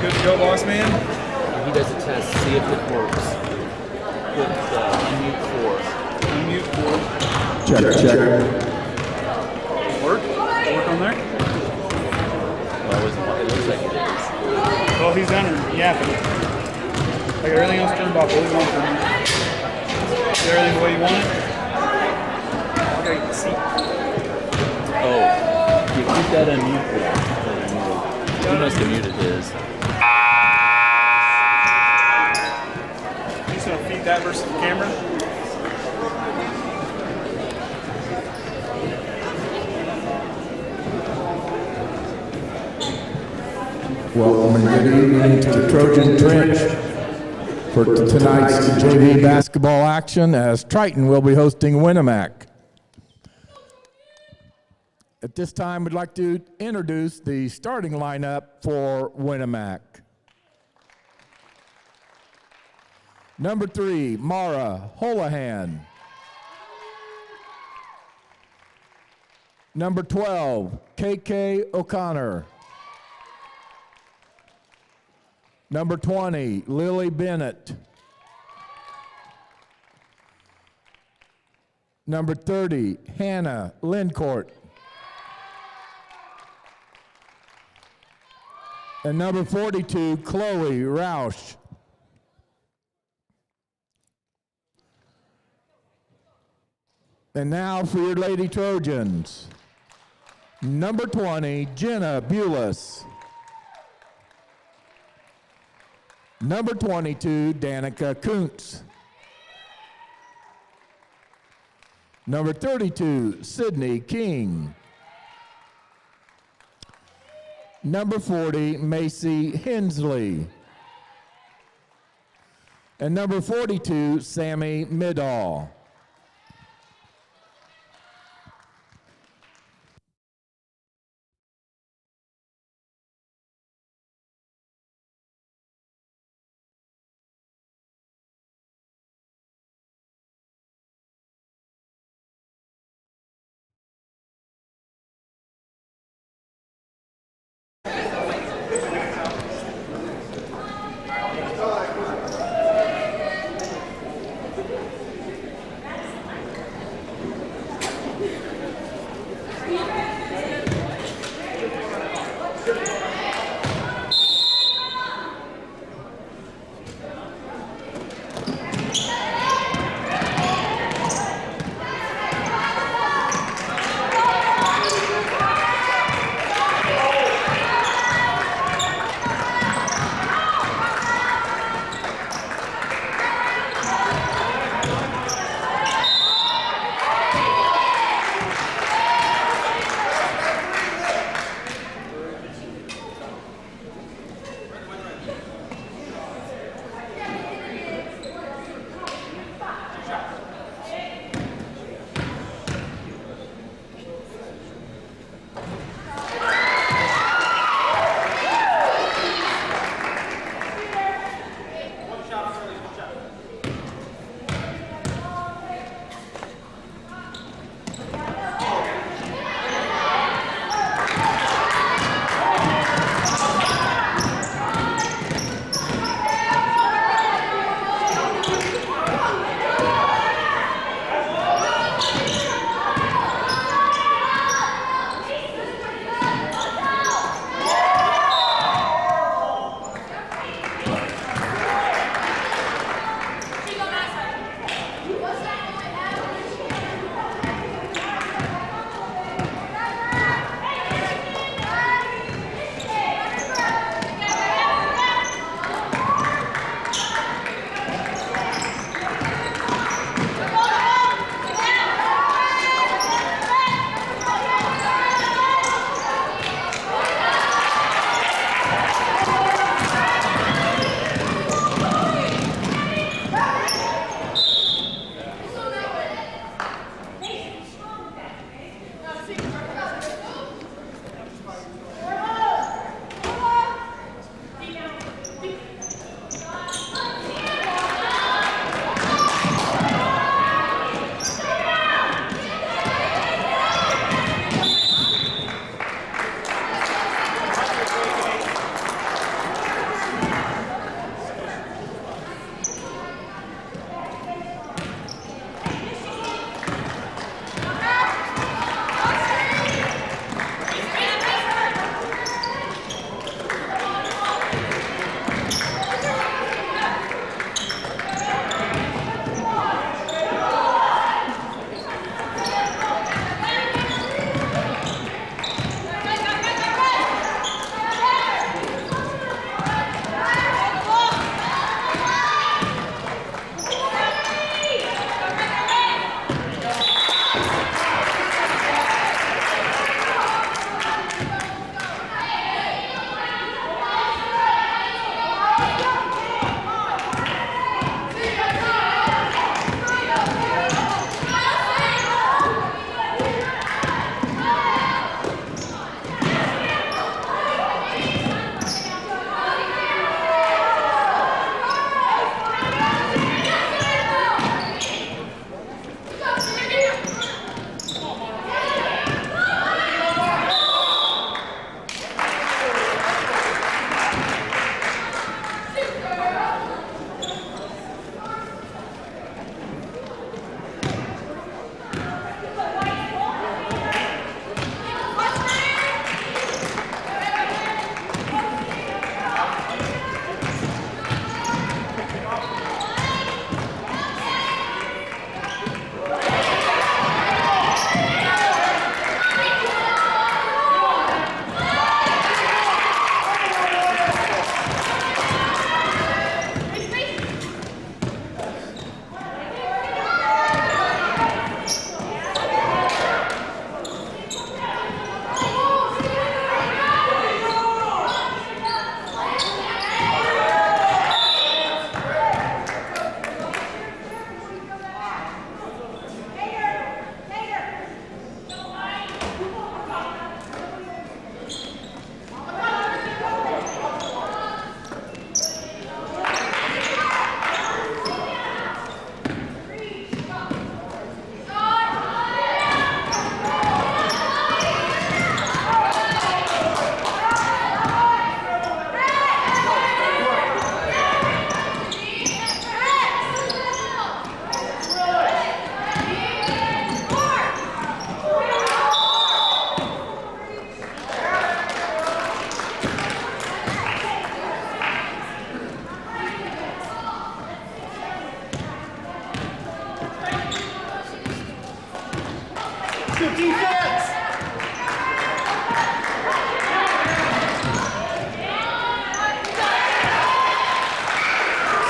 Good to go, boss man. He does a test, see if it works. With unmute 4. Unmute 4. Check. Work on there? Well, it looks like it is. Oh, he's done it. Yapping. I got everything else turned off. What do you want from me? Is everything the way you want it? Okay, you can see. Oh, you keep that unmute for He must have muted his. You just want to feed that versus the camera? Welcome and good evening to the Trojan Trench for tonight's JV basketball action as Triton will be hosting Winamac. At this time, we'd like to introduce the starting lineup for Winamac. Number 3, Mara Holohan. Number 12, KK O'Connor. Number 20, Lily Bennett. Number 30, Hannah Lindcourt. And number 42, Chloe Roush. And now for your Lady Trojans. Number 20, Jenna Bulis. Number 22, Danica Kuntz. Number 32, Sydney King. Number 40, Macy Hensley. And number 42, Sammy Middahl.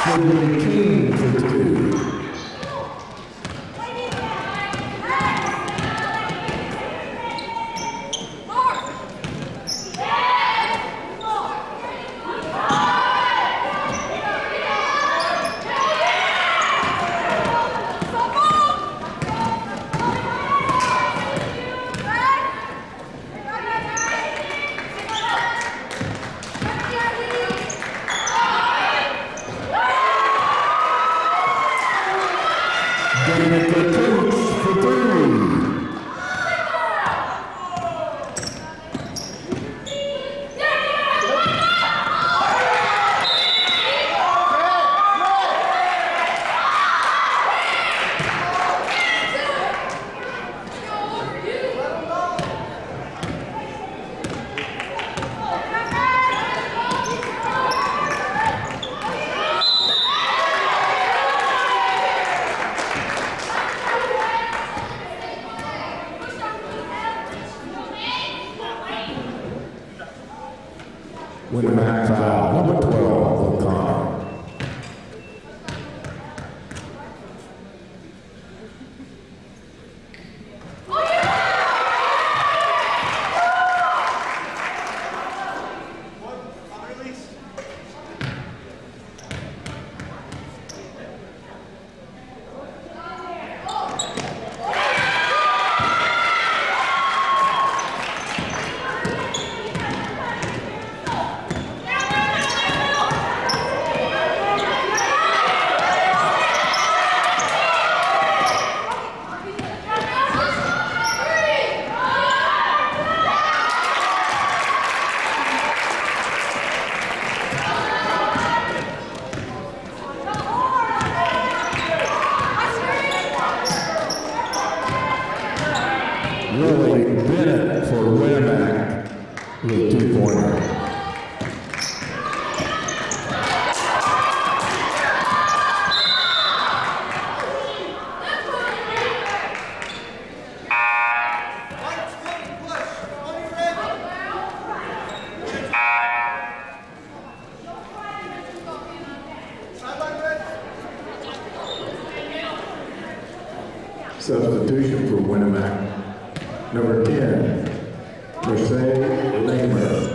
Sydney King for 2. Winamac foul, number 12, O'Connor. For Winamac with 2-pointer. Substitution for Winamac. Number 10, Lemler.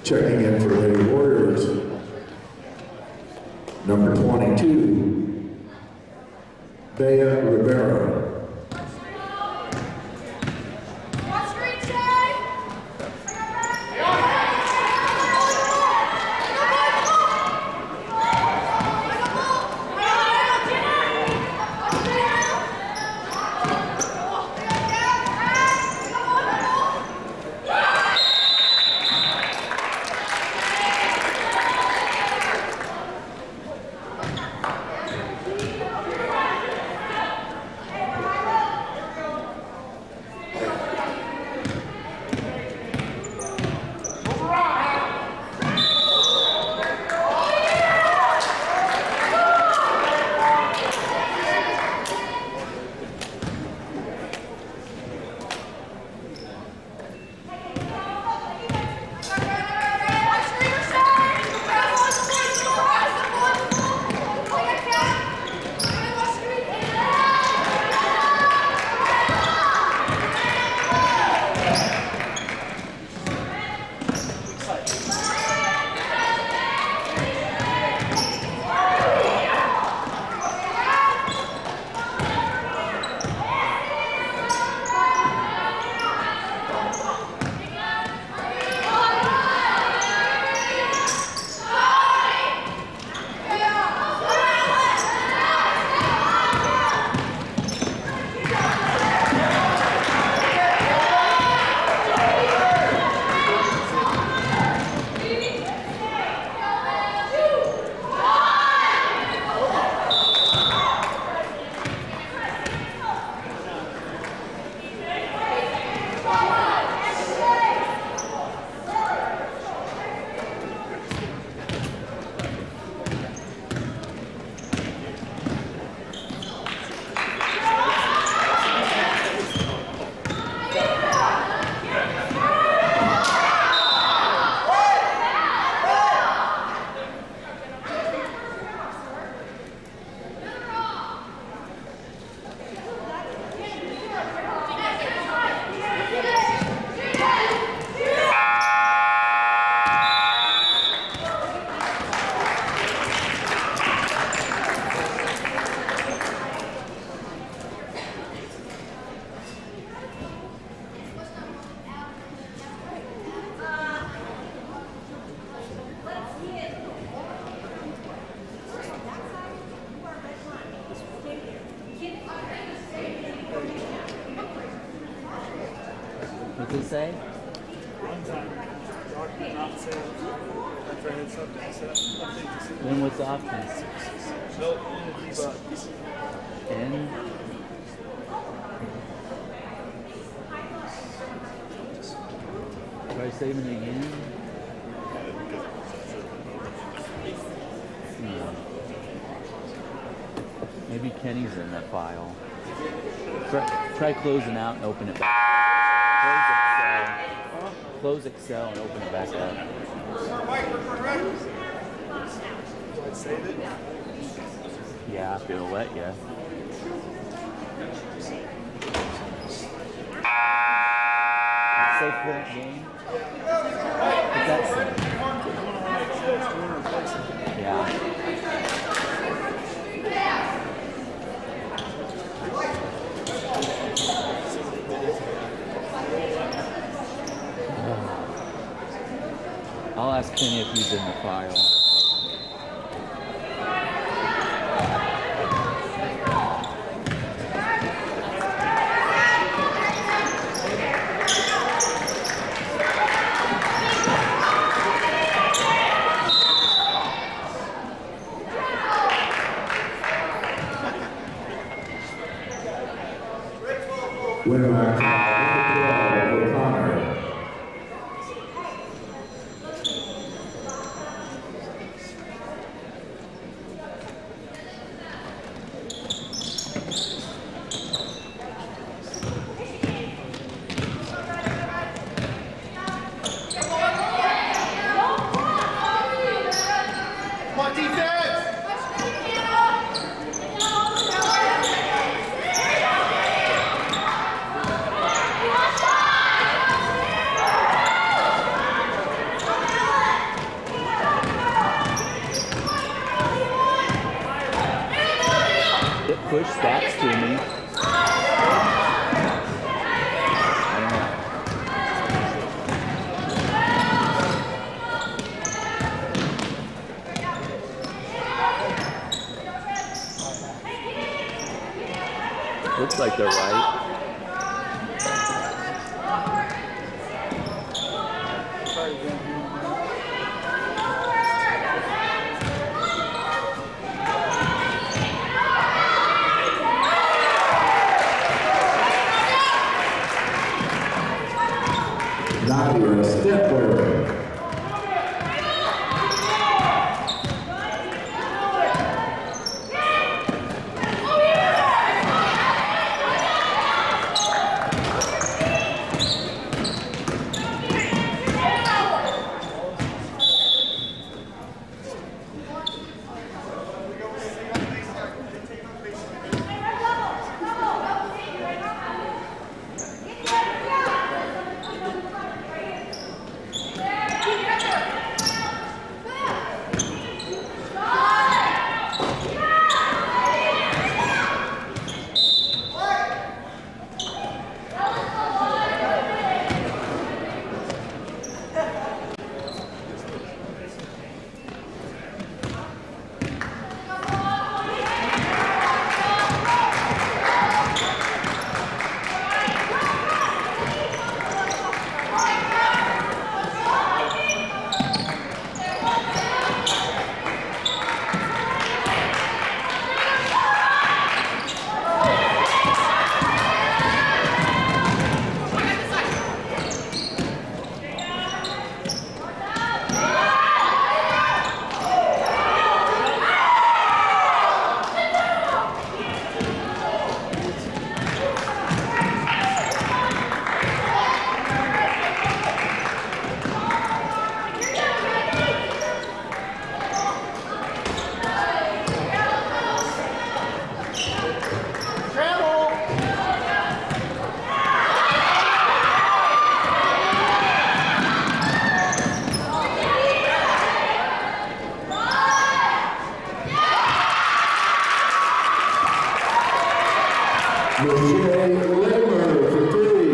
Checking in for Lady Warriors, number 22, Bea Rivera. What's it say? One time, doctor not sales. After I had something set, update the system. When was Atkins? Nope, debugs. N? Try saving it again? Maybe Kenny's in that file. Try closing out and open it back. Close Excel and open it back up. Do I save it? Yeah, if it'll let you. Save current game. What's that say? Yeah. I'll ask Kenny if he's in the file. Winamac. Push stats to me. I don't know. Looks like they're right. Now you're a stepper. Lemler for three.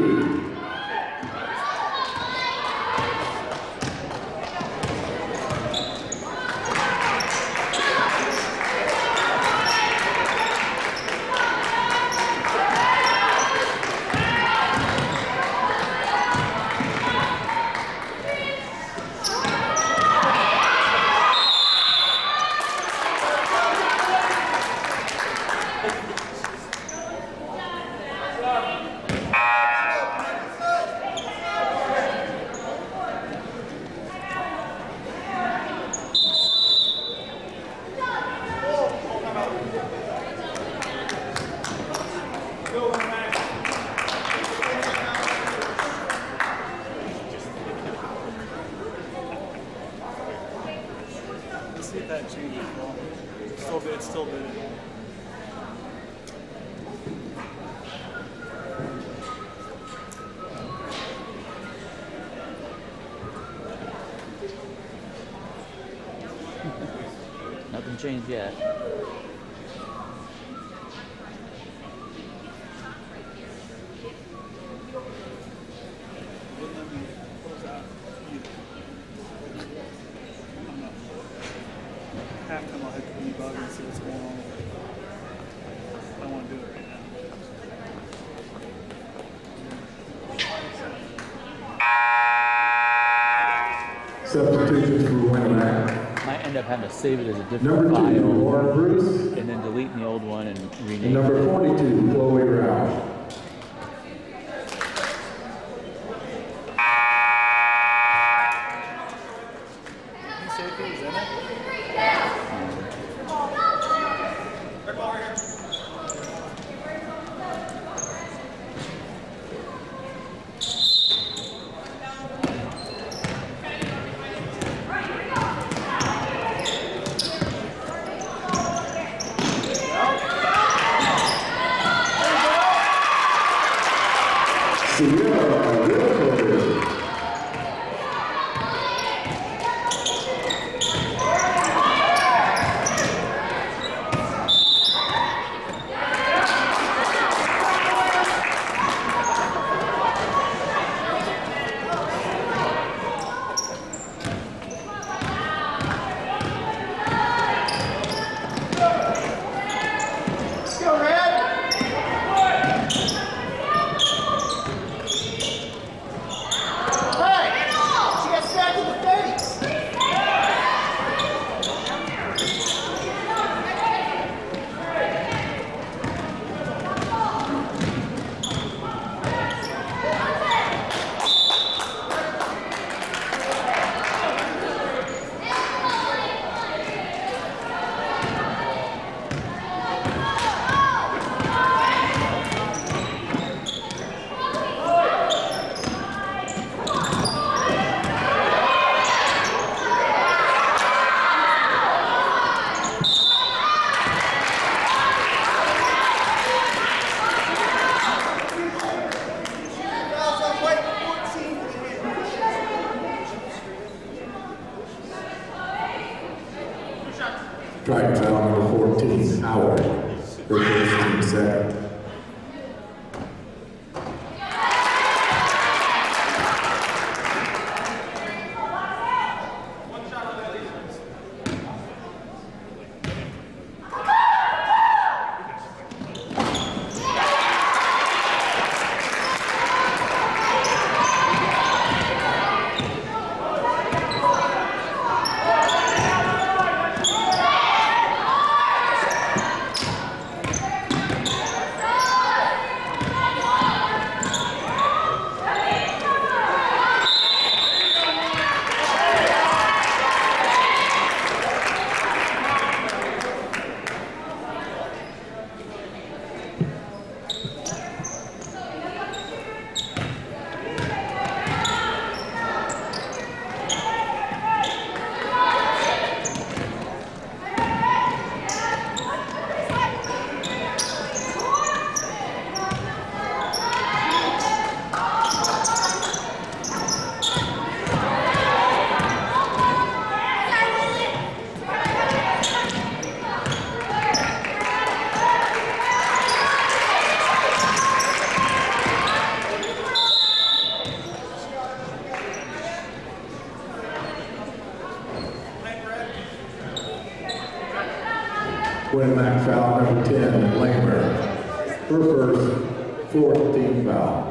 Let's see if that changes. Still good, still good. Nothing changed yet. Half time I'll hit the debug and see what's going on. I don't want to do it right now. Substitutions for Winamac. Might end up having to save it as a different Number 2, file Yarbrough. and then deleting the old one and And rename number it. 42, Chloe Groves. You say if he was in it? Sierra Groves. Triton foul number 14, Howard. Reverse team second. Winamac foul number 10, Lemler. Her first, fourth team foul.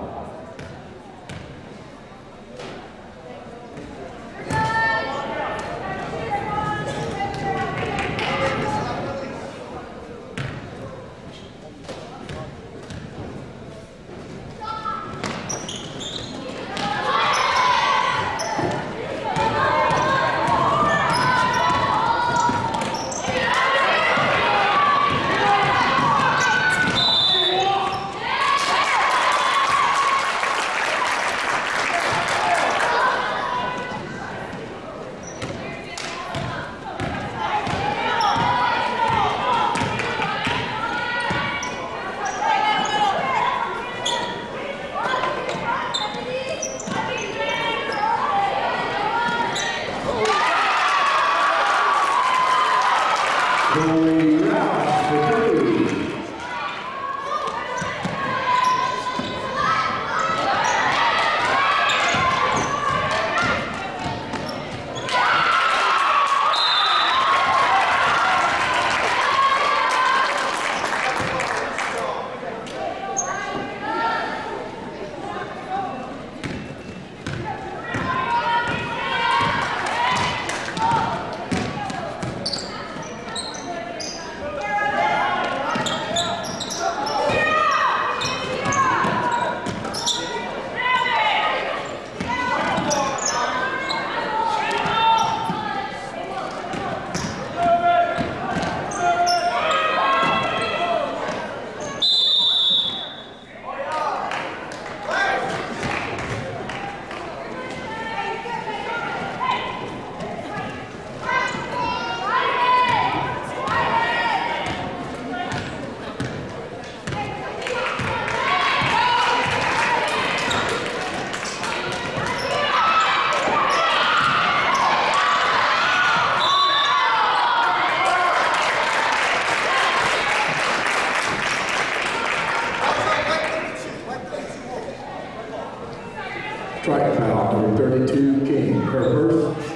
Triton foul, number 32, King. Her first,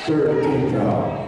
third team foul.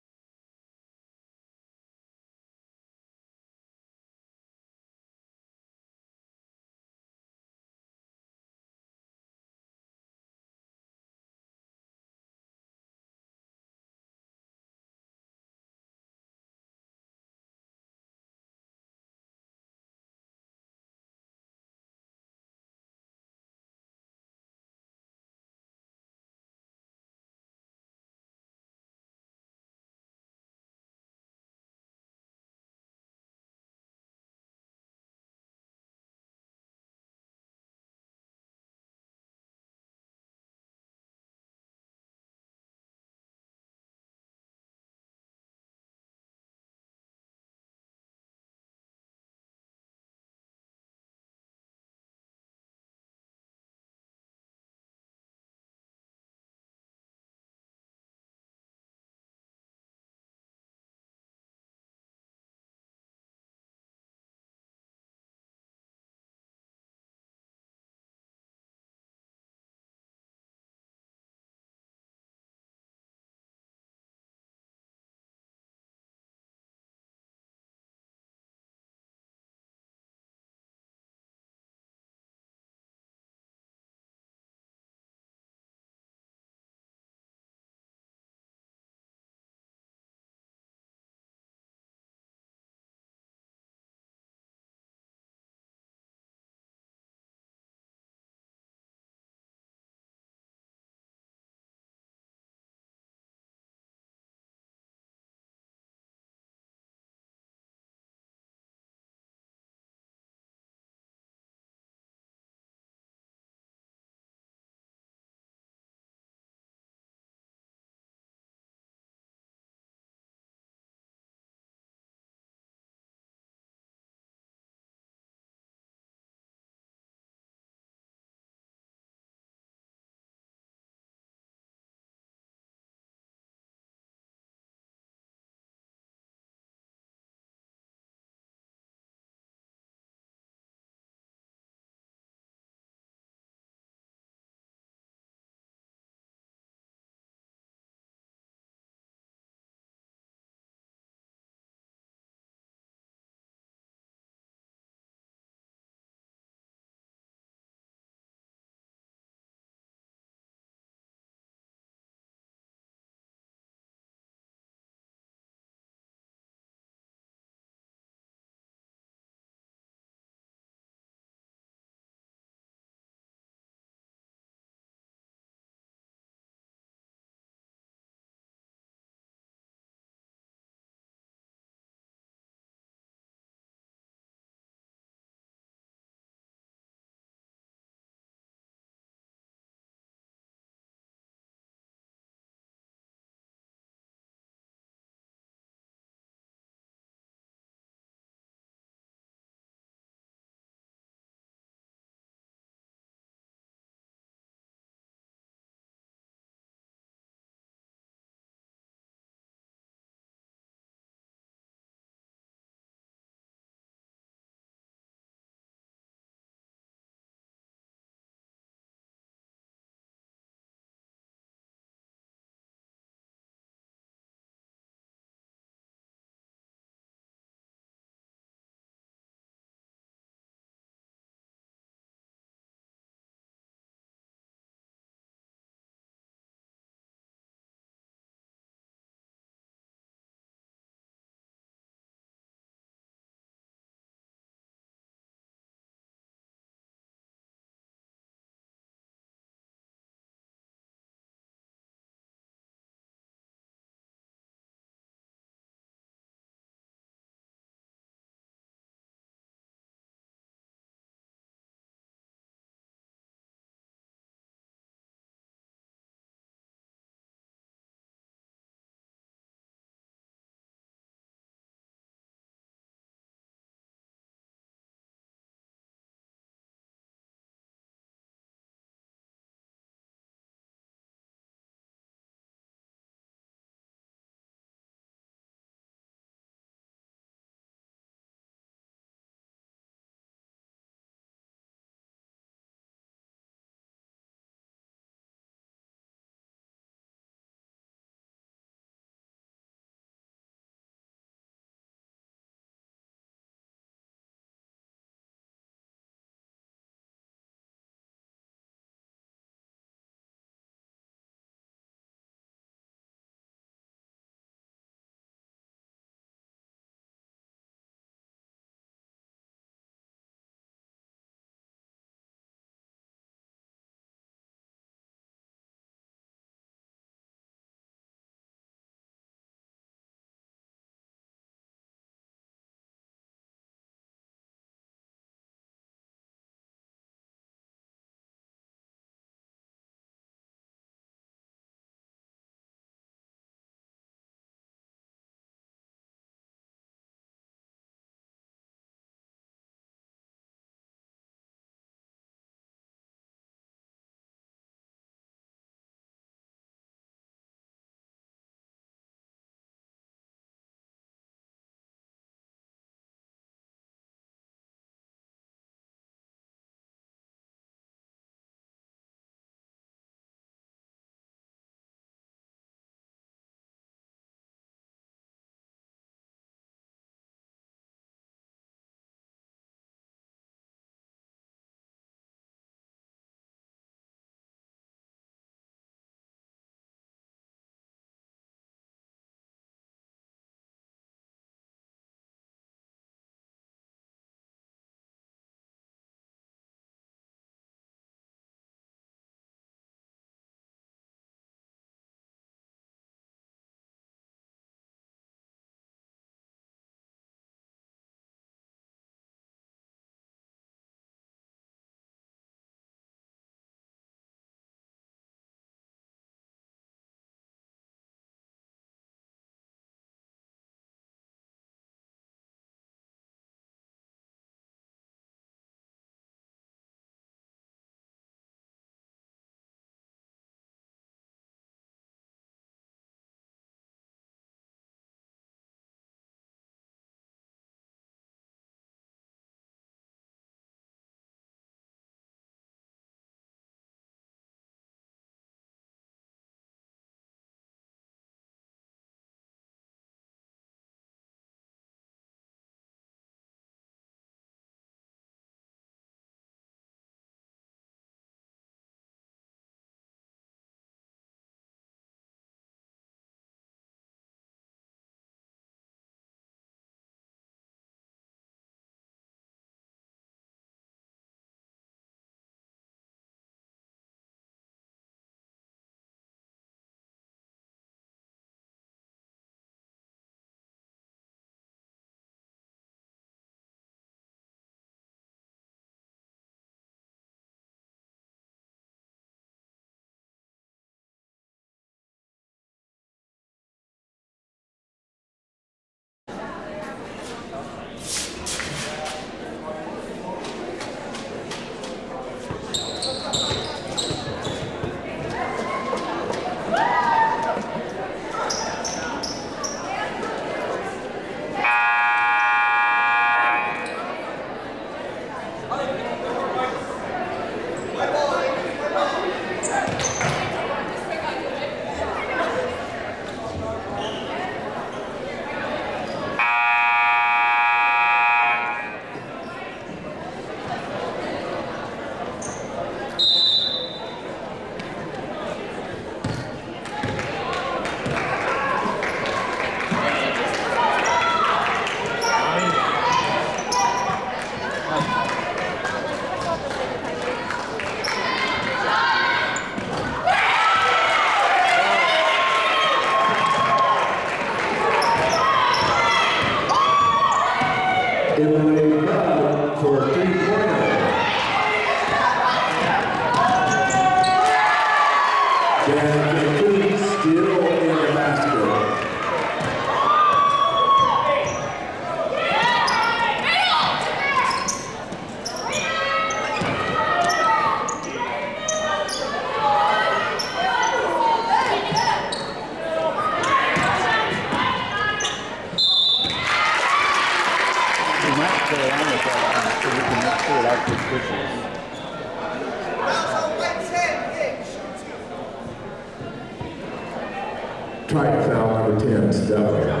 Triton foul number 10, Lemler.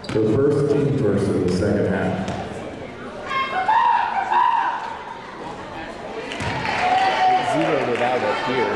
The first team first in the second half. Zeroed it out up here.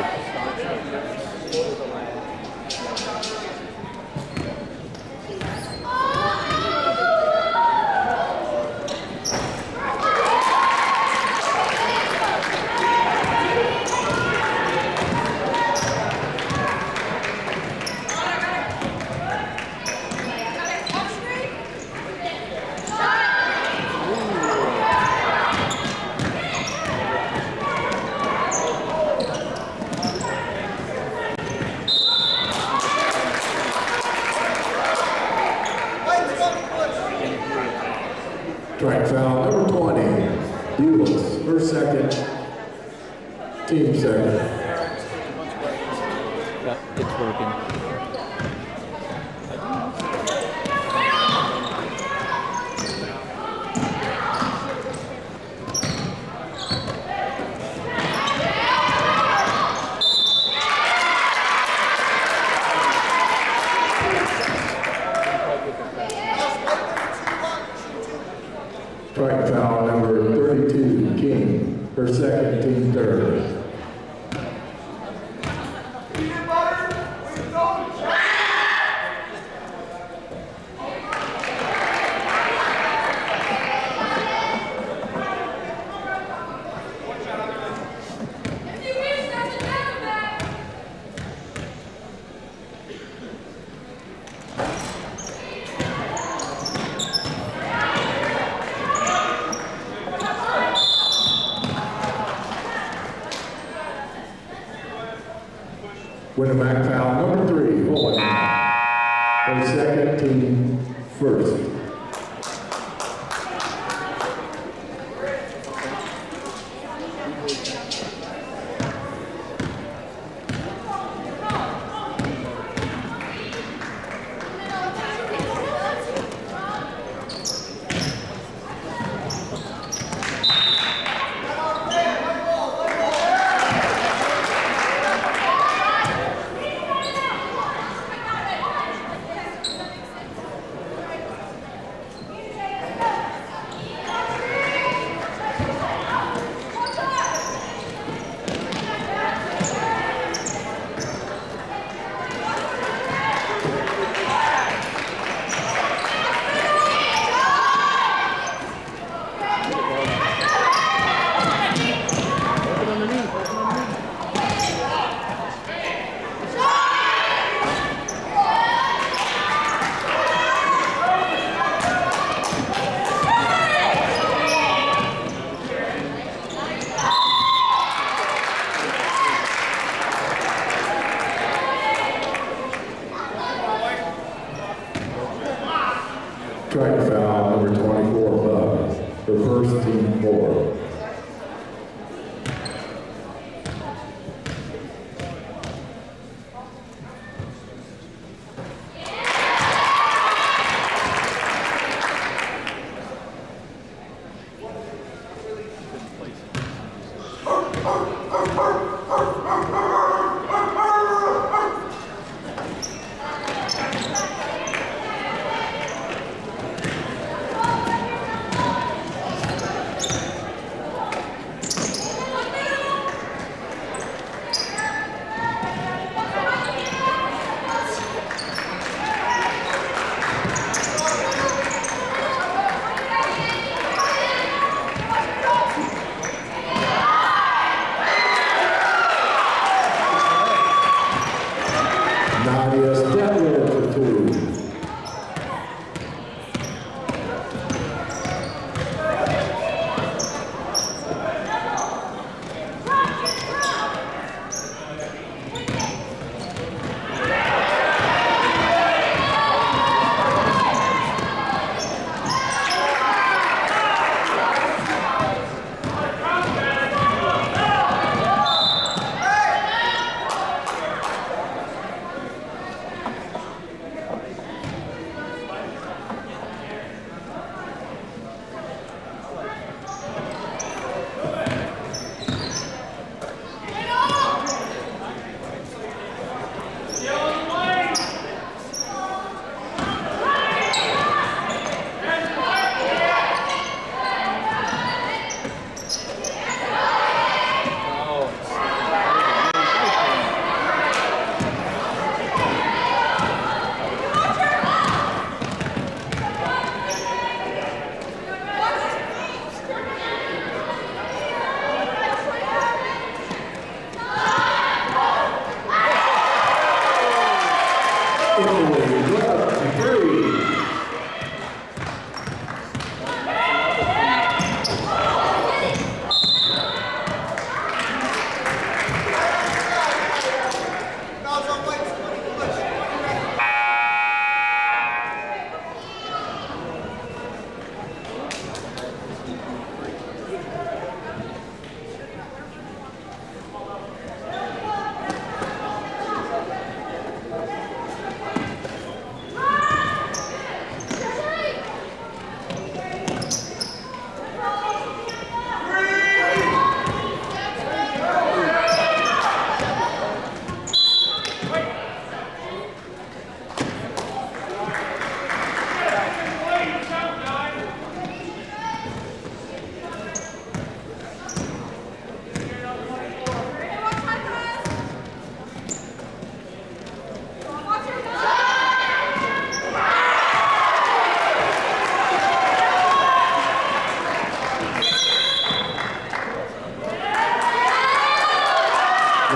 Track foul number 20, Bulis, first second, team second. Yeah, it's working. Strike foul number 32, King, her second, team third. Winamac foul number 3, Orion. Her second, team first.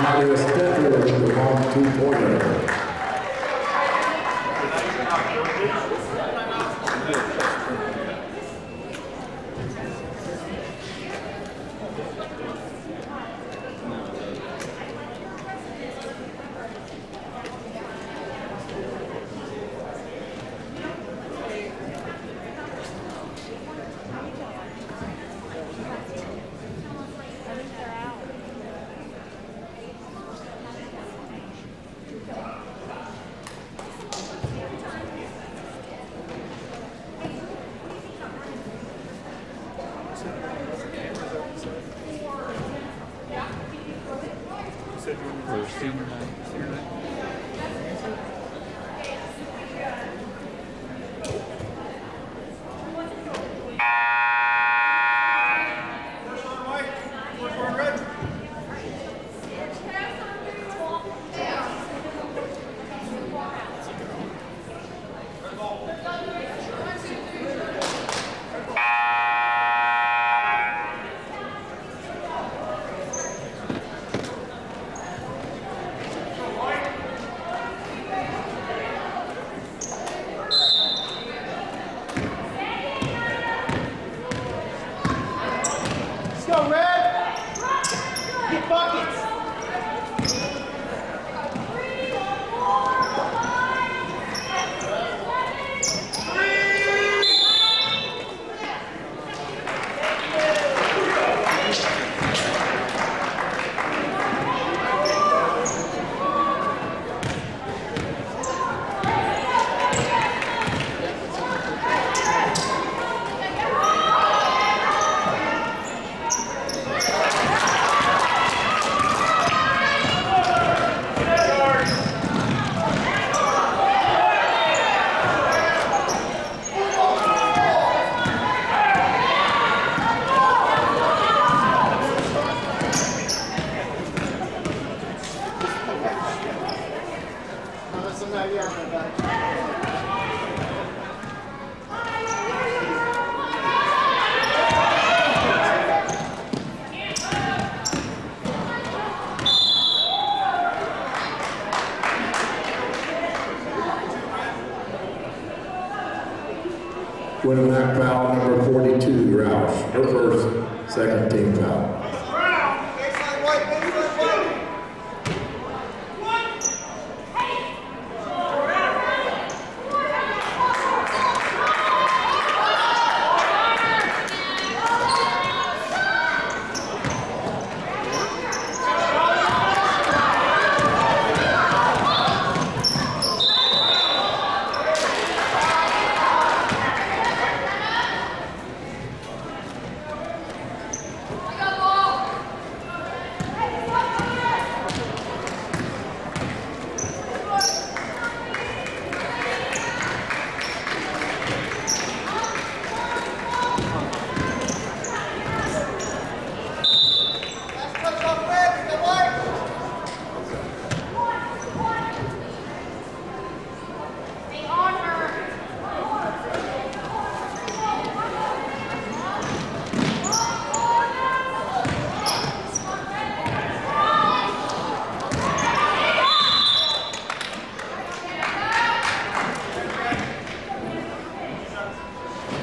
Nadia Stettler with the 1-2-point. Winamac foul number 42, Roush. Her first, second team foul.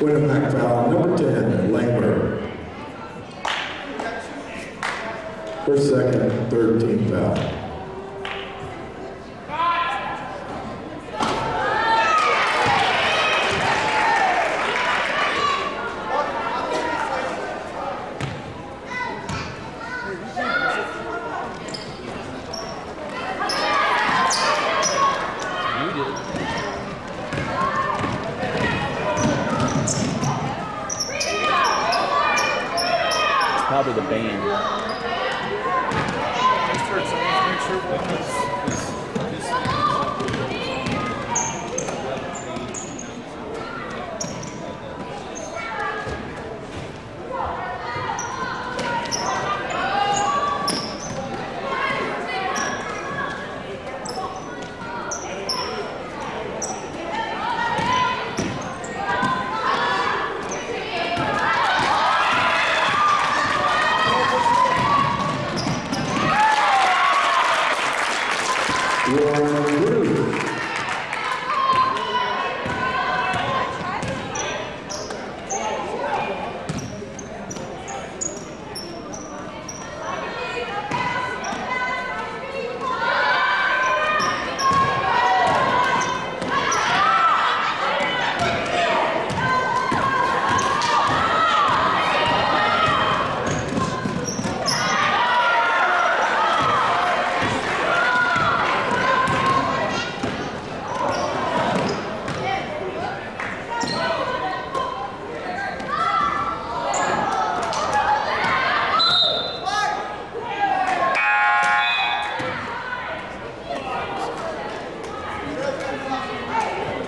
Winamac foul number 10, Lemler. Her second, third team foul. Probably the band. Jolie Groves.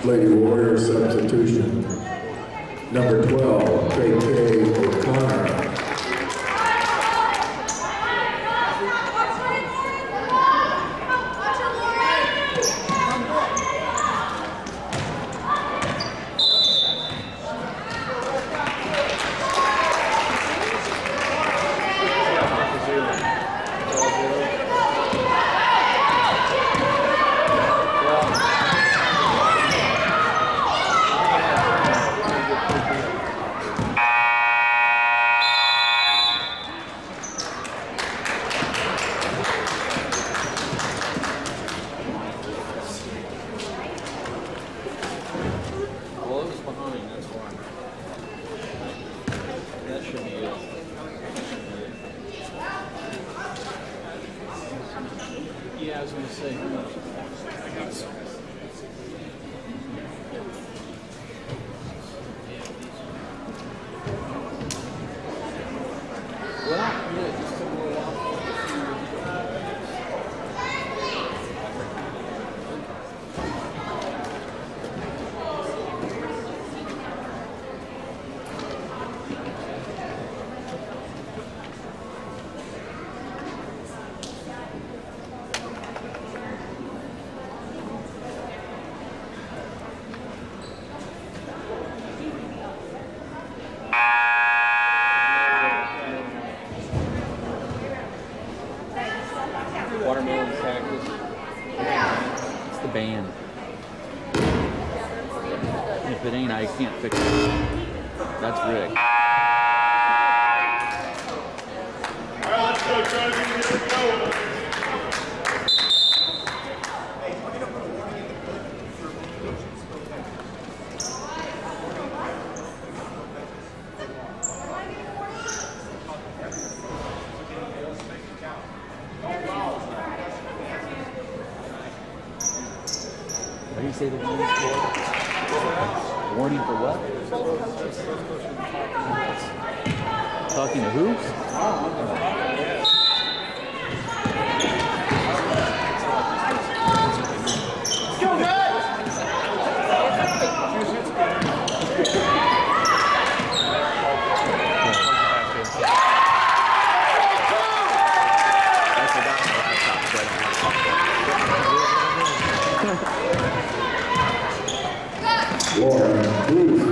Lady Warrior substitution. Number 12, KK O'Connor. Yeah, I was going to say. Well, yeah, just took a little while. Watermelon cactus. It's the band. If it ain't, I can't fix it. That's Rick. All right, let's go, Trent. Let's go. What do you say the warning's for? Warning for what? Talking to who? Go, guys! Orion, Bruce,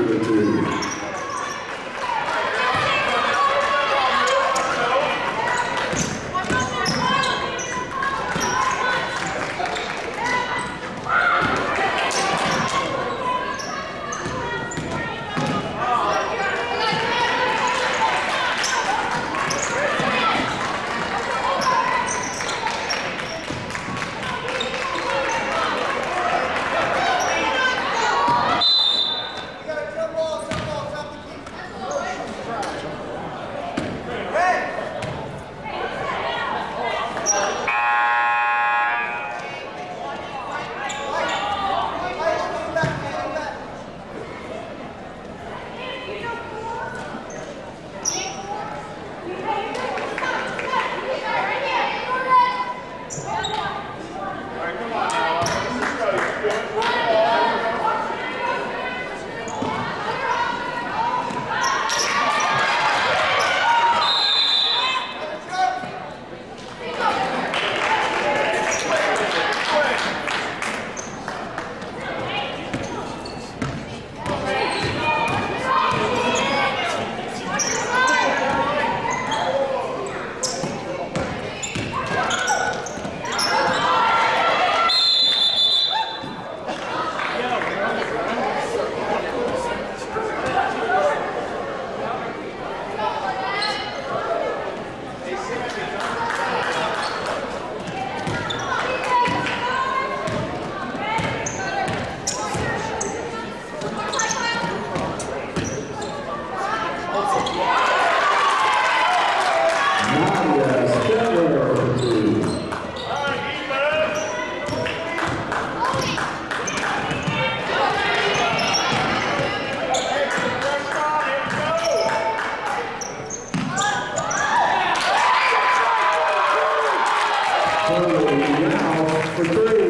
Jolie Groves for 3.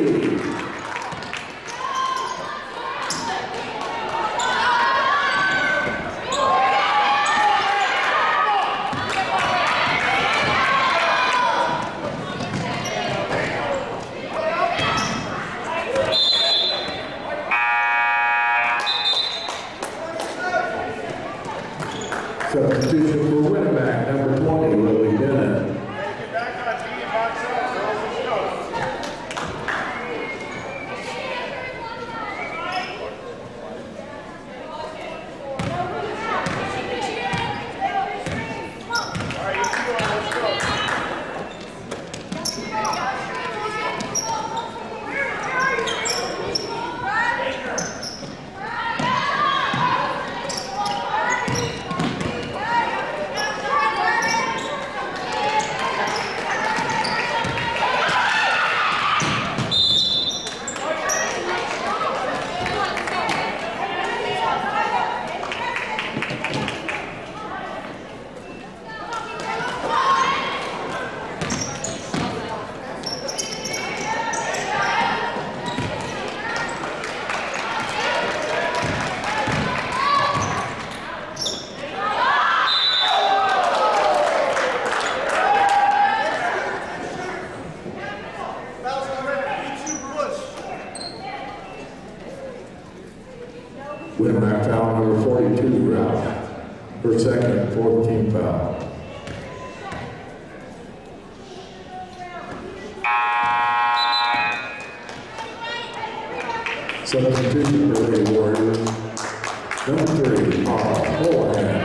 Substitution for Winamac, number 20, Lily Dennis. Winamac foul number 42, Ralph. Her second, 4th team foul. Substitution for the Warriors. Number 3, Orion.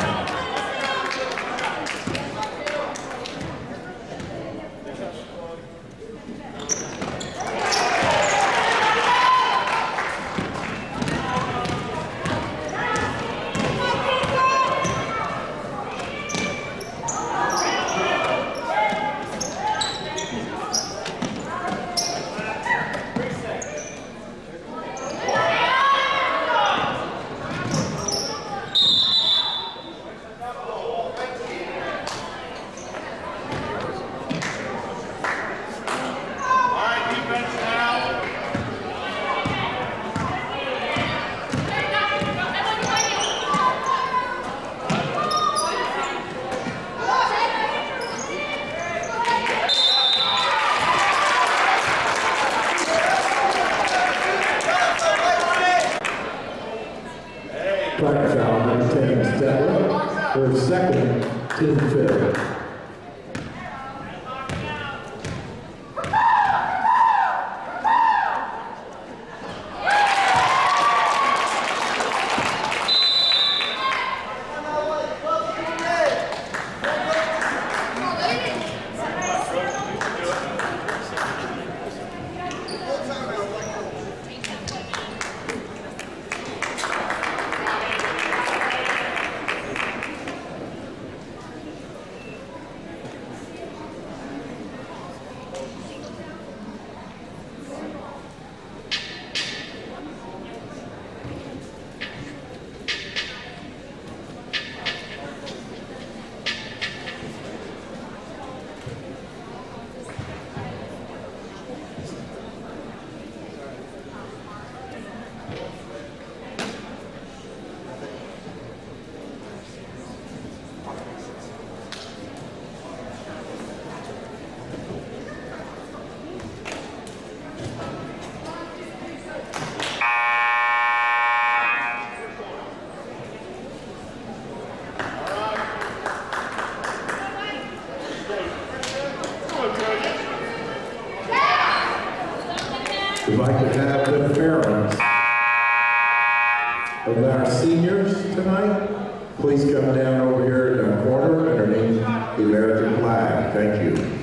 Practice foul number 10, Stella. Her second, team fifth. We'd like to have the parents of our seniors tonight. Please come down over here in the corner underneath the American flag. Thank you.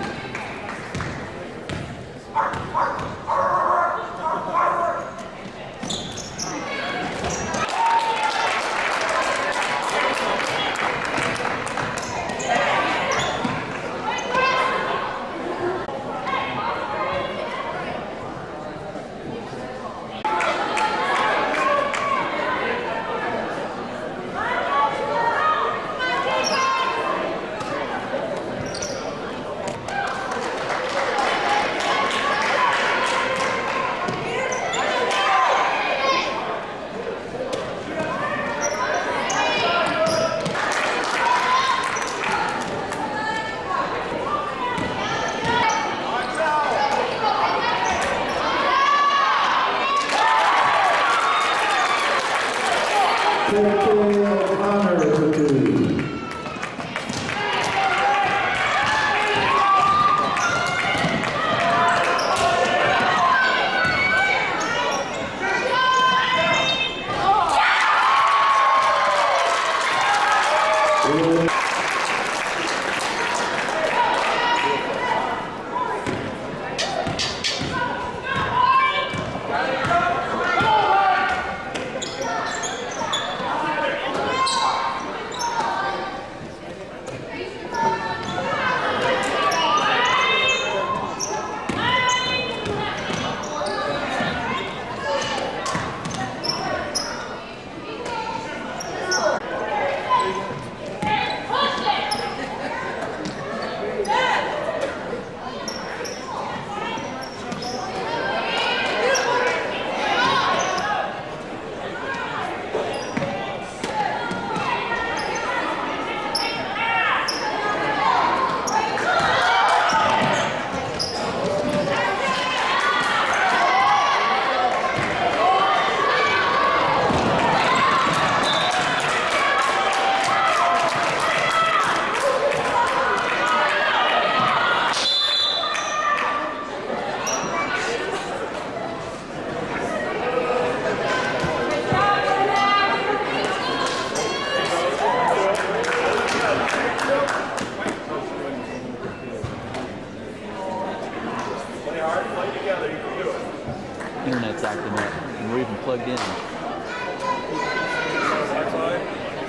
Internet's acting up, and we're even plugged in.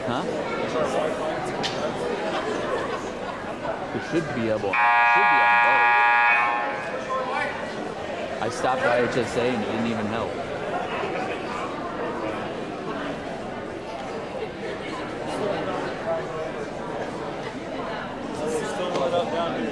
Huh? We should be able. Should be on both. I stopped IHSA and it didn't even help. Still lit up down here.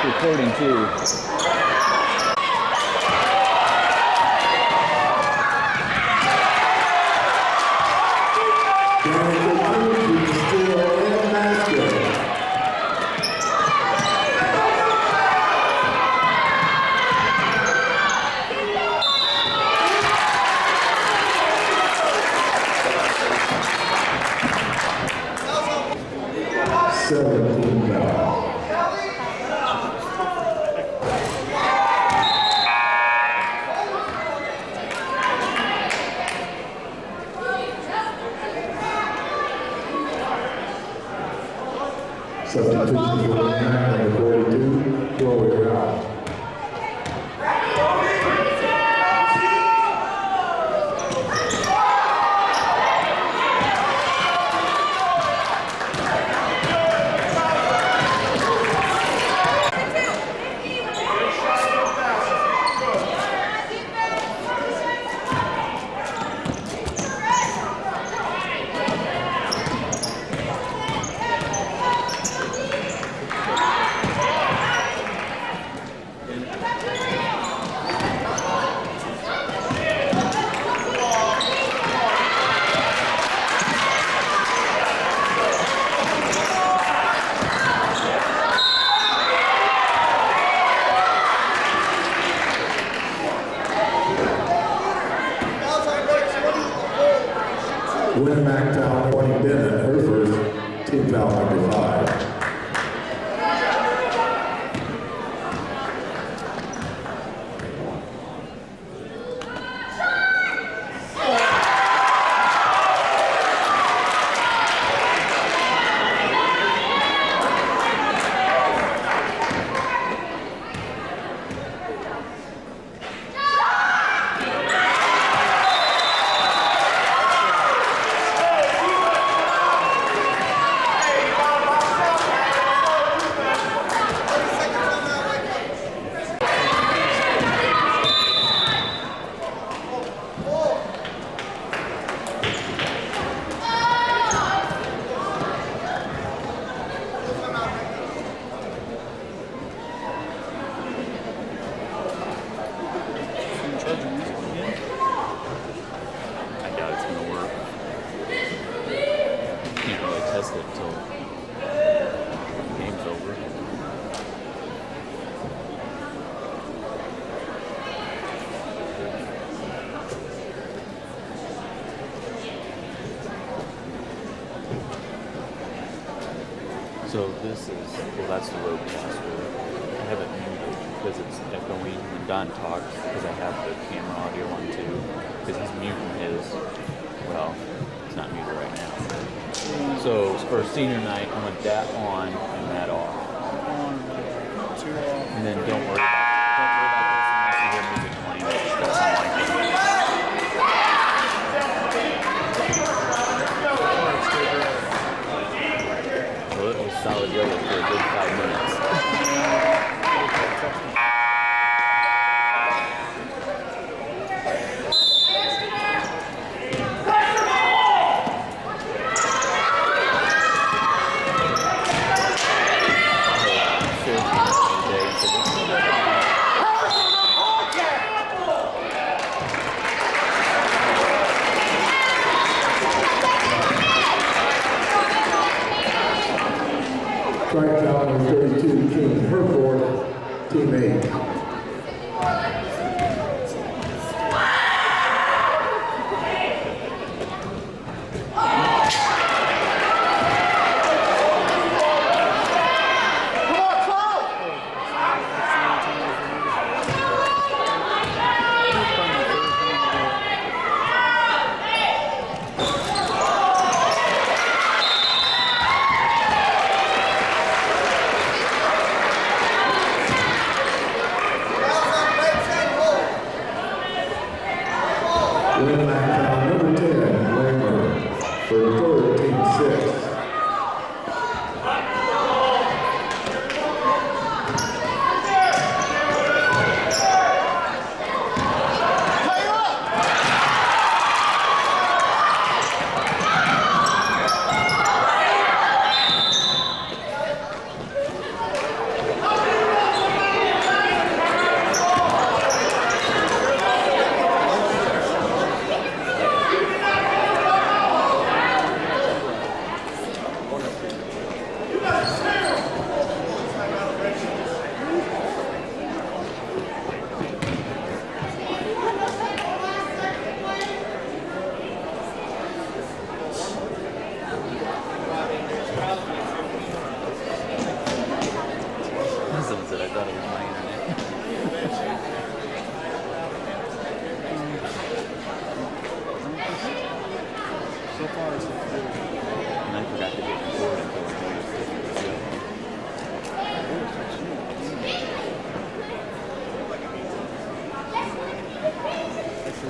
Recording too. Substitution for number 42, Jolie Groves. Winamac foul 20 Bennett, her first team foul number 5. So this is, well, that's the roadcaster. I have it muted because it's echoing when Don talks, because I have the camera audio on too, because he's muting his, well, it's not muted right now. So for senior night, I want that on and that off. Two off. And then don't worry about this unless you hear music playing. That's something like that. Well, it was solid yellow for a good 5 minutes. Strike out number 32, King Herford, teammate. Winamac number 10, Lemler, for third, team 6.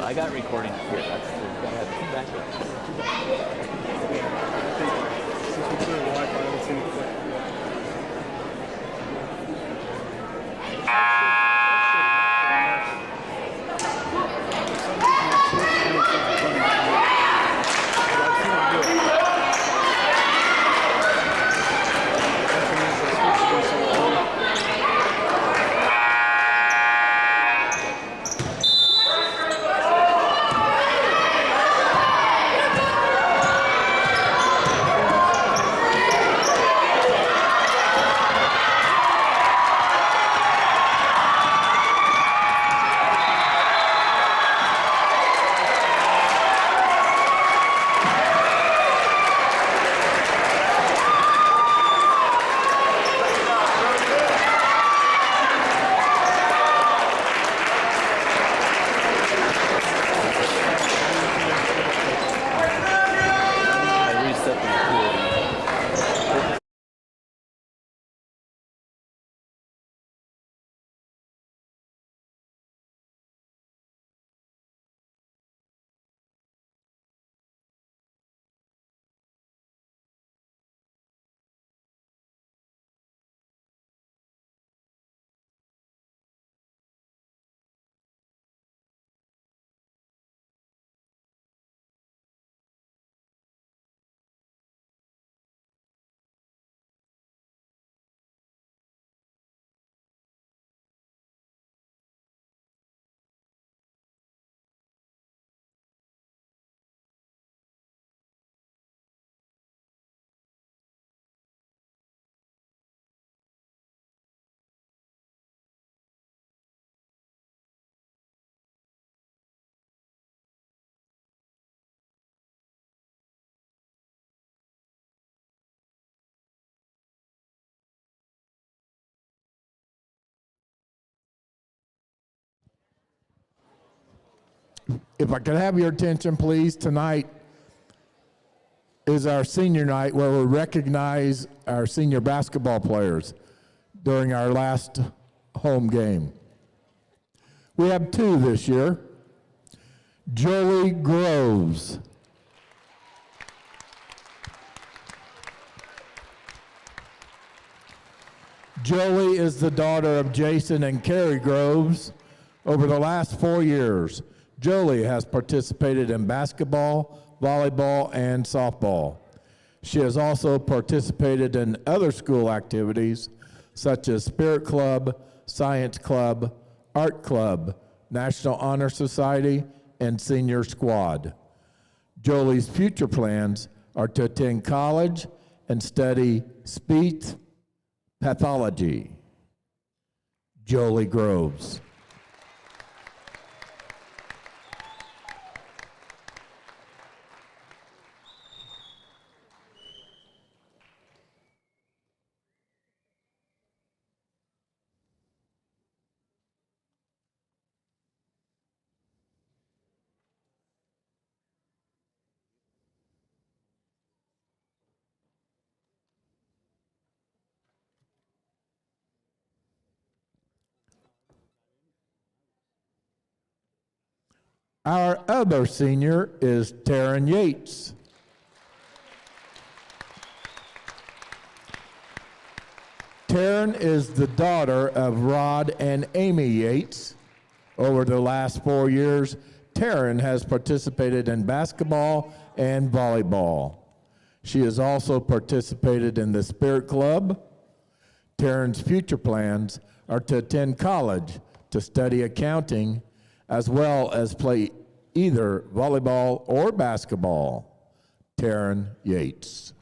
I got recording here. That's true. I have two backups. Since we put it Wi-Fi, I haven't seen it click. If I could have your attention, please, tonight is our senior night where we recognize our senior basketball players during our last home game. We have two this year. Jolie Groves. Jolie is the daughter of Jason and Carrie Groves. Over the last 4 years, Jolie has participated in basketball, volleyball, and softball. She has also participated in other school activities such as Spirit Club, Science Club, Art Club, National Honor Society, and Senior Squad. Jolie's future plans are to attend college and study speech pathology. Jolie Groves. Our other senior is Taryn Yates. Taryn is the daughter of Rod and Amy Yates. Over the last 4 years, Taryn has participated in basketball and volleyball. She has also participated in the Spirit Club. Taryn's future plans are to attend college to study accounting, as well as play either volleyball or basketball. Taryn Yates.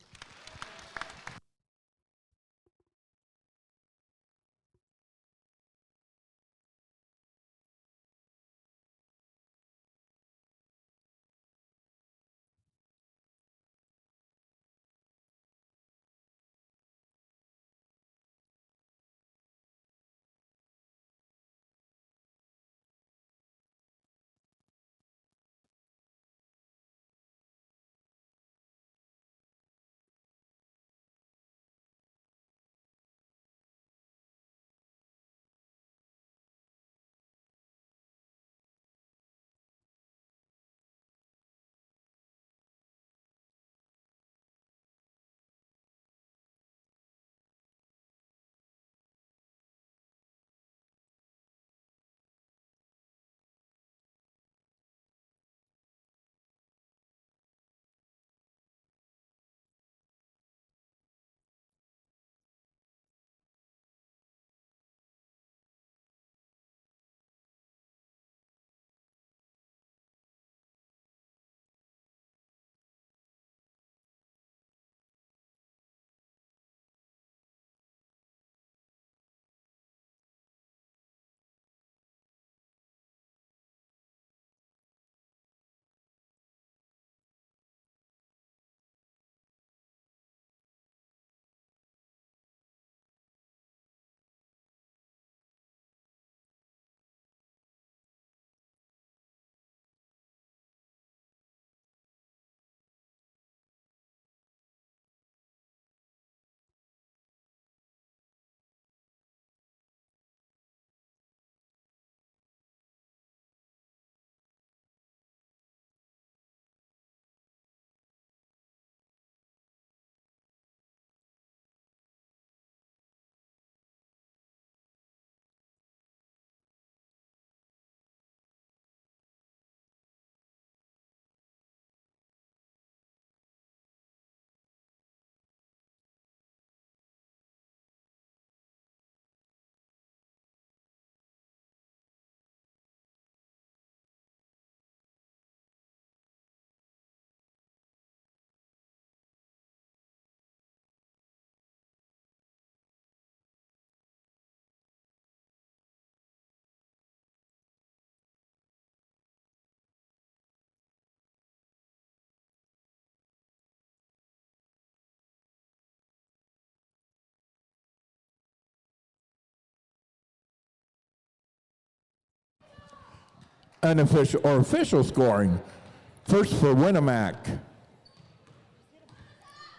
Unofficial or official scoring. First for Winamac.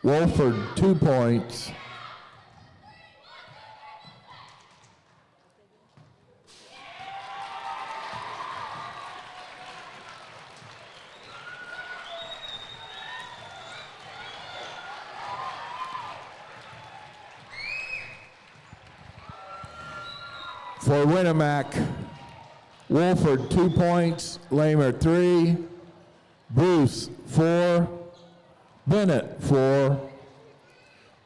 Wolford, 2 points. For Winamac, Wolford 2 points, Lemler 3, Bruce 4, Bennett 4,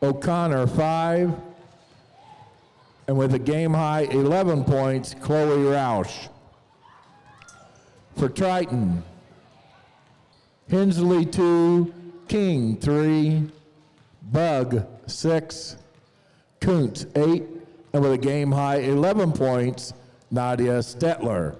O'Connor 5, and with a game high 11 points, Chloe Roush. For Triton, Hensley 2, King 3, Bug 6, Kuntz 8, and with a game high 11 points, Nadia Stetler.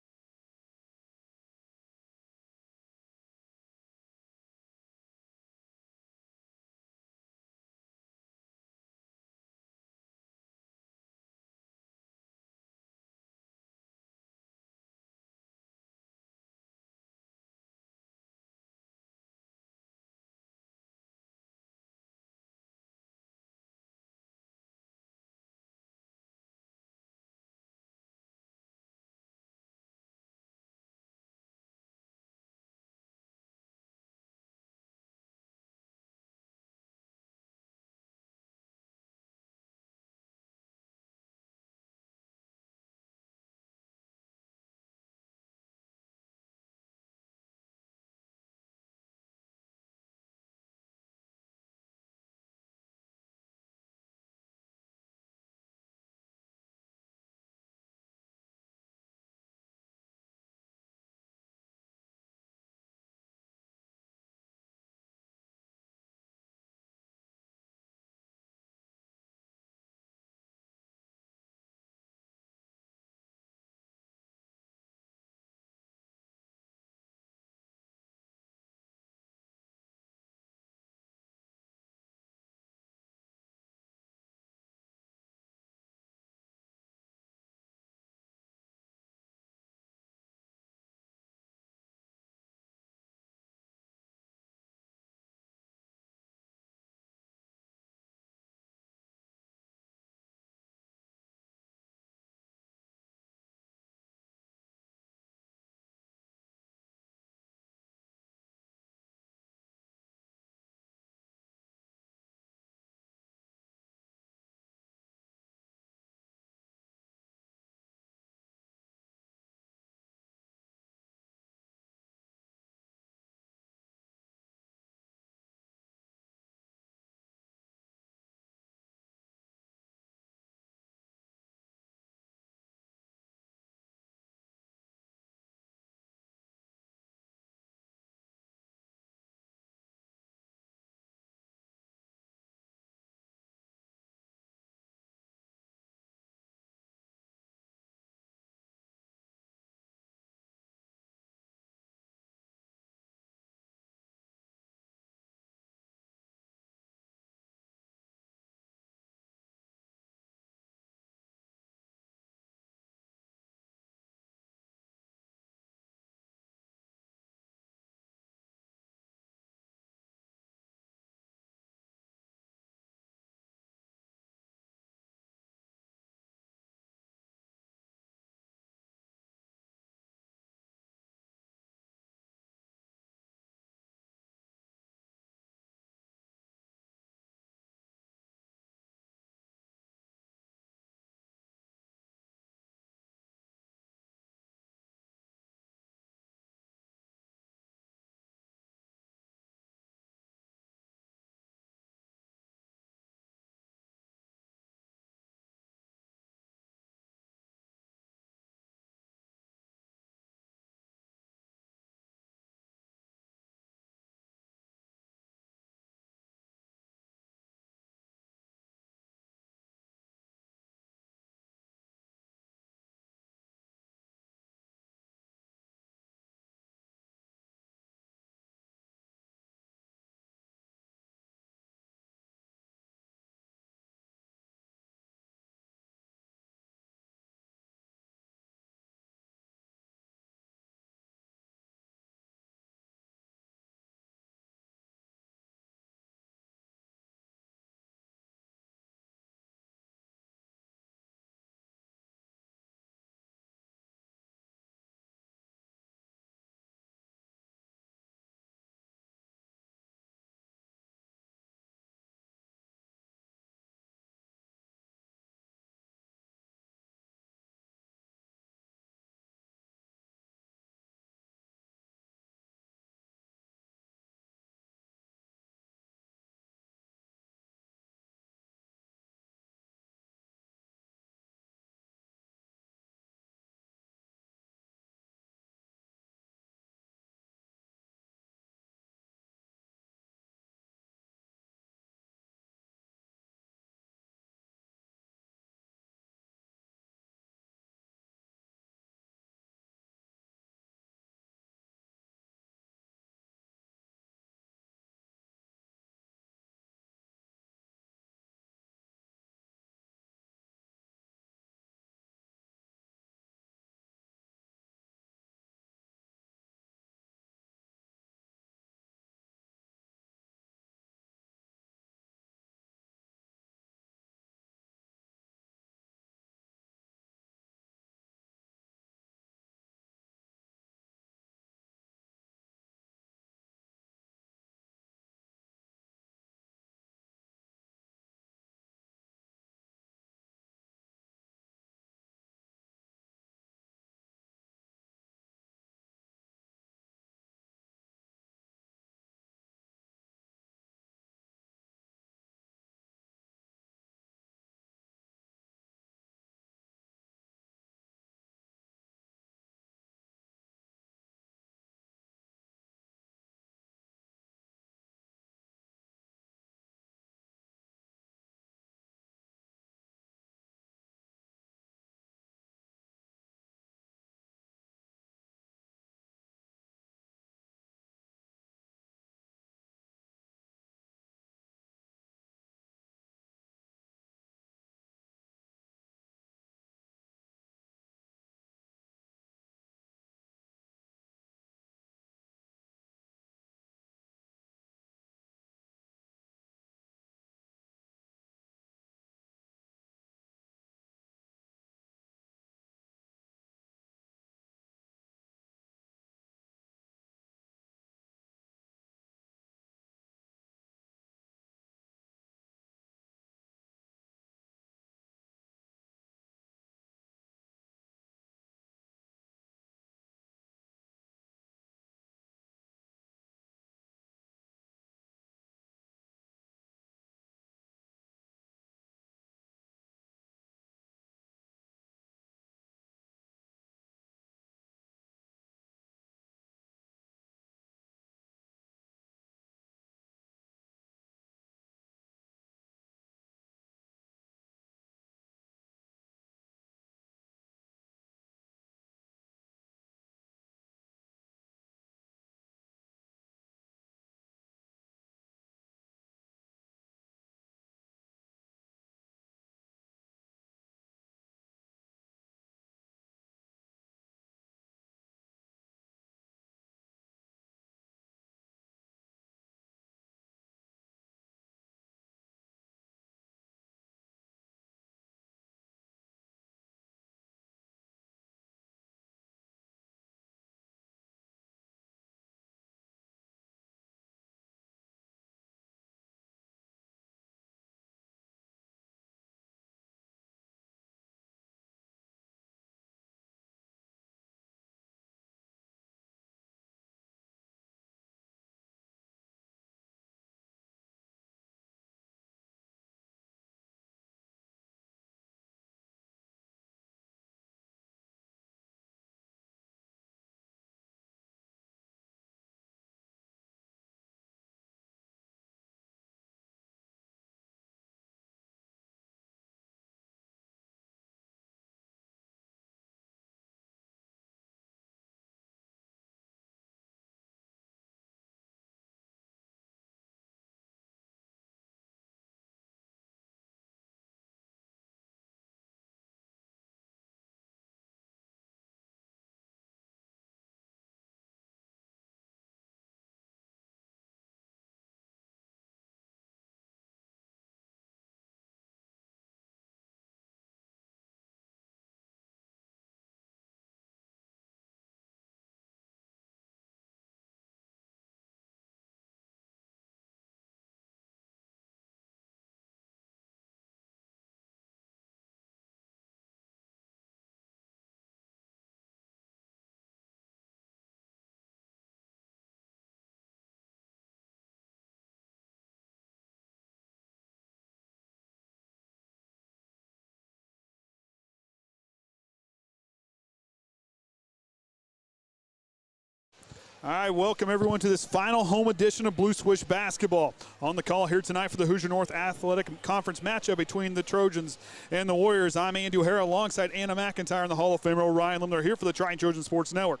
All right, welcome everyone to this final home edition of Blue Swish Basketball. On the call here tonight for the Hoosier North Athletic Conference matchup between the Trojans and the Warriors. I'm Andy O'Hara alongside Anna McIntyre and the Hall of Famer Orion Lemler here for the Triton Trojan Sports Network.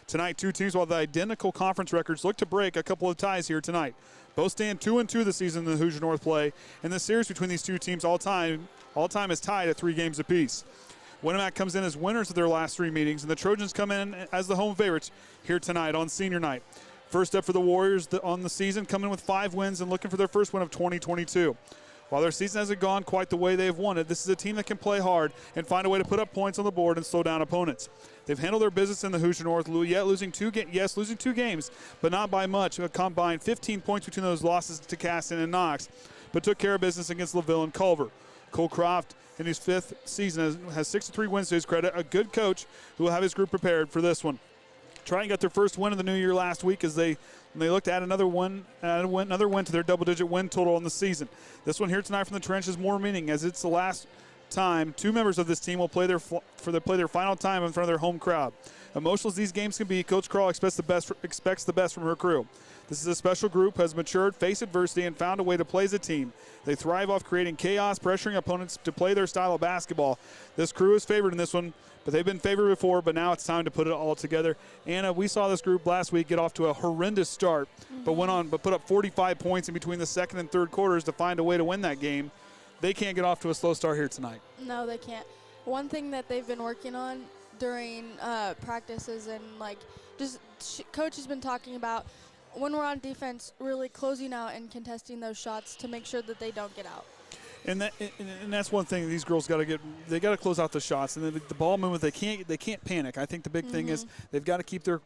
Tonight, two teams with identical conference records look to break a couple of ties here tonight. Both stand 2-2 this season in the Hoosier North play, and the series between these two teams all time is tied at 3 games apiece. Winamac comes in as winners of their last 3 meetings, and the Trojans come in as the home favorites here tonight on senior night. First up for the Warriors on the season, coming with 5 wins and looking for their first win of 2022. While their season hasn't gone quite the way they've wanted, this is a team that can play hard and find a way to put up points on the board and slow down opponents. They've handled their business in the Hoosier North, yet losing 2 games, but not by much. A combined 15 points between those losses to Kaden and Knox, but took care of business against LaVille and Culver. Cole Kreft, in his 5th season, has 63 wins to his credit. A good coach who will have his group prepared for this one. Triton got their first win of the new year last week as they looked at another win to their double-digit win total on the season. This one here tonight from the trench is more meaning, as it's the last time 2 members of this team will play their final time in front of their home crowd. Emotional as these games can be, Coach Carl expects the best from her crew. This is a special group, has matured, faced adversity, and found a way to play as a team. They thrive off creating chaos, pressuring opponents to play their style of basketball. This crew is favored in this one, but they've been favored before, but now it's time to put it all together. Anna, we saw this group last week get off to a horrendous start, but put up 45 points in between the second and third quarters to find a way to win that game. They can't get off to a slow start here tonight. No, they can't. One thing that they've been working on during practices and coach has been talking about when we're on defense, really closing out and contesting those shots to make sure that they don't get out. And that's one thing these girls got to get. They got to close out the shots, and the ball movement. They can't panic. I think the big thing is they've got to keep their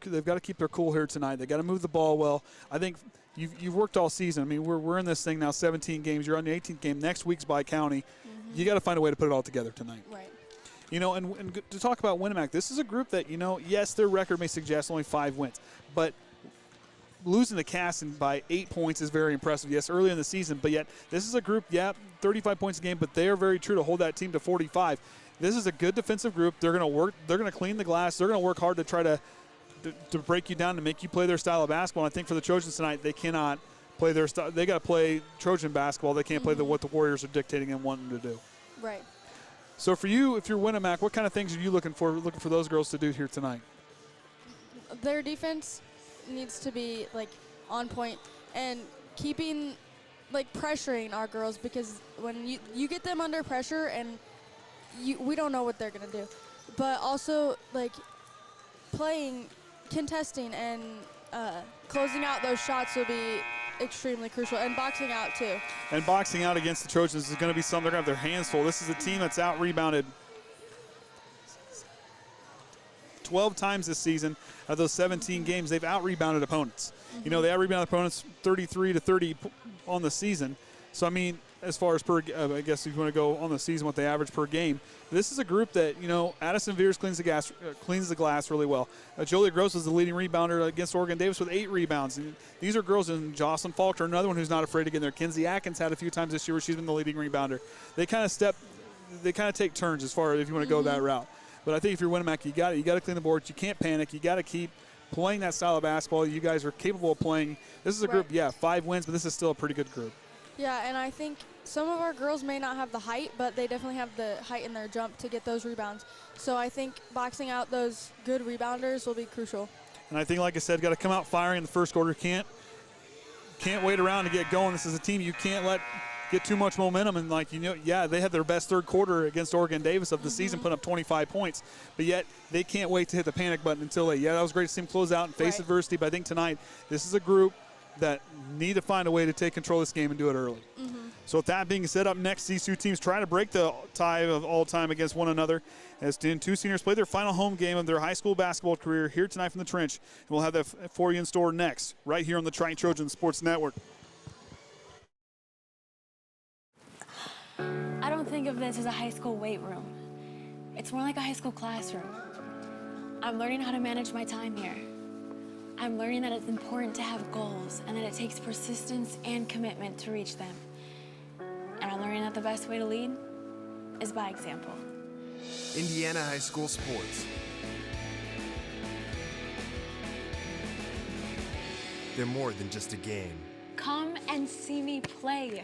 cool here tonight. They got to move the ball well. I think you've worked all season. I mean, we're in this thing now, 17 games. You're on the 18th game. Next week's by county. You got to find a way to put it all together tonight. Right. You know, and to talk about Winamac, this is a group that, yes, their record may suggest only 5 wins, but losing to Kaden by 8 points is very impressive. Yes, early in the season, but yet this is a group, 35 points a game, but they are very true to hold that team to 45. This is a good defensive group. They're going to work. They're going to clean the glass. They're going to work hard to try to break you down, to make you play their style of basketball. And I think for the Trojans tonight, they cannot play their style. They got to play Trojan basketball. They can't play what the Warriors are dictating and wanting to do. Right. So for you, if you're Winamac, what kind of things are you looking for those girls to do here tonight? Their defense needs to be on point and keeping pressuring our girls, because when you get them under pressure and we don't know what they're gonna do, but also contesting and closing out those shots will be extremely crucial, and boxing out too. And boxing out against the Trojans is going to be something they're going to have their hands full. This is a team that's out-rebounded 12 times this season. Out of those 17 games, they've out-rebounded opponents. They out-rebounded opponents 33-30 on the season. So, I mean, as far as I guess if you want to go on the season, what they average per game. This is a group that, Addison Veers cleans the glass really well. Jolie Groves was the leading rebounder against Oregon Davis with 8 rebounds. And these are girls, and Jocelyn Faulkner, another one who's not afraid to get in there. Kinsey Atkins had a few times this year where she's been the leading rebounder. They kind of take turns as far as if you want to go that route. But I think if you're Winamac, you got to clean the boards. You can't panic. You got to keep playing that style of basketball you guys are capable of playing. This is a group, 5 wins, but this is still a pretty good group. Yeah, and I think some of our girls may not have the height, but they definitely have the height in their jump to get those rebounds. So I think boxing out those good rebounders will be crucial. And I think, like I said, got to come out firing in the first quarter. Can't wait around to get going. This is a team you can't let get too much momentum. And they had their best third quarter against Oregon Davis of the season, put up 25 points. But yet they can't wait to hit the panic button until that was great to see them close out and face adversity. But I think tonight this is a group that need to find a way to take control of this game and do it early. So with that being said, up next, these two teams try to break the tie of all time against one another as two seniors play their final home game of their high school basketball career here tonight from the Trench. And we'll have that for you in store next, right here on the Triton Trojan Sports Network. I don't think of this as a high school weight room. It's more like a high school classroom. I'm learning how to manage my time here. I'm learning that it's important to have goals and that it takes persistence and commitment to reach them. And I'm learning that the best way to lead is by example. Indiana High School Sports. they're more than just a game. Come and see me play.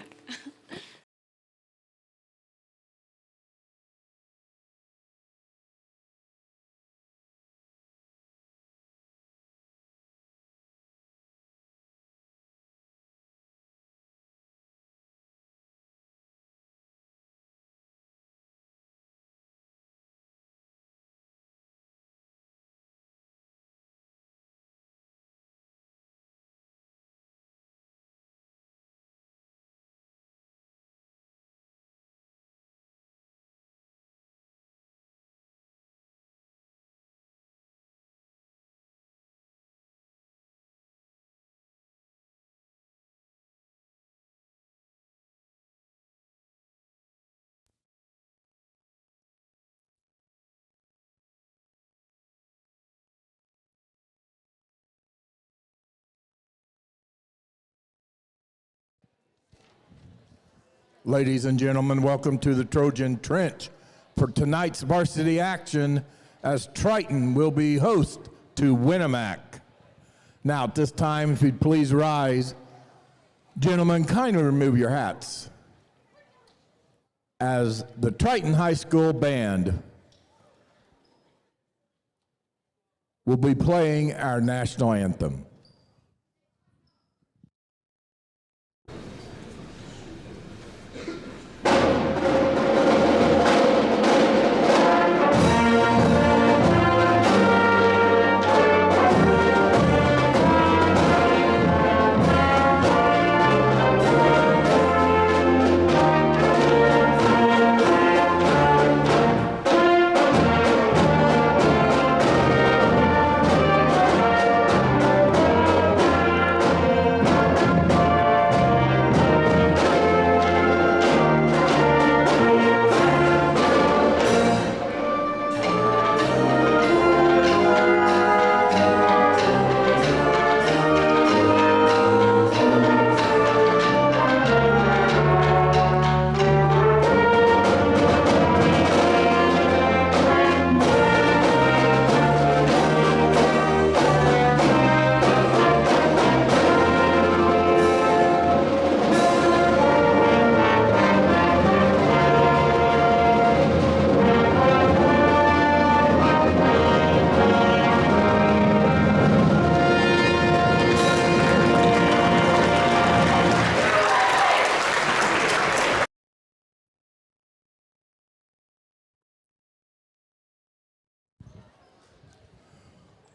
Ladies and gentlemen, welcome to the Trojan Trench for tonight's varsity action as Triton will be host to Winamac. Now at this time, if you'd please rise, gentlemen, kindly remove your hats as the Triton High School Band will be playing our national anthem.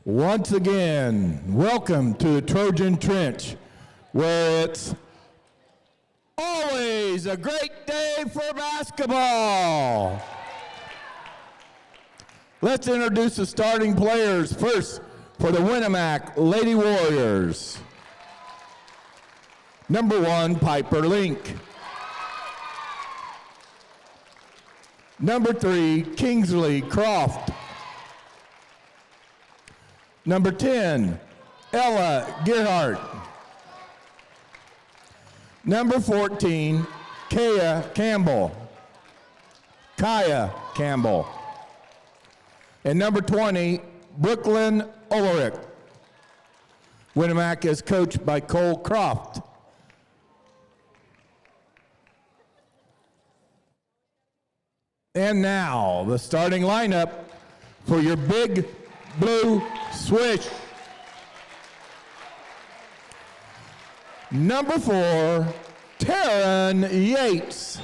Once again, welcome to the Trojan Trench, where it's always a great day for basketball. Let's introduce the starting players. First, for the Winamac Lady Warriors. Number 1, Piper Link. Number 3, Kingsley Croft. Number 10, Ella Gerhardt. Number 14, Kaya Campbell. And number 20, Brooklyn Ulrich. Winamac is coached by Cole Croft. And now, the starting lineup for your big blue swish. Number 4, Taryn Yates.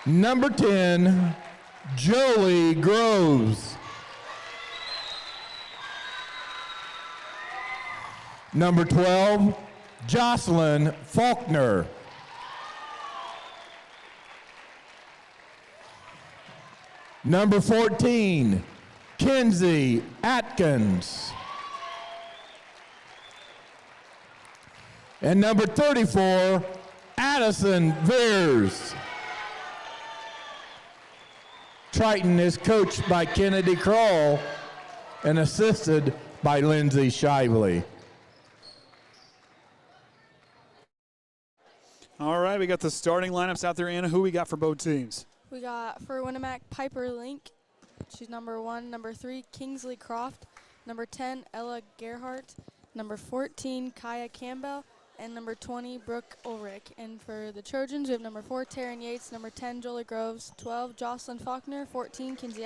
Number 10, Jolie Groves. Number 12, Jocelyn Faulkner. Number 14, Kenzie Atkins. And number 34, Addison Veers. Triton is coached by Kennedy Kroll and assisted by Lindsay Shively. All right, we got the starting lineups out there. Anna, who we got for both teams? We got for Winamac Piper Link. She's number 1. Number 3, Kingsley Croft. number 10, Ella Gerhardt, number 14, Kaya Campbell, and number 20, Brooke Ulrich. And for the Trojans, we have number 4, Taryn Yates, number 10, Jolie Groves, 12, Jocelyn Faulkner, 14, Kinsey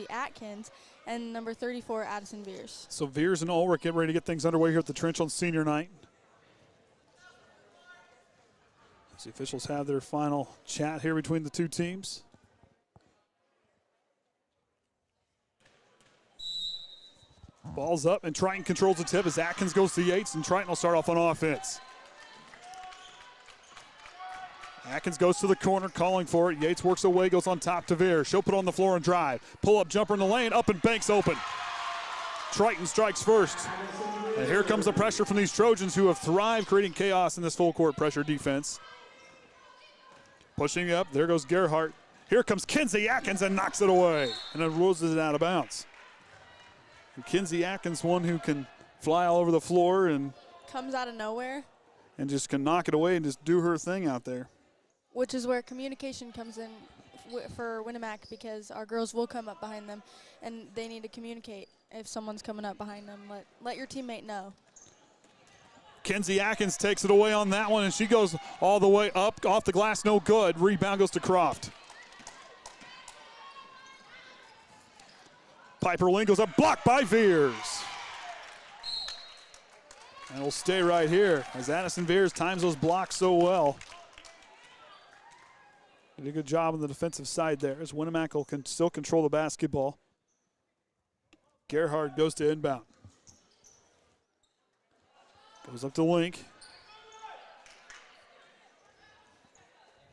Atkins, and number 34, Addison Veers. So Veers and Ulrich getting ready to get things underway here at the Trench on senior night. As the officials have their final chat here between the two teams. Ball's up, and Triton controls the tip as Atkins goes to Yates, and Triton will start off on offense. Atkins goes to the corner, calling for it. Yates works away, goes on top to Veer. She'll put on the floor and drive. Pull-up jumper in the lane, up and banks open. Triton strikes first. And here comes the pressure from these Trojans who have thrived creating chaos in this full-court pressure defense. Pushing up, there goes Gerhardt. Here comes Kinsey Atkins and knocks it away. And it rolls it out of bounds. And Kinsey Atkins, one who can fly all over the floor and comes out of nowhere. And just can knock it away and just do her thing out there. Which is where communication comes in for Winamac, because our girls will come up behind them and they need to communicate if someone's coming up behind them. Let your teammate know. Kinsey Atkins takes it away on that one, and she goes all the way up off the glass, no good. Rebound goes to Kreft. Piper Lynn goes up, blocked by Veers. And we'll stay right here as Addison Veers times those blocks so well. Did a good job on the defensive side there as Winamac will still control the basketball. Gerhardt goes to inbound. Goes up to Link.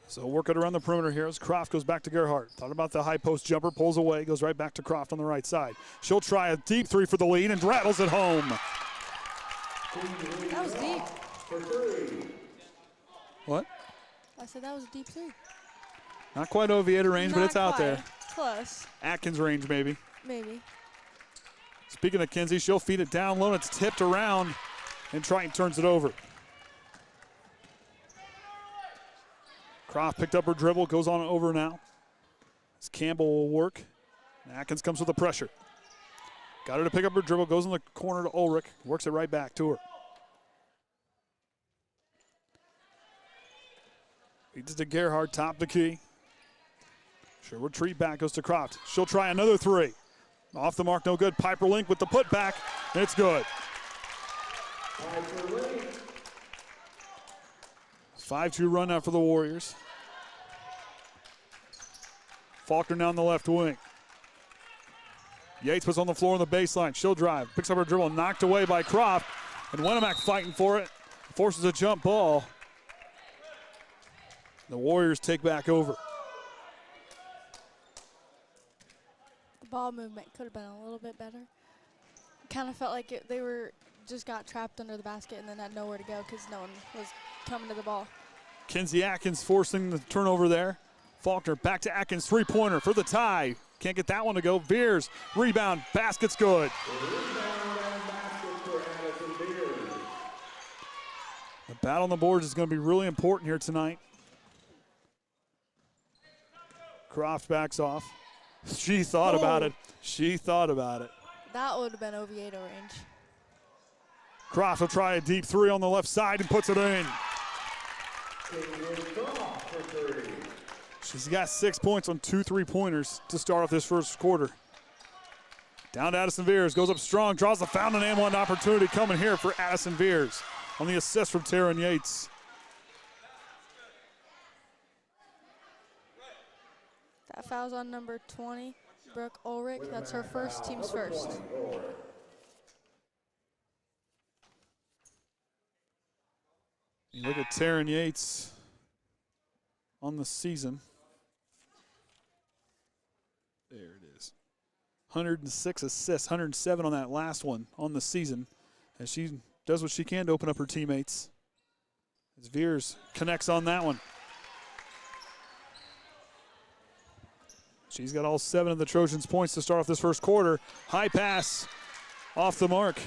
So work it around the perimeter here as Kreft goes back to Gerhardt. Thought about the high post jumper, pulls away, goes right back to Kreft on the right side. She'll try a deep three for the lead and rattles it home. That was deep. What? I said that was a deep three. Not quite Oviator range, but it's out there. Close. Atkins range, maybe. Maybe. Speaking of Kinsey, she'll feed it down low. It's tipped around, and Triton turns it over. Kreft picked up her dribble, goes on over now. As Campbell will work. And Atkins comes with the pressure. Got her to pick up her dribble, goes in the corner to Ulrich, works it right back to her. Feeds to Gerhardt, top the key. She'll retreat back, goes to Kreft. She'll try another three. Off the mark, no good. Piper Link with the putback, and it's good. 5-2 run out for the Warriors. Faulkner now on the left wing. Yates was on the floor on the baseline. She'll drive, picks up her dribble, knocked away by Kreft. And Winamac fighting for it, forces a jump ball. The Warriors take back over. The ball movement could have been a little bit better. Kind of felt like they were just got trapped under the basket and then had nowhere to go because no one was coming to the ball. Kinsey Atkins forcing the turnover there. Faulkner back to Atkins, three-pointer for the tie. Can't get that one to go. Veers, rebound, basket's good. The battle on the boards is going to be really important here tonight. Kreft backs off. She thought about it. She thought about it. That would have been Oviedo range. Kreft will try a deep three on the left side and puts it in. She's got 6 points on 2 3-pointers to start off this first quarter. Down to Addison Veers, goes up strong, draws the foul, and and one opportunity coming here for Addison Veers on the assist from Taryn Yates. That foul's on number 20, Brooke Ulrich. That's her first, team's first. You look at Taryn Yates on the season. There it is. 106 assists, 107 on that last one on the season. As she does what she can to open up her teammates. As Veers connects on that one. She's got all 7 of the Trojans' points to start off this first quarter. High pass off the mark.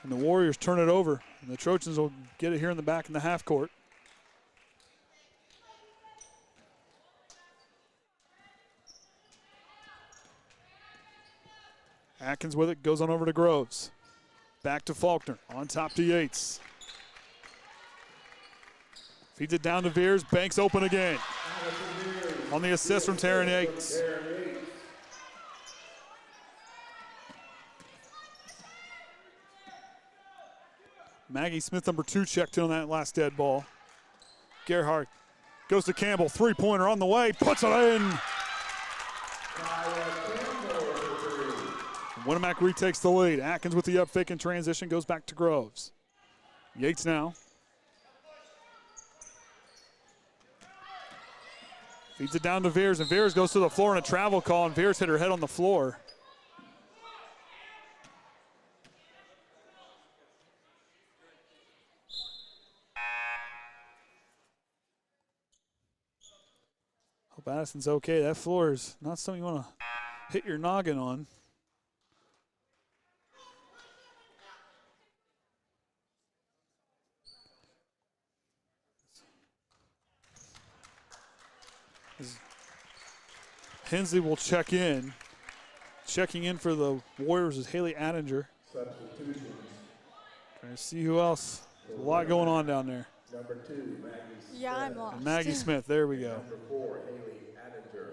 And the Warriors turn it over. And the Trojans will get it here in the back in the half court. Atkins with it, goes on over to Groves. Back to Faulkner, on top to Yates. Feeds it down to Veers, banks open again. On the assist from Taryn Yates. Maggie Smith, number 2, checked in on that last dead ball. Gerhardt goes to Campbell, three-pointer on the way, puts it in. Winamac retakes the lead. Atkins with the up fake in transition, goes back to Groves. Yates now. Feeds it down to Veers, and Veers goes to the floor in a travel call, and Veers hit her head on the floor. Hope Addison's okay. That floor is not something you want to hit your noggin on. Hensley will check in. Checking in for the Warriors is Haley Attinger. Trying to see who else. There's a lot going on down there. Number 2, Maggie Smith. Yeah, I'm lost. And Maggie Smith, there we go. Number 4, Haley Attinger.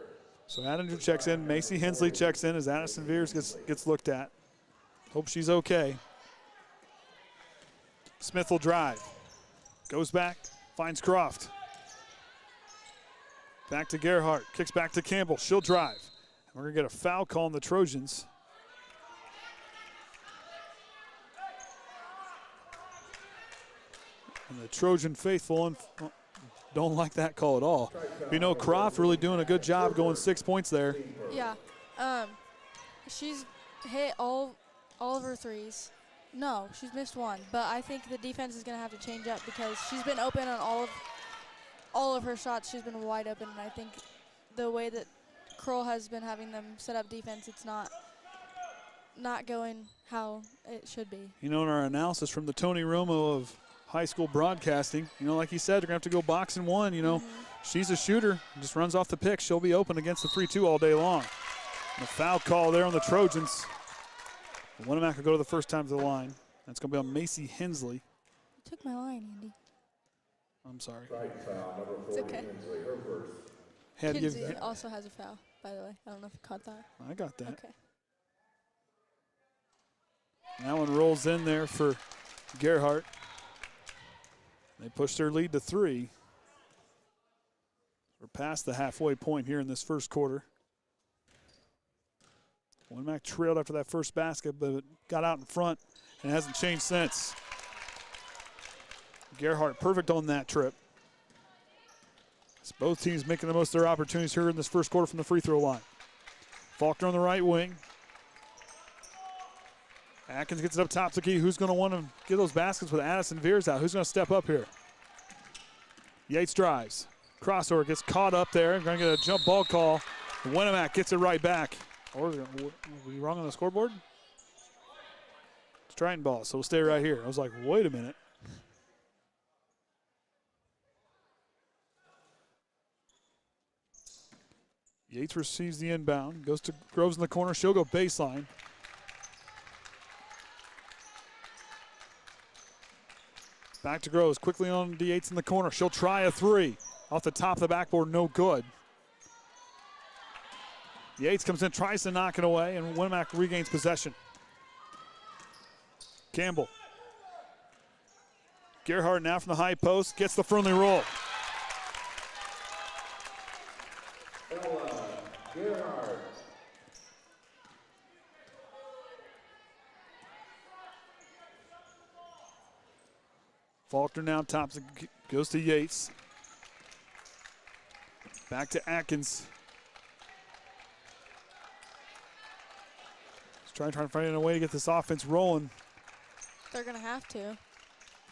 So Attinger checks in. Macy Hensley checks in as Addison Veers gets looked at. Hope she's okay. Smith will drive. Goes back, finds Kreft. Back to Gerhardt, kicks back to Campbell. She'll drive. And we're going to get a foul call on the Trojans. And the Trojan faithful don't like that call at all. You know, Kreft really doing a good job going 6 points there. Yeah. She's hit all of her threes. No, she's missed one. But I think the defense is going to have to change up because she's been open on all of her shots. She's been wide open, and I think the way that Kroll has been having them set up defense, it's not going how it should be. You know, in our analysis from the Tony Romo of high school broadcasting, you know, like he said, they're going to have to go box and one. You know, she's a shooter, just runs off the pick. She'll be open against the 3-2 all day long. And a foul call there on the Trojans. Winamac will go to the first time to the line. That's going to be on Macy Hensley. You took my line, Andy. I'm sorry. It's okay. Had Kinsey also has a foul, by the way. I don't know if you caught that. I got that. Okay. That one rolls in there for Gerhardt. They push their lead to 3. We're past the halfway point here in this first quarter. Winamac trailed after that first basket, but got out in front and hasn't changed since. Gerhardt perfect on that trip. It's both teams making the most of their opportunities here in this first quarter from the free throw line. Faulkner on the right wing. Atkins gets it up top to key. Who's going to want to get those baskets with Addison Veers out? Who's going to step up here? Yates drives. Crossover gets caught up there. Going to get a jump ball call. Winamac gets it right back. Or were we wrong on the scoreboard? It's Triton ball, so we'll stay right here. I was like, wait a minute. Yates receives the inbound, goes to Groves in the corner. She'll go baseline. Back to Groves, quickly on to Yates in the corner. She'll try a 3. Off the top of the backboard, no good. Yates comes in, tries to knock it away, and Winamac regains possession. Campbell. Gerhardt now from the high post, gets the friendly roll. Faulkner now tops, goes to Yates. Back to Atkins. Trying to find a way to get this offense rolling. They're going to have to.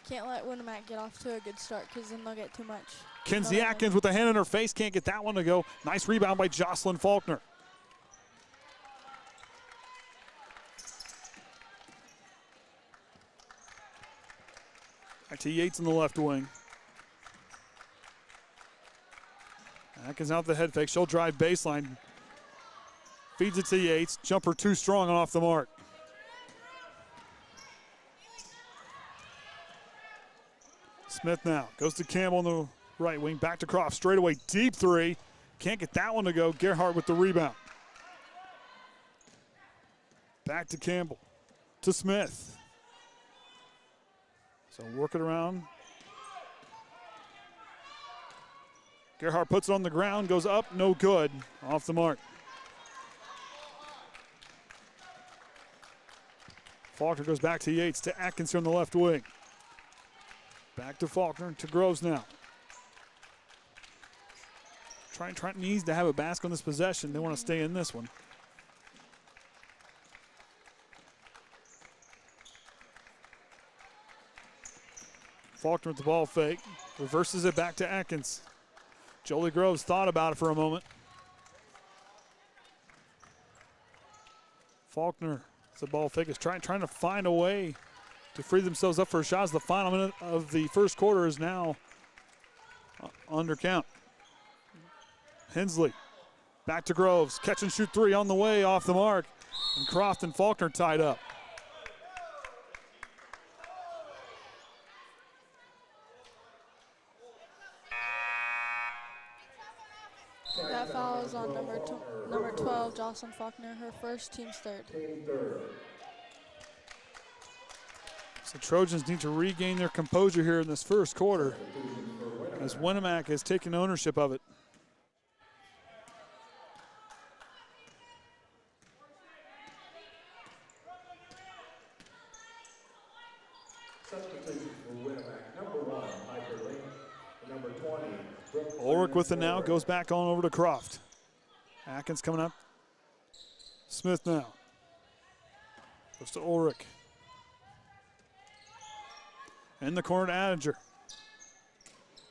Can't let Winamac get off to a good start because then they'll get too much. Kenzie Atkins with a hand in her face. Can't get that one to go. Nice rebound by Jocelyn Faulkner. Back to Yates in the left wing. Atkins out the head fake. She'll drive baseline. Feeds it to Yates. Jumper too strong and off the mark. Smith now goes to Campbell on the right wing. Back to Kreft. Straight away, deep three. Can't get that one to go. Gerhardt with the rebound. Back to Campbell. To Smith. So work it around. Gerhardt puts it on the ground, goes up, no good. Off the mark. Faulkner goes back to Yates, to Atkins here on the left wing. Back to Faulkner, to Groves now. Trent needs to have a basket on this possession. They want to stay in this one. Faulkner with the ball fake. Reverses it back to Atkins. Jolie Groves thought about it for a moment. Faulkner, the ball fake, is trying to find a way to free themselves up for a shot as the final minute of the first quarter is now under count. Hensley back to Groves. Catch and shoot three on the way, off the mark. And Kreft and Faulkner tied up. That foul is on number 12, Jocelyn Faulkner, her first, team's third. So Trojans need to regain their composure here in this first quarter as Winamac has taken ownership of it. Ulrich with it now, goes back on over to Kreft. Atkins coming up. Smith now. Goes to Ulrich. In the corner to Adinger.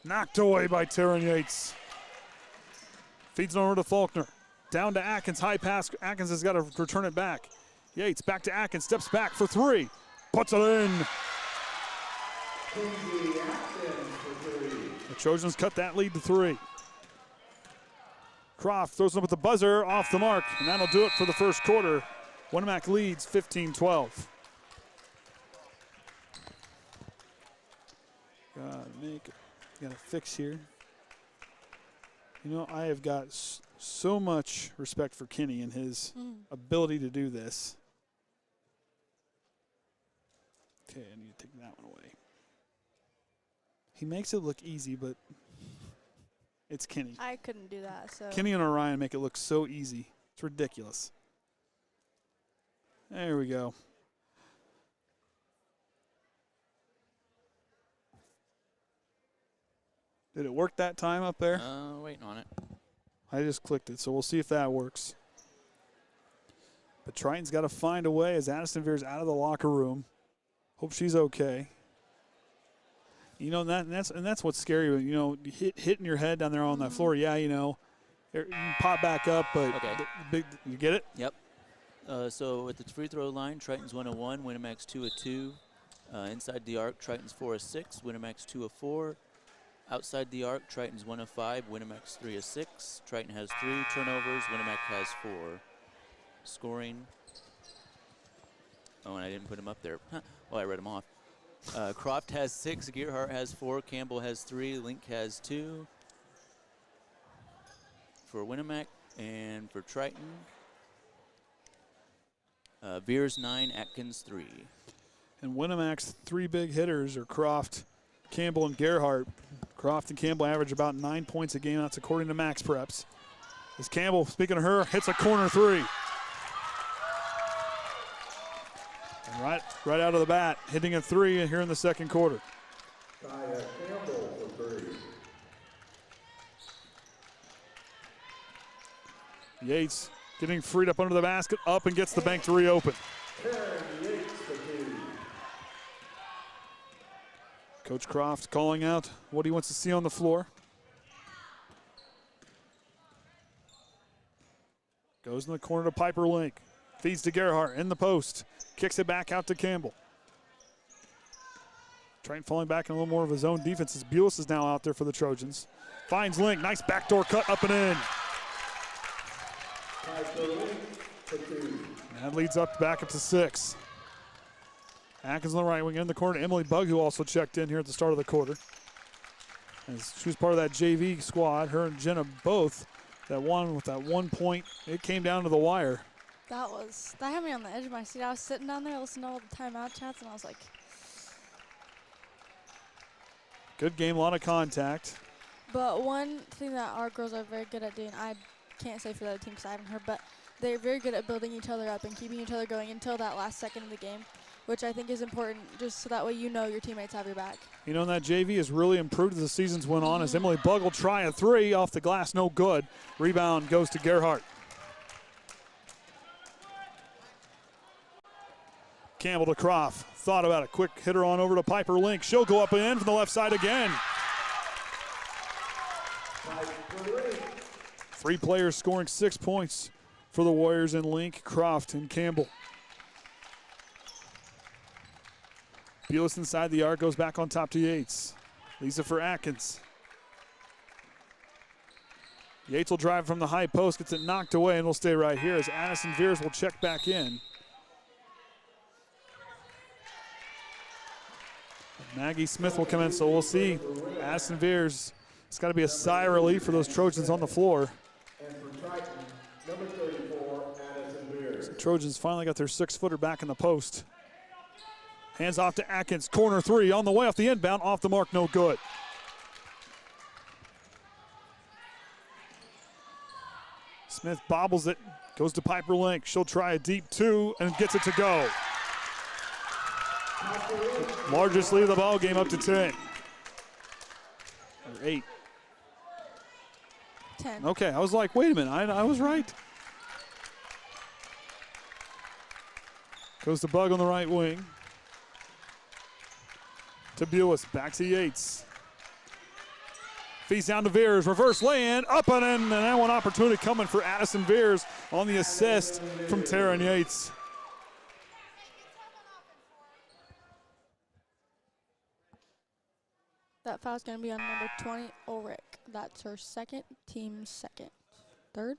Knocked away by Taryn Yates. Feeds it over to Faulkner. Down to Atkins, high pass. Atkins has got to return it back. Yates back to Atkins, steps back for three. Puts it in. The Trojans cut that lead to three. Kreft throws it up at the buzzer, off the mark, and that'll do it for the first quarter. Winamac leads 15-12. Gotta fix here. You know, I have got so much respect for Kenny and his ability to do this. Okay, I need to take that one away. He makes it look easy, but it's Kenny. I couldn't do that, so. Kenny and Orion make it look so easy. It's ridiculous. There we go. Did it work that time up there? Waiting on it. I just clicked it, so we'll see if that works. But Triton's got to find a way as Addison veers out of the locker room. Hope she's okay. You know, and that's what's scary. You know, hitting your head down there on that floor. Yeah, you know, you can pop back up, but okay. You get it? Yep. So at the free throw line, Triton's 1 of 1, Winamac's 2 of 2. Inside the arc, Triton's 4 of 6, Winamac's 2 of 4. Outside the arc, Triton's 1 of 5, Winamac's 3 of 6. Triton has 3 turnovers, Winamac has 4. Scoring. Oh, and I didn't put them up there. Huh. Oh, I read them off. Kreft has 6, Gerhardt has 4, Campbell has 3, Link has 2. For Winamac and for Triton, Veers 9, Atkins 3. And Winamac's 3 big hitters are Kreft, Campbell, and Gerhardt. Kreft and Campbell average about 9 points a game. That's according to Max Preps. As Campbell, speaking of her, hits a corner 3. And right out of the bat, hitting a 3 here in the second quarter. Campbell for 3. Yates getting freed up under the basket, up and gets the bank to reopen. Coach Kreft calling out what he wants to see on the floor. Goes in the corner to Piper Link. Feeds to Gerhardt in the post. Kicks it back out to Campbell. Trent falling back in a little more of his own defense as Bulis is now out there for the Trojans. Finds Link. Nice backdoor cut up and in. And that leads back up to 6. Atkins on the right wing in the corner. Emily Bug, who also checked in here at the start of the quarter. As she was part of that JV squad, her and Jenna both. That one with that 1 point, it came down to the wire. That had me on the edge of my seat. I was sitting down there listening to all the timeout chats, and I was like, good game, a lot of contact. but one thing that our girls are very good at doing, I can't say for the other team because I haven't heard, but they're very good at building each other up and keeping each other going until that last second of the game, which I think is important just so that way you know your teammates have your back. You know, that JV has really improved as the seasons went on as Emily Bug will try a three off the glass, no good. Rebound goes to Gerhardt. Campbell to Croft. Thought about it. Quick hitter on over to Piper Link. She'll go up and in from the left side again. 3 players scoring 6 points for the Warriors in Link, Croft, and Campbell. Bealis inside the arc, goes back on top to Yates. Lisa for Atkins. Yates will drive from the high post, gets it knocked away, and will stay right here as Addison Veers will check back in. Maggie Smith will come in, so we'll see. Addison Veers, it's got to be a sigh of relief for those Trojans on the floor. And for Triton, number 34, Addison Veers. So Trojans finally got their 6-footer back in the post. Hands off to Atkins, corner 3, on the way off the inbound, off the mark, no good. Smith bobbles it, goes to Piper Link. She'll try a deep 2 and gets it to go. Largest lead of the ball game up to 10. Or 8. 10. Okay, I was like, wait a minute, I was right. Goes to Bug on the right wing. To Buis, back to Yates. Feeds down to Veers, reverse lay-in, up and in, and that one opportunity coming for Addison Veers on the assist from Taryn Yates. That foul's going to be on number 20, Ulrich. That's her second, team second. Third?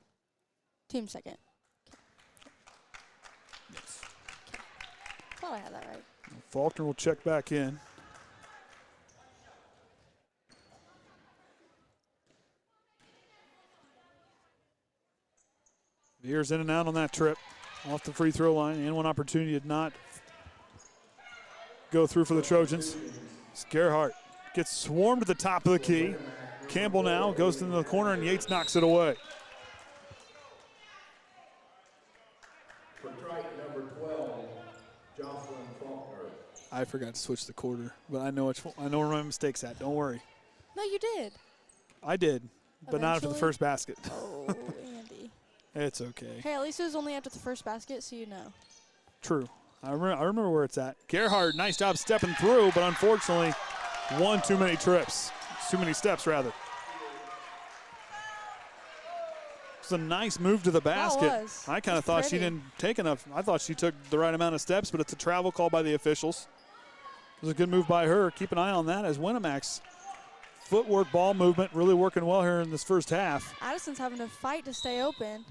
Team second. Yes. Thought I had that right. Faulkner will check back in. Veers in and out on that trip. Off the free throw line, and one opportunity did not go through for the Trojans. Gerhardt gets swarmed to the top of the key. Campbell now goes into the corner, and Yates knocks it away. For Triton, number 12, Jocelyn Faulkner. I forgot to switch the quarter, but I know where my mistake's at. Don't worry. No, you did. I did, but not after the Eventually? first basket. Oh, Andy. It's okay. Hey, at least it was only after the first basket, so you know. True. I remember where it's at. Gerhardt, nice job stepping through, but unfortunately, one too many trips. Too many steps, rather. It's a nice move to the basket. was. I kind of It's thought she pretty. didn't take enough. I thought she took the right amount of steps, but it's a travel call by the officials. It was a good move by her. Keep an eye on that as Winamac's footwork, ball movement, really working well here in this first half. Addison's having to fight to stay open.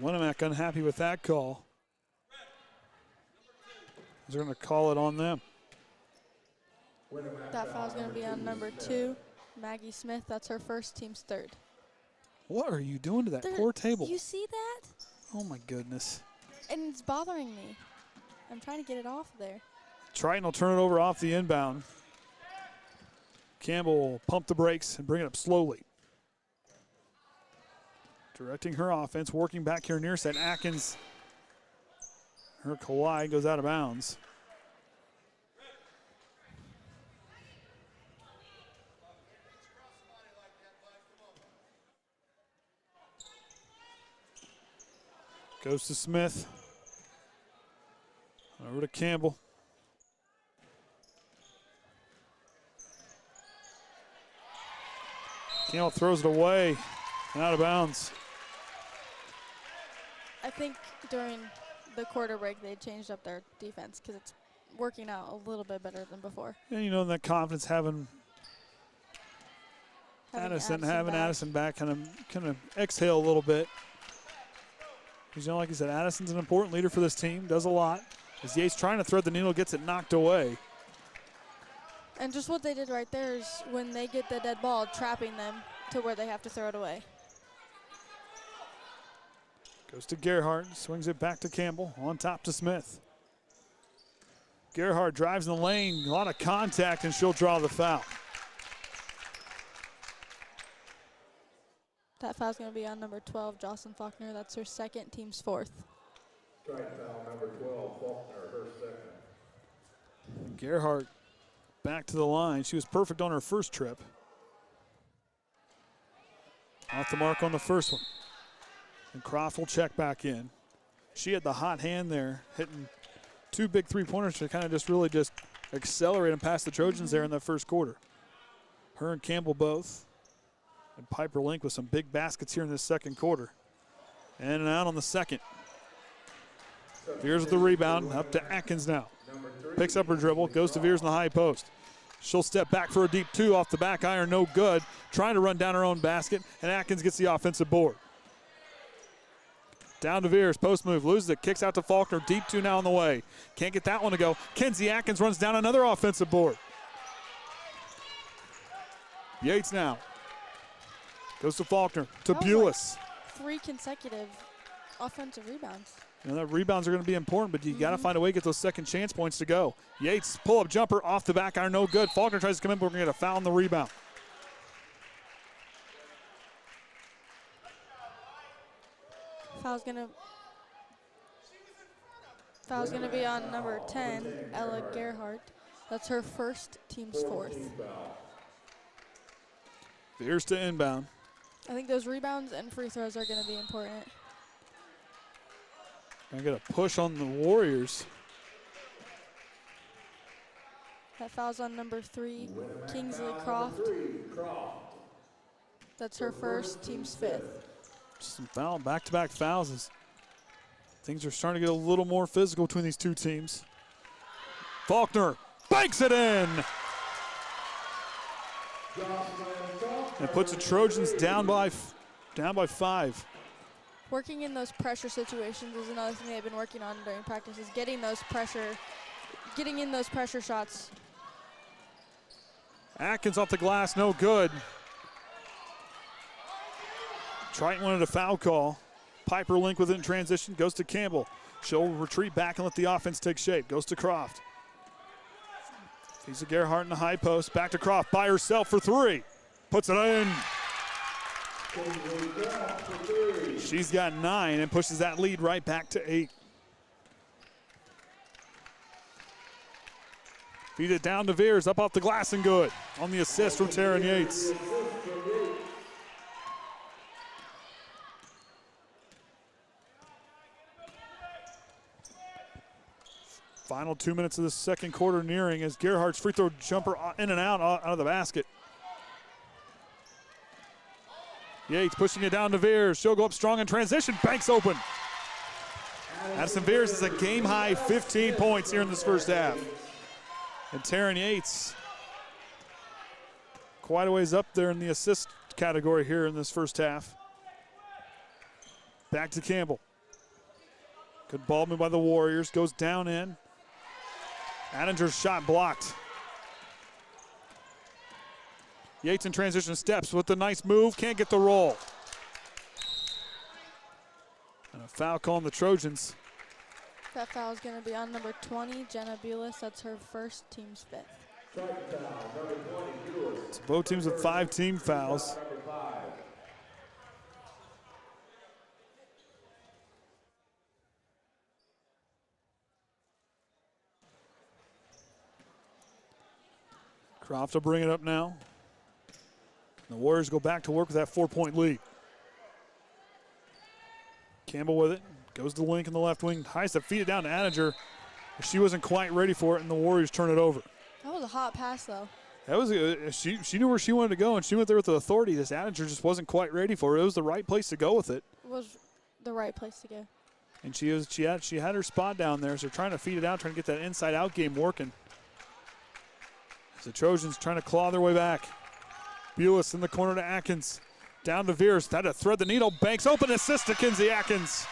Winamac unhappy with that call. They're going to call it on them. That foul's going to be on number 2, Maggie Smith. That's her first, team's third. What are you doing to that There- poor table? You see that? Oh, my goodness. And it's bothering me. I'm trying to get it off there. Triton will turn it over off the inbound. Campbell will pump the brakes and bring it up slowly. Directing her offense, working back here near side. Atkins, her Kawhi goes out of bounds. Goes to Smith. Over to Campbell. Campbell throws it away and out of bounds. I think during the quarter break they changed up their defense because it's working out a little bit better than before. And you know that confidence having Addison back kind of exhale a little bit. Because you know, like I said, Addison's an important leader for this team, does a lot. As Yates trying to thread the needle, gets it knocked away. And just what they did right there is when they get the dead ball, trapping them to where they have to throw it away. Goes to Gerhardt, swings it back to Campbell, on top to Smith. Gerhardt drives in the lane, a lot of contact, and she'll draw the foul. That foul's going to be on number 12, Jocelyn Faulkner. That's her second, team's fourth. Triton foul number 12, Faulkner, her second. Gerhardt back to the line. She was perfect on her first trip. Off the mark on the first one. And Kreft will check back in. She had the hot hand there, hitting 2 big three-pointers to kind of just really just accelerate and pass the Trojans there in that first quarter. Her and Campbell both. And Piper Link with some big baskets here in this second quarter. In and out on the second. Veers with the rebound, up to Atkins now. Picks up her dribble, goes to Veers in the high post. She'll step back for a deep 2 off the back iron, no good. Trying to run down her own basket, and Atkins gets the offensive board. Down to Veers, post move, loses it, kicks out to Faulkner, deep 2 now on the way. Can't get that one to go. Kenzie Atkins runs down another offensive board. Yates now. Goes to Faulkner, to Bulis. Like 3 consecutive offensive rebounds. You know, that rebounds are going to be important, but you got to find a way to get those second chance points to go. Yates, pull-up jumper off the back iron, no good. Faulkner tries to come in, but we're going to get a foul on the rebound. Foul's gonna be on number 10, Ella Gerhardt. That's her first, team's fourth. Veers to inbound. I think those rebounds and free throws are gonna be important. I got a push on the Warriors. That foul's on number 3, Kingsley Kreft. That's her first, team's fifth. Some foul, back-to-back fouls as things are starting to get a little more physical between these two teams. Faulkner banks it in. And puts the Trojans down by 5. Working in those pressure situations is another thing they've been working on during practice, is getting in those pressure shots. Atkins off the glass, no good. Triton wanted a foul call. Piper Link with it in transition, goes to Campbell. She'll retreat back and let the offense take shape. Goes to Kreft. He's a Gerhardt in the high post. Back to Kreft by herself for 3. Puts it in. She's got 9 and pushes that lead right back to 8. Feed it down to Veers, up off the glass and good. On the assist from Taryn Yates. Final 2 minutes of the second quarter nearing as Gerhardt's free throw jumper in and out of the basket. Yates pushing it down to Veers. She'll go up strong in transition. Banks open. Addison Veers is a game-high 15 points here in this first half. And Taryn Yates quite a ways up there in the assist category here in this first half. Back to Campbell. Good ball move by the Warriors. Goes down in. Adinger's shot blocked. Yates in transition steps with the nice move. Can't get the roll. And a foul call on the Trojans. That foul is going to be on number 20, Jenna Bulis. That's her first, team's fifth. So both teams with 5 team fouls. Kreft will bring it up now. The Warriors go back to work with that 4-point lead. Campbell with it. Goes to Link in the left wing. Tries to feed it down to Adinger. She wasn't quite ready for it, and the Warriors turn it over. That was a hot pass, though. That was she knew where she wanted to go, and she went there with the authority. This Adinger just wasn't quite ready for it. It was the right place to go with it. It was the right place to go. And she had her spot down there, so they're trying to feed it out, trying to get that inside-out game working. The Trojans trying to claw their way back. Bulis in the corner to Atkins. Down to Veers. Had to thread the needle. Banks open. Assist to Kinsey Atkins.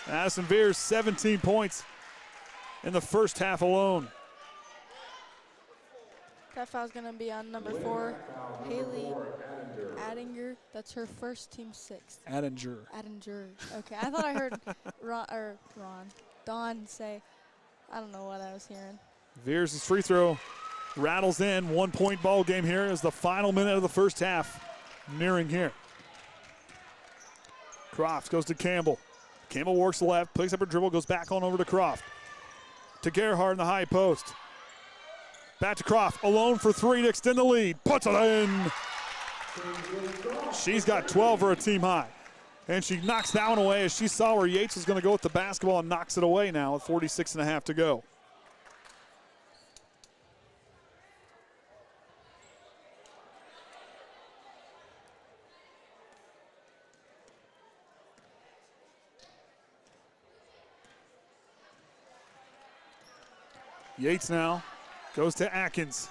Addison Veers, 17 points in the first half alone. That foul's going to be on number 4, Haley Addinger. That's her first, team 6th. Addinger. Okay, I thought I heard Don say, I don't know what I was hearing. Veers' free throw rattles in. 1-point ball game here as the final minute of the first half nearing here. Kreft goes to Campbell. Campbell works left, picks up her dribble, goes back on over to Kreft. To Gerhardt in the high post. Back to Kreft, alone for 3 to extend the lead. Puts it in. She's got 12 for a team high. And she knocks that one away as she saw where Yates was going to go with the basketball and knocks it away now with 46.5 to go. Yates now goes to Atkins.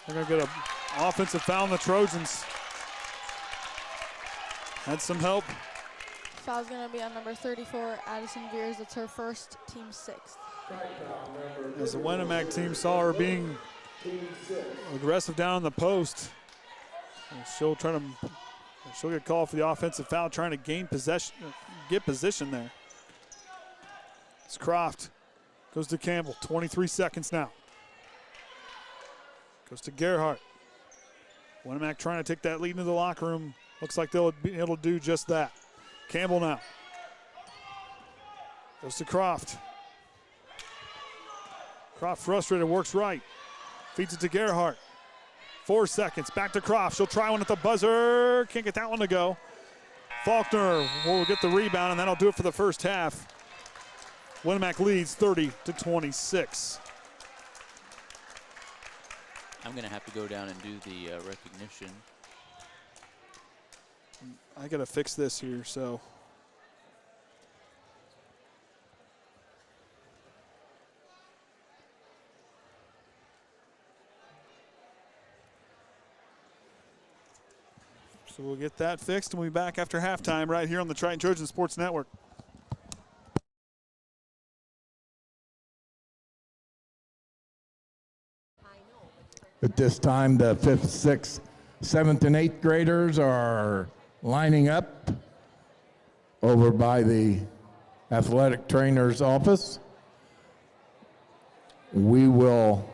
They're going to get an offensive foul on the Trojans. Had some help. Foul's going to be on number 34, Addison Veers. It's her first, team 6th. As the Winamac team saw her being aggressive down in the post, and she'll get called for the offensive foul, trying to get position there. It's Kreft. Goes to Campbell. 23 seconds now. Goes to Gerhardt. Winamac trying to take that lead into the locker room. Looks like they'll be able to do just that. Campbell now. Goes to Kreft. Kreft frustrated, works right. Feeds it to Gerhardt. 4 seconds, back to Kreft. She'll try one at the buzzer. Can't get that one to go. Faulkner will get the rebound, and that'll do it for the first half. Winamac leads 30-26. I'm going to have to go down and do the recognition. I got to fix this here, so. So we'll get that fixed, and we'll be back after halftime right here on the Triton Trojan Sports Network. At this time, the 5th, 6th, 7th, and 8th graders are lining up over by the athletic trainer's office. We will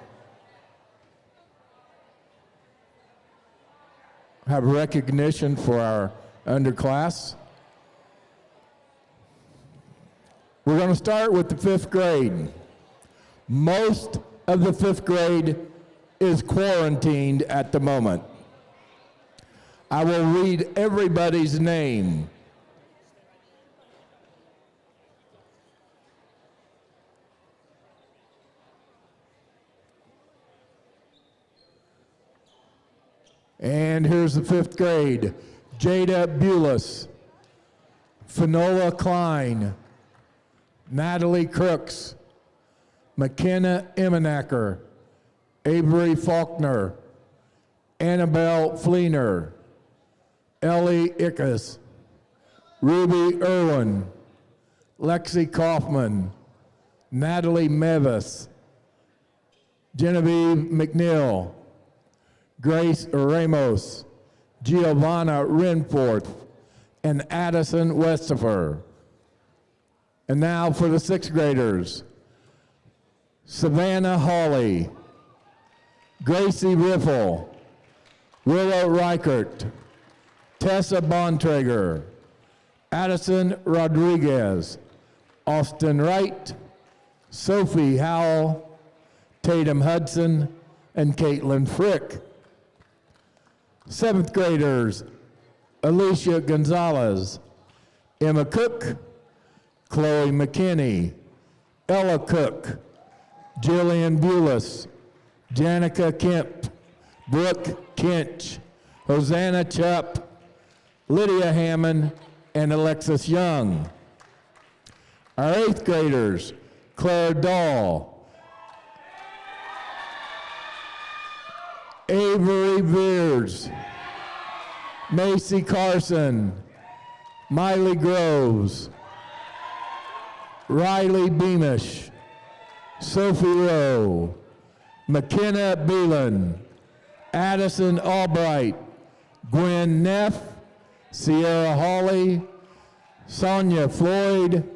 have recognition for our underclass. We're going to start with the 5th grade. Most of the 5th grade is quarantined at the moment. I will read everybody's name. And here's the 5th grade. Jada Bulis, Finola Klein, Natalie Crooks, McKenna Emenacker, Avery Faulkner, Annabelle Fleener, Ellie Ickes, Ruby Irwin, Lexi Kaufman, Natalie Mevis, Genevieve McNeil, Grace Ramos, Giovanna Renforth, and Addison Westifer. And now for the 6th graders. Savannah Hawley, Gracie Riffle, Willow Reichert, Tessa Bontrager, Addison Rodriguez, Austin Wright, Sophie Howell, Tatum Hudson, and Caitlin Frick. 7th graders, Alicia Gonzalez, Emma Cook, Chloe McKinney, Ella Cook, Jillian Bulis, Janica Kemp, Brooke Kinch, Hosanna Chupp, Lydia Hammond, and Alexis Young. Our 8th graders, Claire Dahl, Avery Veers, Macy Carson, Miley Groves, Riley Beamish, Sophie Rowe, McKenna Beelan, Addison Albright, Gwen Neff, Sierra Hawley, Sonia Floyd,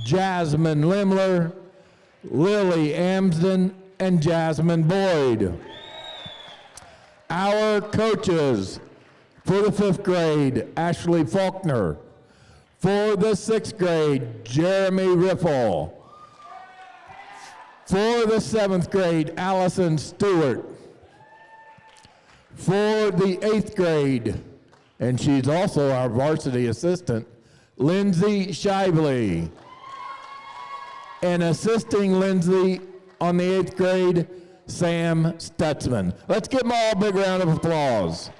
Jasmine Lemler, Lily Amsden, and Jasmine Boyd. Our coaches for the 5th grade, Ashley Faulkner. For the 6th grade, Jeremy Riffle. For the 7th grade, Allison Stewart. For the 8th grade, and she's also our varsity assistant, Lindsay Shively. And assisting Lindsay on the 8th grade, Sam Stutzman. Let's give them all a big round of applause.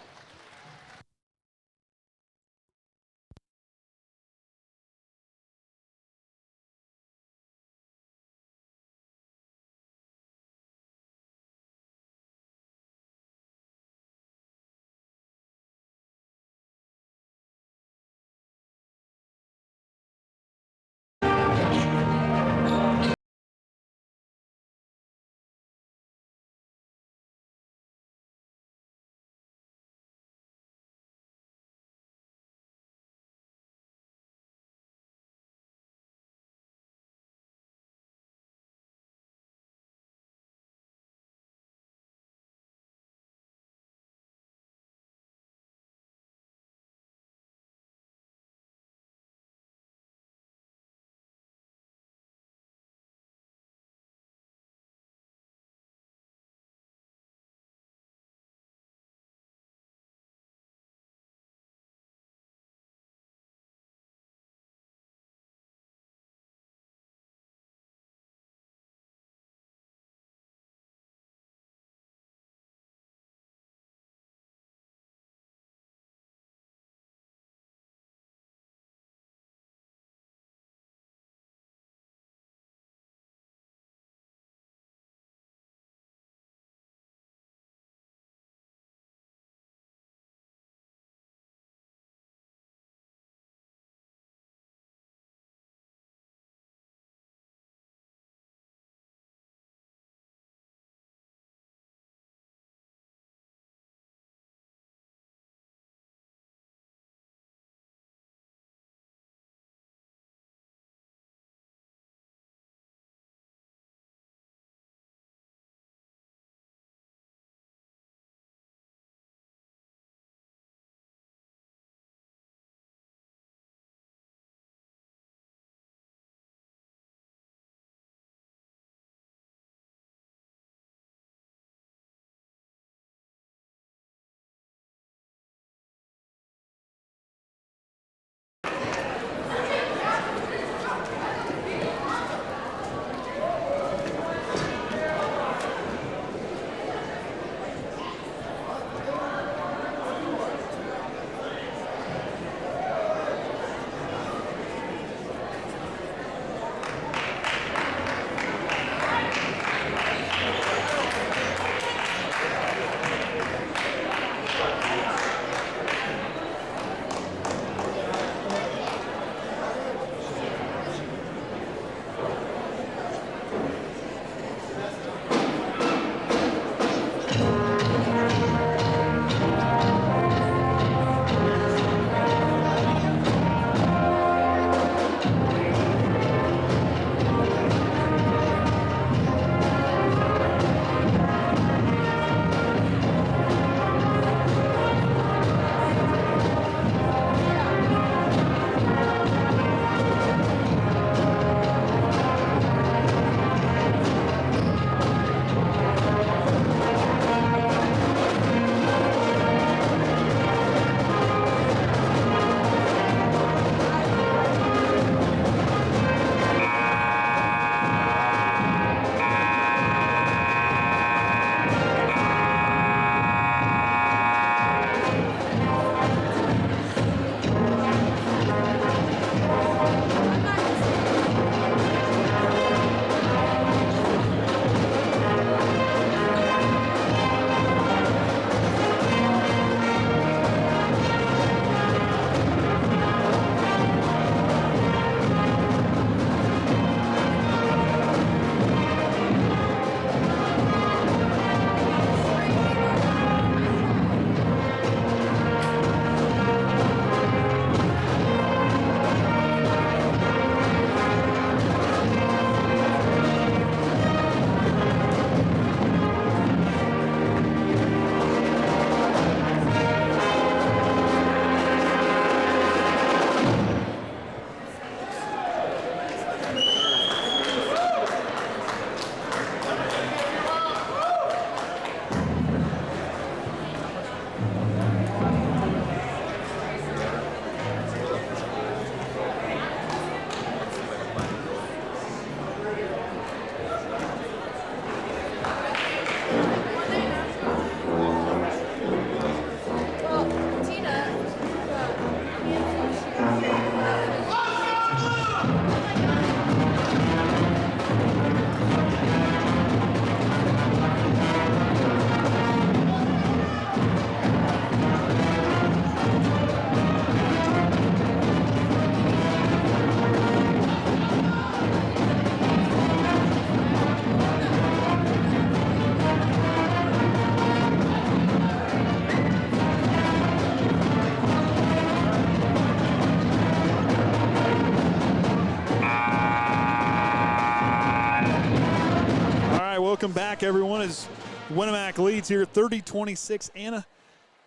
Welcome back, everyone, as Winamac leads here 30-26. Anna,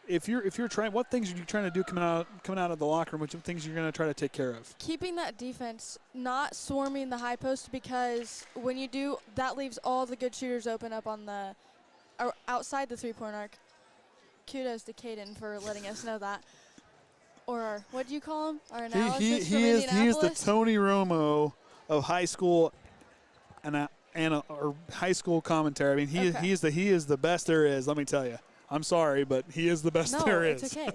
if you're trying, what things are you trying to do coming out of the locker room? Which things you're going to try to take care of? Keeping that defense, not swarming the high post, because when you do, that leaves all the good shooters open up on the outside the three-point arc. Kudos to Kaden for letting us know that. Or what do you call him? Our analysis from Indianapolis? He is the Tony Romo of high school or high school commentary. I mean, he is the best there is. Let me tell you. I'm sorry, but he is the best there is. It's okay.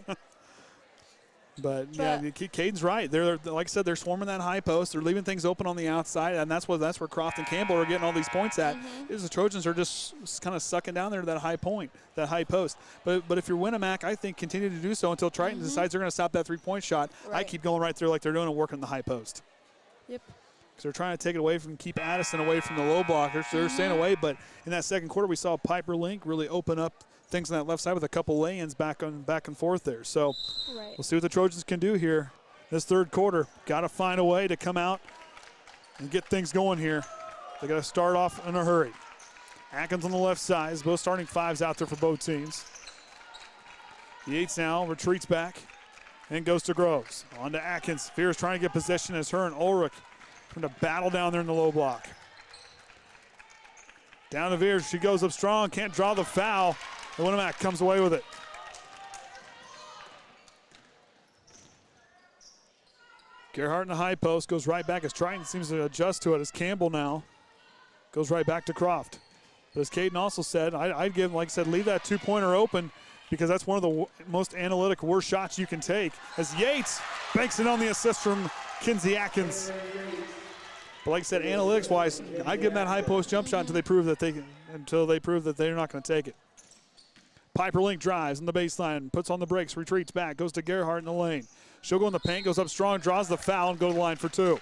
But yeah, Caden's right. They're like I said, they're swarming that high post. They're leaving things open on the outside, and that's where Kreft and Campbell are getting all these points at. Is the Trojans are just kind of sucking down there to that high point, that high post. But if you're Winamac, I think continue to do so until Triton decides they're going to stop that three-point shot. Right. I keep going right there like they're doing and working the high post. Yep. Because they're trying to take it away keep Addison away from the low blockers. So they're staying away, but in that second quarter, we saw Piper Link really open up things on that left side with a couple lay-ins back and forth there. So we'll see what the Trojans can do here this third quarter. Got to find a way to come out and get things going here. They got to start off in a hurry. Atkins on the left side, both starting fives out there for both teams. Yates now retreats back and goes to Groves. On to Atkins. Fears trying to get possession as her and Ulrich trying to battle down there in the low block. Down to Veers. She goes up strong. Can't draw the foul. And Winamac comes away with it. Gerhardt in the high post goes right back as Triton seems to adjust to it as Campbell now goes right back to Kreft. But as Kaden also said, I'd give, like I said, leave that two-pointer open because that's one of the most analytic worst shots you can take. As Yates banks it on the assist from Kinsey Atkins. But like I said, analytics-wise, I'd give them that high post jump shot until they prove that they're not going to take it. Piper Link drives on the baseline, puts on the brakes, retreats back, goes to Gerhardt in the lane. She'll go in the paint, goes up strong, draws the foul, and go to the line for two.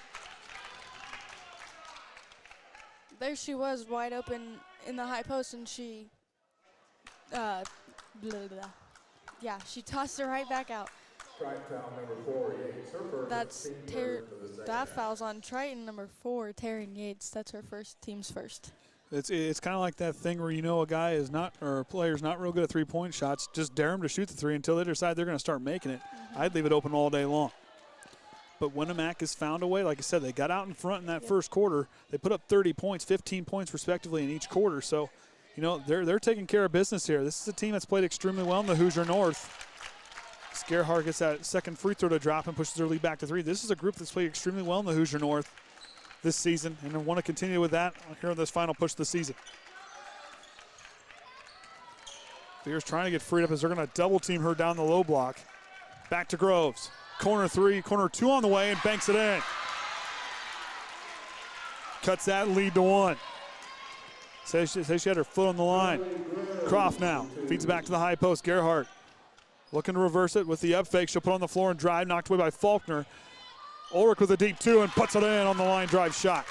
There she was, wide open in the high post, and she, she tossed it right back out. That's that foul's on Triton, number 4, Taryn Yates. That's her team's first. It's kind of like that thing where a guy is not, or a player's not real good at three-point shots. Just dare them to shoot the three until they decide they're going to start making it. I'd leave it open all day long. But Winamac has found a way. Like I said, they got out in front in that first quarter. They put up 30 points, 15 points respectively in each quarter. So, they're taking care of business here. This is a team that's played extremely well in the Hoosier North. Gerhardt gets that second free throw to drop and pushes their lead back to 3. This is a group that's played extremely well in the Hoosier North this season, and I want to continue with that here on this final push of the season. Fears trying to get freed up as they're going to double team her down the low block. Back to Groves. Corner 3, corner 2 on the way, and banks it in. Cuts that lead to 1. Says she had her foot on the line. Kreft now feeds it back to the high post. Gerhardt looking to reverse it with the up fake. She'll put on the floor and drive, knocked away by Faulkner. Ulrich with a deep 2 and puts it in on the line drive shot.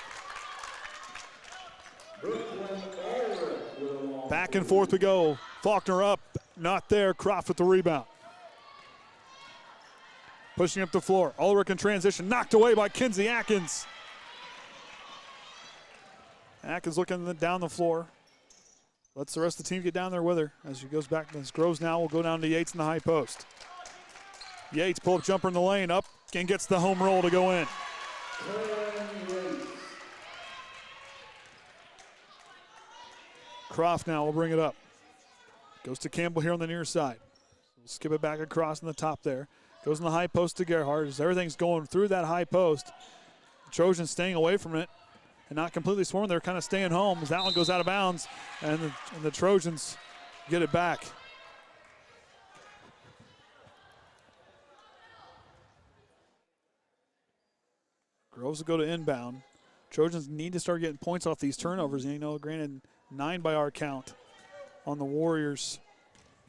Back and forth we go. Faulkner up, not there. Kreft with the rebound. Pushing up the floor. Ulrich in transition, knocked away by Kinsey Atkins. Atkins looking down the floor. Lets the rest of the team get down there with her as she goes back. As Groves now will go down to Yates in the high post. Yates pull-up jumper in the lane, up, and gets the home roll to go in. Kreft now will bring it up. Goes to Campbell here on the near side. We'll skip it back across in the top there. Goes in the high post to Gerhardt. As everything's going through that high post, the Trojans staying away from it and not completely swarming. They're kind of staying home as that one goes out of bounds, and the Trojans get it back. Groves will go to inbound. Trojans need to start getting points off these turnovers. You know, granted, 9 by our count on the Warriors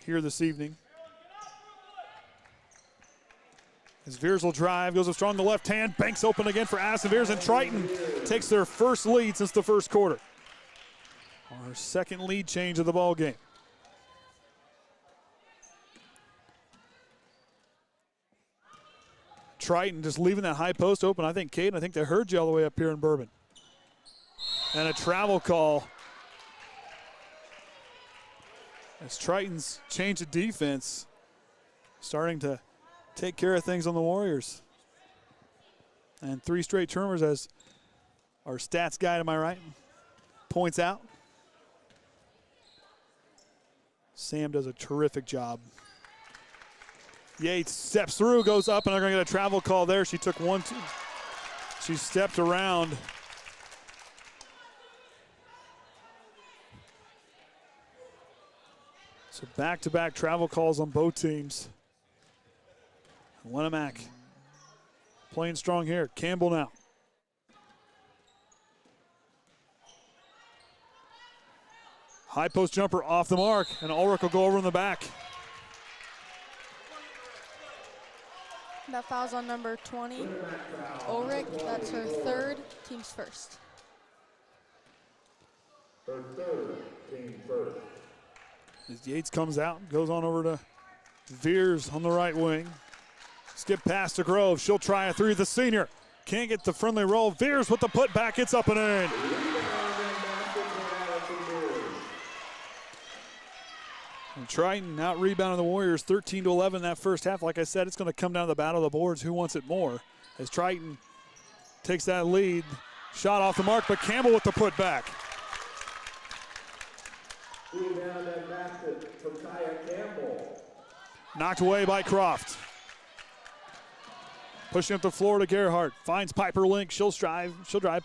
here this evening. As Veers will drive, goes up strong the left hand, banks open again for Addison Veers, and Triton takes their first lead since the first quarter. Our second lead change of the ball game. Triton just leaving that high post open. I think, Kaden, I think they heard you all the way up here in Bourbon. And a travel call. As Triton's change of defense starting to take care of things on the Warriors. And 3 straight turnovers, as our stats guy to my right points out. Sam does a terrific job. Yates steps through, goes up, and they're going to get a travel call there. She took 1, 2. She stepped around. So back-to-back travel calls on both teams. Winamac playing strong here. Campbell now. High post jumper off the mark, and Ulrich will go over in the back. That foul's on number 20, Ulrich. That's her 3rd, team's first. Her 3rd, team first. As Yates comes out, goes on over to Veers on the right wing. Skip past to Groves. She'll try a 3, the senior. Can't get the friendly roll. Veers with the putback. It's up and in. And Triton out rebounding the Warriors 13-11 that first half. Like I said, it's going to come down to the battle of the boards. Who wants it more? As Triton takes that lead. Shot off the mark, but Campbell with the putback. Rebound and basket from Kaya Campbell. Knocked away by Kreft. Pushing up the floor to Gerhardt. Finds Piper Link. She'll drive,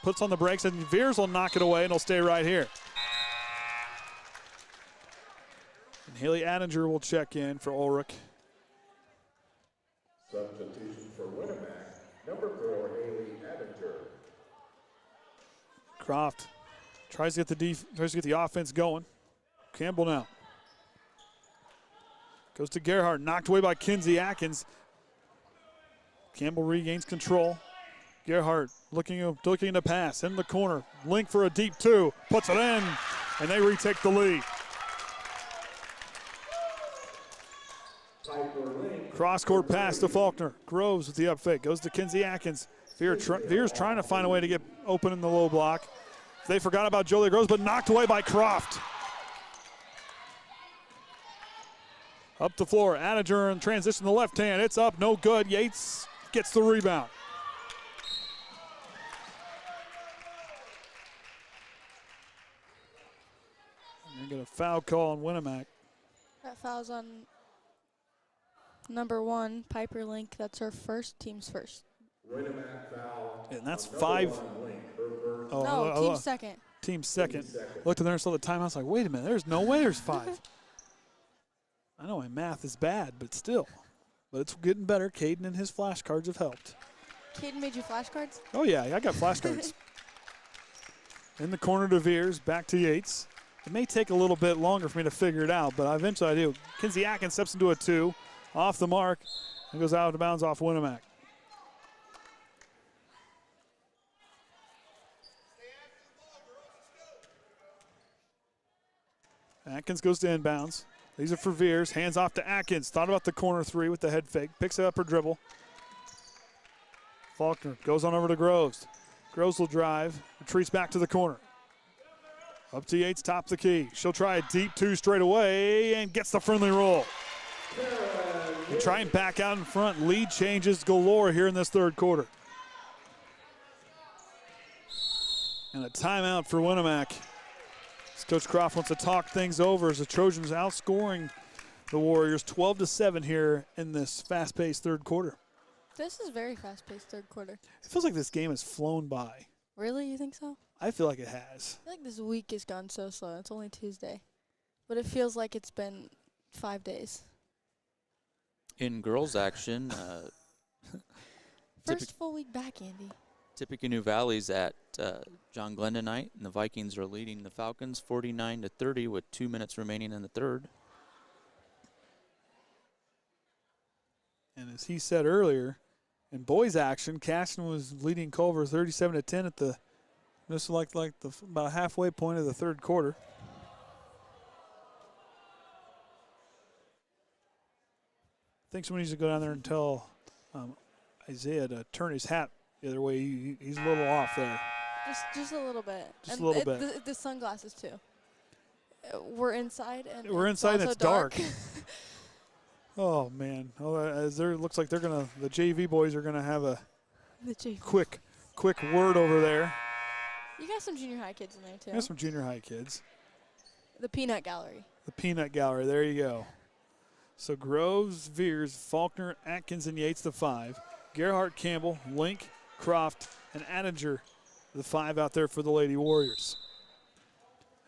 puts on the brakes, and Veers will knock it away, and it'll stay right here. And Haley Attinger will check in for Ulrich. Substitution for Winamac, number 4, Haley Attinger. Kreft tries to get the offense going. Campbell now. Goes to Gerhardt, knocked away by Kinsey Atkins. Campbell regains control. Gerhardt looking to pass in the corner. Link for a deep 2, puts it in, and they retake the lead. Cross-court pass to Faulkner. Groves with the up fake. Goes to Kinsey Atkins. Veers trying to find a way to get open in the low block. They forgot about Jolie Groves, but knocked away by Kreft. Up the floor. Attinger in transition to the left hand. It's up, no good. Yates gets the rebound. You're going to get a foul call on Winamac. That foul's on number 1, Piper Link. That's her first, team's first. Winamac foul. And that's 5. Team's second. Team's second. Looked in there and saw the timeout. I was like, wait a minute, there's no way there's 5. I know my math is bad, but still. But it's getting better. Kaden and his flashcards have helped. Kaden made you flashcards? Oh, yeah, I got flashcards. In the corner to Veers, back to Yates. It may take a little bit longer for me to figure it out, but eventually I do. Kinsey Atkins steps into a 2, off the mark, and goes out of bounds off Winamac. Atkins goes to inbounds. These are for Veers. Hands off to Atkins. Thought about the corner 3 with the head fake. Picks it up her dribble. Faulkner goes on over to Groves. Groves will drive. Retreats back to the corner. Up to Yates, top of the key. She'll try a deep 2 straight away and gets the friendly roll. and try and back out in front. Lead changes galore here in this third quarter. And a timeout for Winamac. As Coach Kreft wants to talk things over as the Trojans outscoring the Warriors 12-7 here in this fast-paced third quarter. This is very fast-paced third quarter. It feels like this game has flown by. Really? You think so? I feel like it has. I feel like this week has gone so slow. It's only Tuesday. But it feels like it's been 5 days. In girls action, First full week back, Andy. Tippecanoe Valley's at John Glenn tonight, and the Vikings are leading the Falcons 49-30 with 2 minutes remaining in the third. And as he said earlier, in boys action, Caston was leading Culver 37-10 at the about halfway point of the third quarter. I think someone needs to go down there and tell Isaiah to turn his hat the other way. He's a little off there. Just a little bit. Just a little bit. The sunglasses too. We're inside and we're inside and also it's dark. Oh man! Oh, looks like the JV boys are gonna have a quick word over there. You got some junior high kids in there too. Got some junior high kids. The Peanut Gallery. The Peanut Gallery. There you go. So Groves, Veers, Faulkner, Atkins, and Yates the 5. Gerhardt, Campbell, Link, Kreft, and Attinger the 5 out there for the Lady Warriors.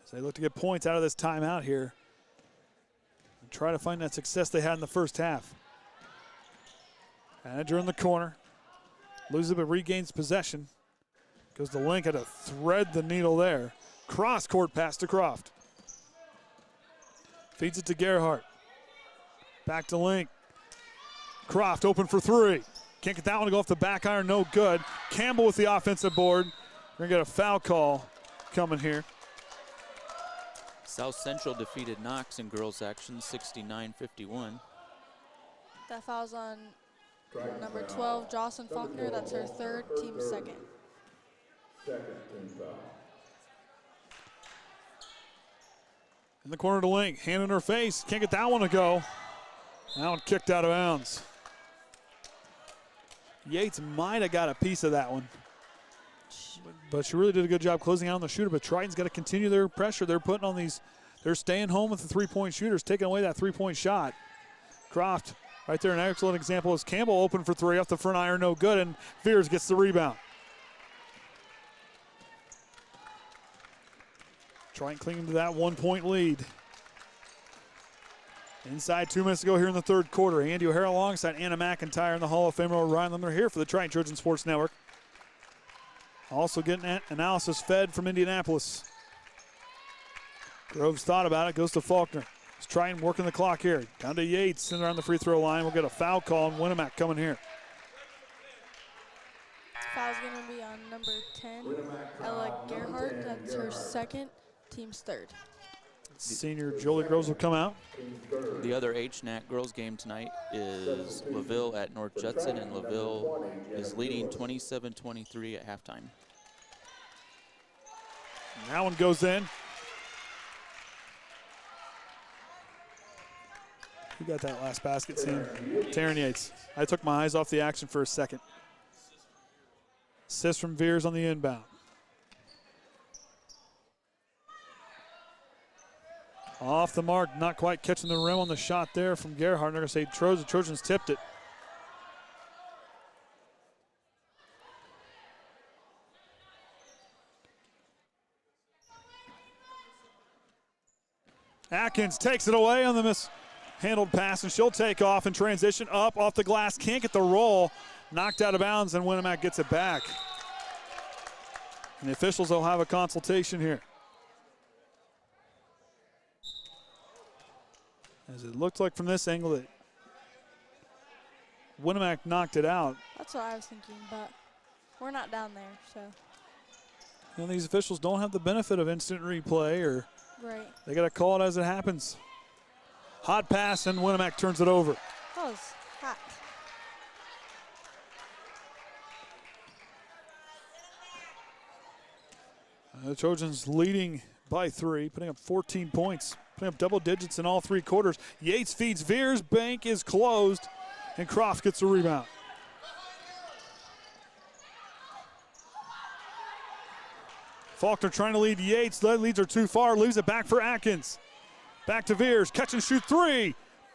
As they look to get points out of this timeout here and try to find that success they had in the first half. Attinger in the corner. Loses it but regains possession. Goes to Link, had to thread the needle there. Cross-court pass to Kreft. Feeds it to Gerhardt. Back to Link. Kreft open for 3. Can't get that one to go off the back iron, no good. Campbell with the offensive board. We're gonna get a foul call coming here. South Central defeated Knox in girls action 69-51. That foul's on number 12, Jocelyn Faulkner. That's her third, team second. Second team foul. In the corner to Link, hand in her face. Can't get that one to go. That one kicked out of bounds. Yates might have got a piece of that one. But she really did a good job closing out on the shooter. But Triton's got to continue their pressure. They're putting on these, they're staying home with the three-point shooters, taking away that three-point shot. Kreft right there, an excellent example is Campbell open for 3 off the front iron, no good, and Veers gets the rebound. Triton clinging to that 1-point lead. Inside 2 minutes to go here in the third quarter. Andy O'Hara alongside Anna McIntyre and the Hall of Famer Orion Lemler here for the Triton Trojan Sports Network. Also getting analysis fed from Indianapolis. Groves thought about it, goes to Faulkner. Let's try and working the clock here. Down to Yates, sitting around the free throw line. We'll get a foul call, and Winamac coming here. Foul's going to be on number 10, Ella Gerhardt. That's her second, team's third. Senior Jolie Groves will come out. The other HNAC girls game tonight is LaVille at North Judson, and LaVille is leading 27-23 at halftime. And that one goes in. Who got that last basket, Sam? Taryn Yates. I took my eyes off the action for a second. Assist from Veers on the inbound. Off the mark, not quite catching the rim on the shot there from Gerhardt. They're going to say the Trojans tipped it. Atkins takes it away on the mishandled pass, and she'll take off and transition up off the glass. Can't get the roll. Knocked out of bounds, and Winamac gets it back. And the officials will have a consultation here. As it looked like from this angle that Winamac knocked it out. That's what I was thinking, but we're not down there, so. You know, these officials don't have the benefit of instant replay, or right. They got to call it as it happens. Hot pass, and Winamac turns it over. That was hot. The Trojans leading by 3, putting up 14 points. putting up double digits in all 3 quarters. Yates feeds Veers, bank is closed, and Kreft gets the rebound. Faulkner trying to lead Yates. That leads her too far. Leaves it back for Atkins. Back to Veers. Catch and shoot 3.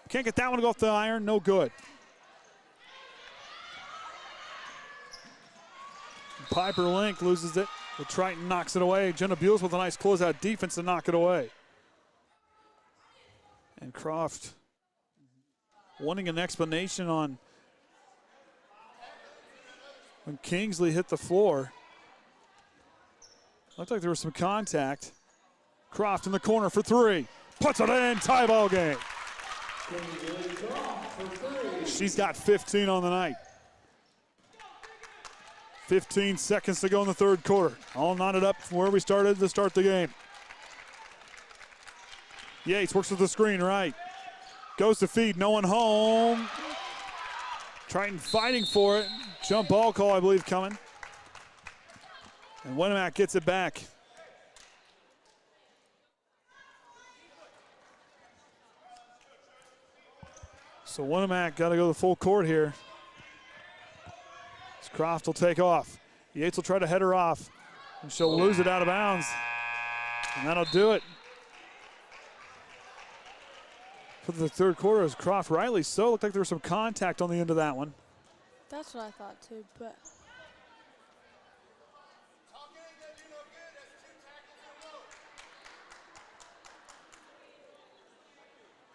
Can't get that one to go off the iron. No good. Piper Link loses it. But Triton knocks it away. Jenna Buell with a nice closeout defense to knock it away. And Kreft wanting an explanation on when Kingsley hit the floor. Looked like there was some contact. Kreft in the corner for 3. Puts it in, tie ball game. She's got 15 on the night. 15 seconds to go in the 3rd quarter. All knotted up from where we started to start the game. Yates works with the screen right. Goes to feed, no one home. Triton fighting for it. Jump ball call, I believe, coming. And Winamac gets it back. So Winamac got to go the full court here. Kreft will take off. Yates will try to head her off, and she'll lose it out of bounds. And that'll do it for the 3rd quarter as Kreft, rightly so. Looked like there was some contact on the end of that one. That's what I thought too, but.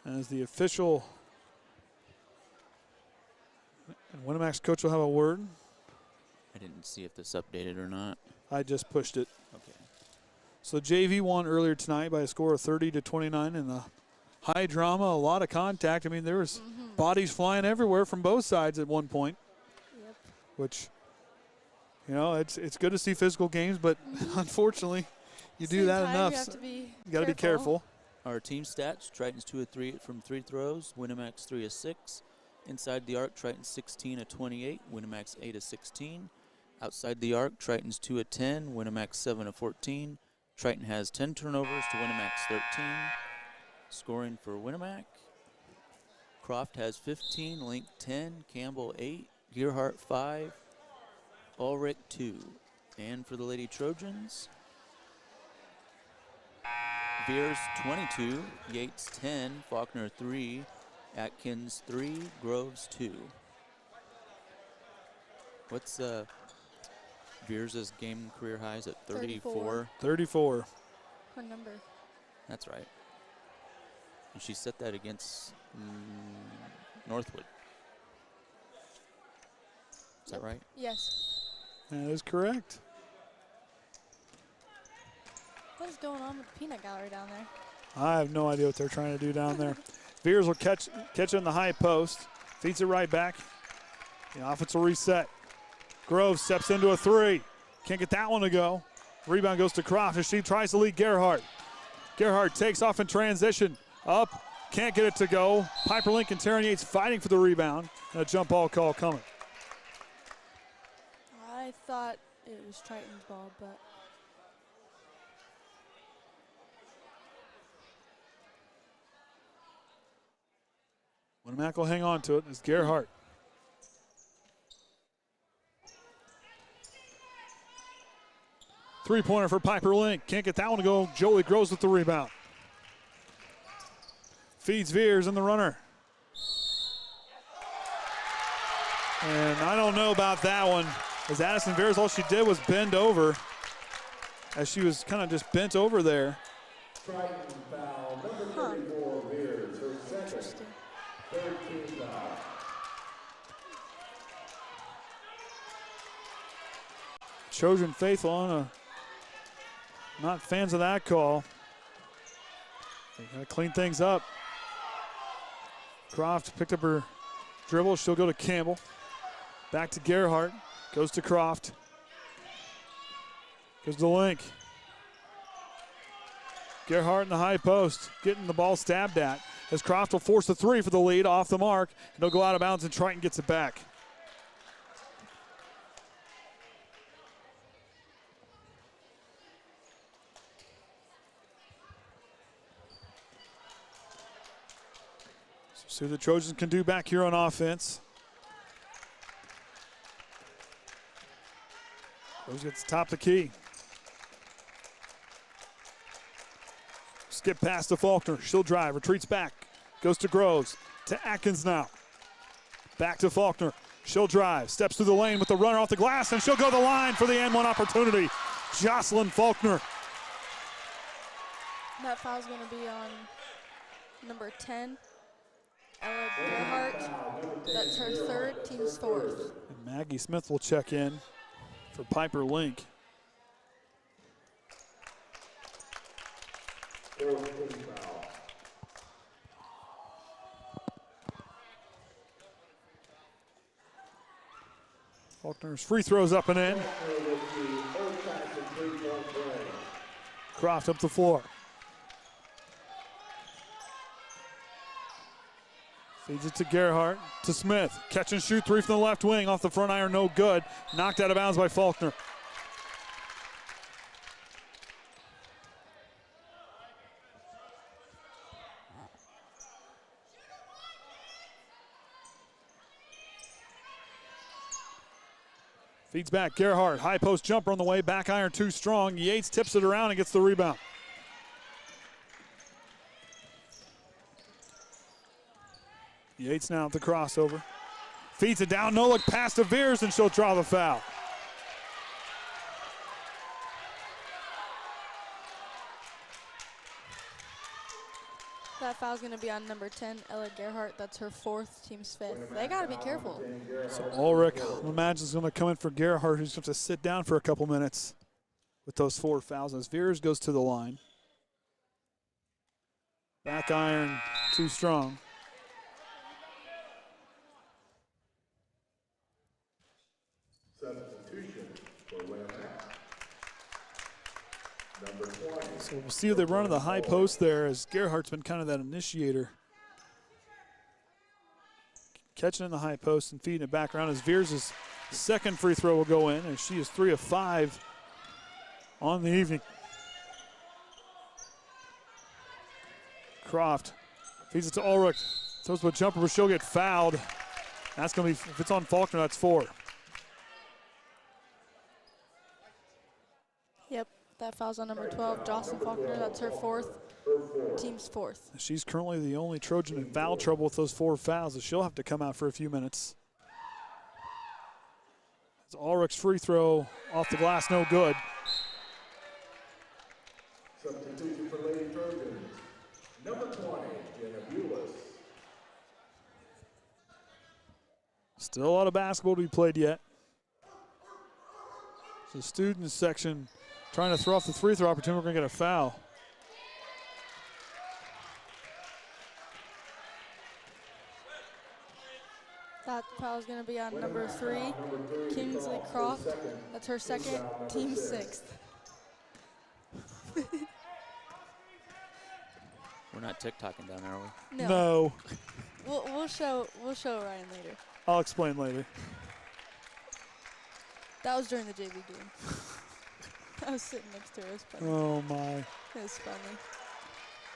As the official and Winamac's coach will have a word. I didn't see if this updated or not. I just pushed it. Okay. So JV won earlier tonight by a score of 30-29 in the high drama, a lot of contact. I mean, there was bodies flying everywhere from both sides at one point. Yep. Which, you know, it's good to see physical games, but unfortunately, you do that enough. You got to be careful. Our team stats: Triton's 2 of 3 from 3 throws. Winamac's 3 of 6. Inside the arc, Triton's 16 of 28. Winamac's 8 of 16. Outside the arc, Triton's 2 of 10. Winamac's 7 of 14. Triton has 10 turnovers to Winamac's 13. Scoring for Winamac: Kreft has 15, Link 10, Campbell 8, Gerhart 5, Ulrich 2. And for the Lady Trojans, Veers 22, Yates 10, Faulkner 3, Atkins 3, Groves 2. What's Veers' game career highs at 34? 34. What number? That's right. And she set that against Northwood. Is that right? Yes. That is correct. What is going on with the peanut gallery down there? I have no idea what they're trying to do down there. Veers will catch it in the high post. Feeds it right back. The offense will reset. Groves steps into a 3. Can't get that one to go. Rebound goes to Kreft as she tries to lead Gerhart. Gerhart takes off in transition. Up. Can't get it to go. Piper Link and Taryn Yates fighting for the rebound. And a jump ball call coming. I thought it was Triton's ball, but. Winamac will hang on to it. It's Gerhart. Three-pointer for Piper Link. Can't get that one to go. Jolie Groves with the rebound. Feeds Veers in the runner. And I don't know about that one. As Addison Veers, all she did was bend over. As she was kind of just bent over there. Triton foul, number 34, Veers, her second. 13 foul. Trojan faithful on a. Not fans of that call. They got to clean things up. Kreft picked up her dribble. She'll go to Campbell. Back to Gerhart. Goes to Kreft. Goes to Link. Gerhart in the high post. Getting the ball stabbed at. As Kreft will force the 3 for the lead off the mark. And he'll go out of bounds and Triton gets it back. See what the Trojans can do back here on offense. Groves gets the top of the key. Skip past to Faulkner. She'll drive, retreats back. Goes to Groves. To Atkins now. Back to Faulkner. She'll drive. Steps through the lane with the runner off the glass, and she'll go to the line for the N1 opportunity. Jocelyn Faulkner. That foul's going to be on number 10, Ella Barnhart. That's her third, team's fourth. And Maggie Smith will check in for Piper Link. Faulkner's free throws up and in. Kreft up the floor. Feeds it to Gerhardt, to Smith. Catch and shoot three from the left wing off the front iron, no good. Knocked out of bounds by Faulkner. Feeds back, Gerhardt, high post jumper on the way, back iron too strong. Yates tips it around and gets the rebound. Yates now at the crossover. Feeds it down, no look pass to Veers, and she'll draw the foul. That foul's going to be on number 10, Ella Gerhardt. That's her fourth, team's fifth. They got to be careful. So Ulrich, I imagine, is going to come in for Gerhardt, who's going to have to sit down for a couple minutes with those 4 fouls as Veers goes to the line. Back iron too strong. Substitution for Winamac. Number 20. So we'll see if they run to the high post there, as Gerhardt's been kind of that initiator. Catching in the high post and feeding it back around as Veers' second free throw will go in, and she is 3 of 5 on the evening. Kreft feeds it to Ulrich. Throws a jumper, but she'll get fouled. That's going to be, if it's on Faulkner, that's 4. Yep, that foul's on number 12, Jocelyn Faulkner. That's her fourth, team's fourth. She's currently the only Trojan in foul trouble with those 4 fouls, so she'll have to come out for a few minutes. It's Ulrich's free throw off the glass, no good. Substitution for Lady Trojans. Number 20, Jenna Bulis. Still a lot of basketball to be played yet. So students section trying to throw off the free throw opportunity. We're going to get a foul. That foul is going to be on number 3, Kingsley Croft. That's her second, team sixth. We're not TikToking down, are we? No. We'll show Ryan later. I'll explain later. That was during the JV game. I was sitting next to her. It was funny. Oh, my. It was funny.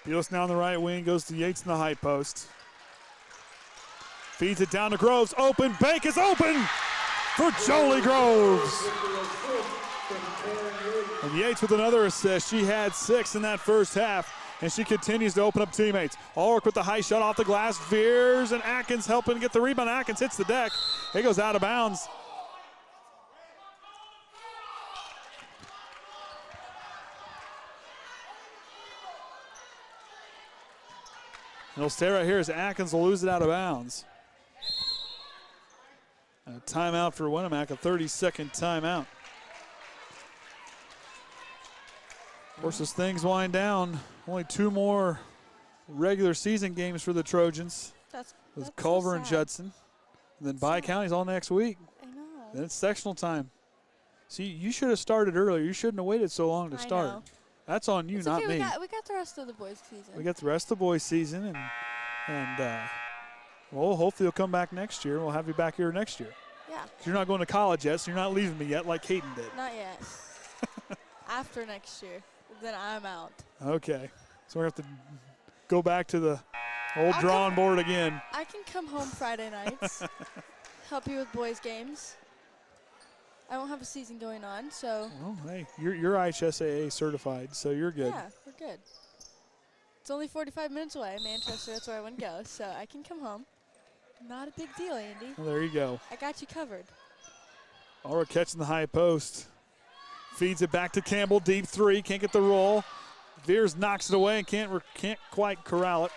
Bulis now on the right wing, goes to Yates in the high post. Feeds it down to Groves. Open. Bank is open for Jolie Groves. And Yates with another assist. She had 6 in that first half, and she continues to open up teammates. Ulrich with the high shot off the glass. Veers and Atkins helping get the rebound. Atkins hits the deck. It goes out of bounds. And it'll stay right here as Atkins will lose it out of bounds. And a timeout for Winamac, a 30-second timeout. Of course, as things wind down, only 2 more regular season games for the Trojans. With Culver so and Judson. And then Bi-County's all next week. I know. Then it's sectional time. See, you should have started earlier. You shouldn't have waited so long to start. Know. That's on you, It's not okay, me. we got the rest of the boys' season. We got the rest of the boys' season, and well, hopefully you'll come back next year. We'll have you back here next year. Yeah. 'Cause you're not going to college yet, so you're not leaving me yet like Kaden did. Not yet. After next year, then I'm out. Okay. So we have to go back to the Old drawing board again. I can come home Friday nights, help you with boys' games. I don't have a season going on, so. Well, hey, you're IHSAA certified, so you're good. Yeah, we're good. It's only 45 minutes away, Manchester. That's where I want to go, so I can come home. Not a big deal, Andy. Well, there you go. I got you covered. Aura catching the high post. Feeds it back to Campbell, deep three, can't get the roll. Veers knocks it away and can't quite corral it.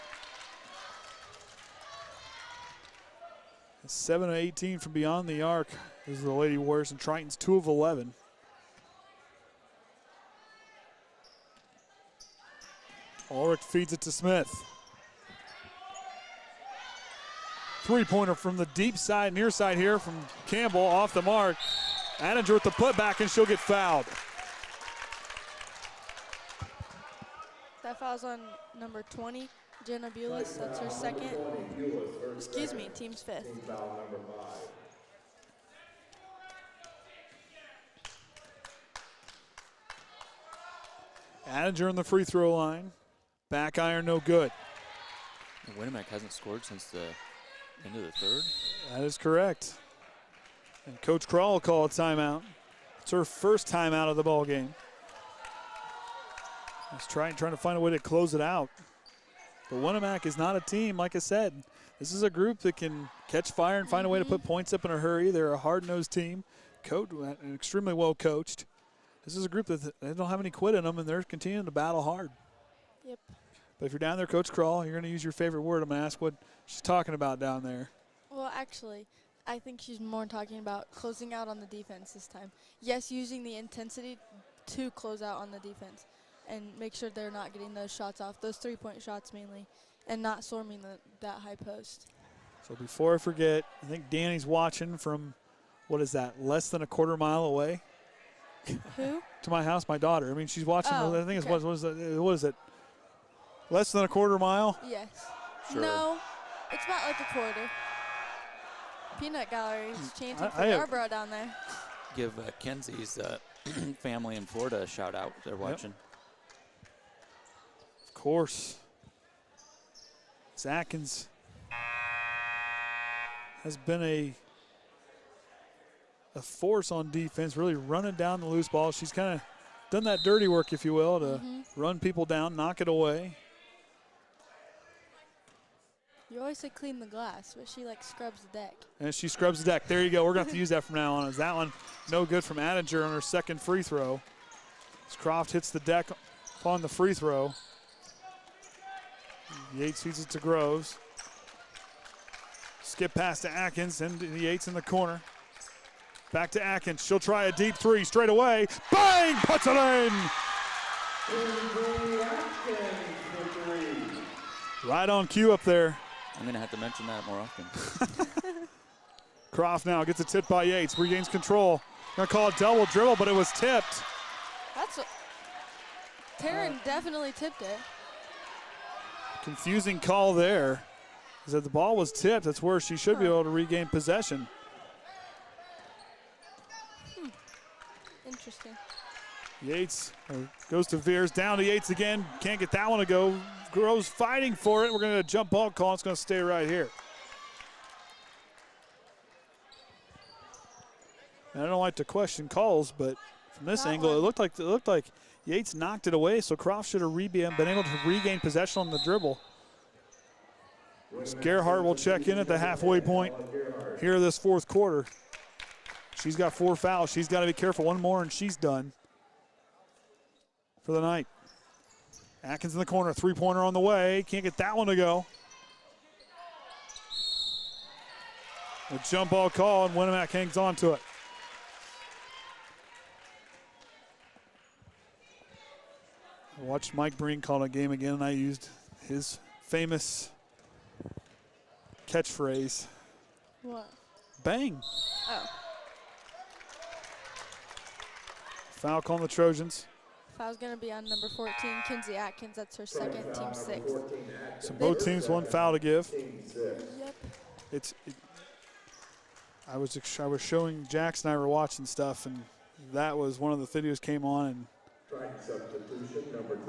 7 of 18 from beyond the arc is the Lady Warriors, and Triton's 2 of 11. Ulrich feeds it to Smith. Three-pointer from the deep side, near side here from Campbell, off the mark. Anninger with the putback, and she'll get fouled. That foul's on number 20, Jenna Bulis. That's her second. Excuse me, team's fifth. Anninger on the free throw line. Back iron, no good. Winamac hasn't scored since the end of the third. That is correct. And Coach Kral will call a timeout. It's her first timeout of the ball game. He's trying to find a way to close it out. But Winamac is not a team, like I said. This is a group that can catch fire and find a way to put points up in a hurry. They're a hard-nosed team, extremely well coached. This is a group that they don't have any quit in them, and they're continuing to battle hard. Yep. But if you're down there, Coach Kral, you're going to use your favorite word. I'm going to ask what she's talking about down there. Well, actually, I think she's more talking about closing out on the defense this time. Yes, using the intensity to close out on the defense and make sure they're not getting those shots off, those three-point shots mainly, and not storming that high post. So before I forget, I think Danny's watching from, what is that, less than a quarter mile away? Who? To my house, my daughter. I mean, she's watching. Oh, I think okay. what is it? Less than a quarter mile? Yes. Sure. No, it's about like a quarter. Peanut Gallery is chanting for I Yarbrough down there. Give Kenzie's family in Florida a shout out. They're watching. Of course. Atkins has been a force on defense, really running down the loose ball. She's kind of done that dirty work, if you will, to run people down, knock it away. You always say clean the glass, but she like scrubs the deck. And she scrubs the deck. There you go. We're going to have to use that from now on. Is that one no good from Anninger on her second free throw. As Kreft hits the deck upon the free throw. Yates feeds it to Groves. Skip pass to Atkins, and Yates in the corner. Back to Atkins. She'll try a deep three straight away. Bang! Puts it in! Right on cue up there. I'm going to have to mention that more often. Kreft now gets it tipped by Yates. Regains control. Going to call a double dribble, but it was tipped. That's Taryn definitely tipped it. Confusing call there. Is that the ball was tipped. That's where she should be able to regain possession. Interesting. Yates goes to Veers, down to Yates again. Can't get that one to go. Groves fighting for it. We're going to jump ball call. It's going to stay right here. And I don't like to question calls, but from this angle, it looked like Yates knocked it away. So Kreft should have been able to regain possession on the dribble. Gerhardt will check in at the halfway point here this fourth quarter. She's got 4 fouls. She's got to be careful. One more and she's done for the night. Atkins in the corner, three-pointer on the way. Can't get that one to go. A jump ball call, and Winamac hangs on to it. I watched Mike Breen call a game again, and I used his famous catchphrase. What? Bang. Oh. Foul call on the Trojans. Foul's going to be on number 14, Kinsey Atkins. That's her second, team 6. So both teams one foul to give. Yep. I was showing Jax and I were watching stuff, and that was one of the videos came on, and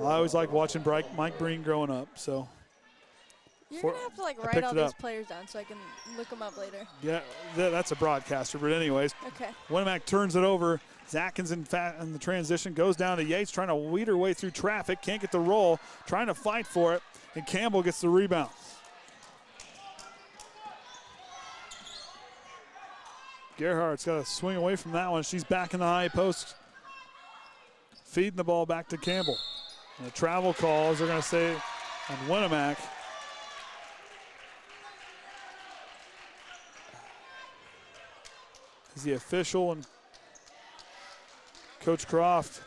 I always liked watching Mike Breen growing up. So You're going to have to, like, write all these players down so I can look them up later. Yeah, that's a broadcaster. But anyways, okay. Winamac turns it over. Atkins in the transition, goes down to Yates, trying to weed her way through traffic. Can't get the roll, trying to fight for it. And Campbell gets the rebound. Gerhardt's got to swing away from that one. She's back in the high post. Feeding the ball back to Campbell. And a travel call, as they're going to say, on Winamac. Is the official and Coach Kreft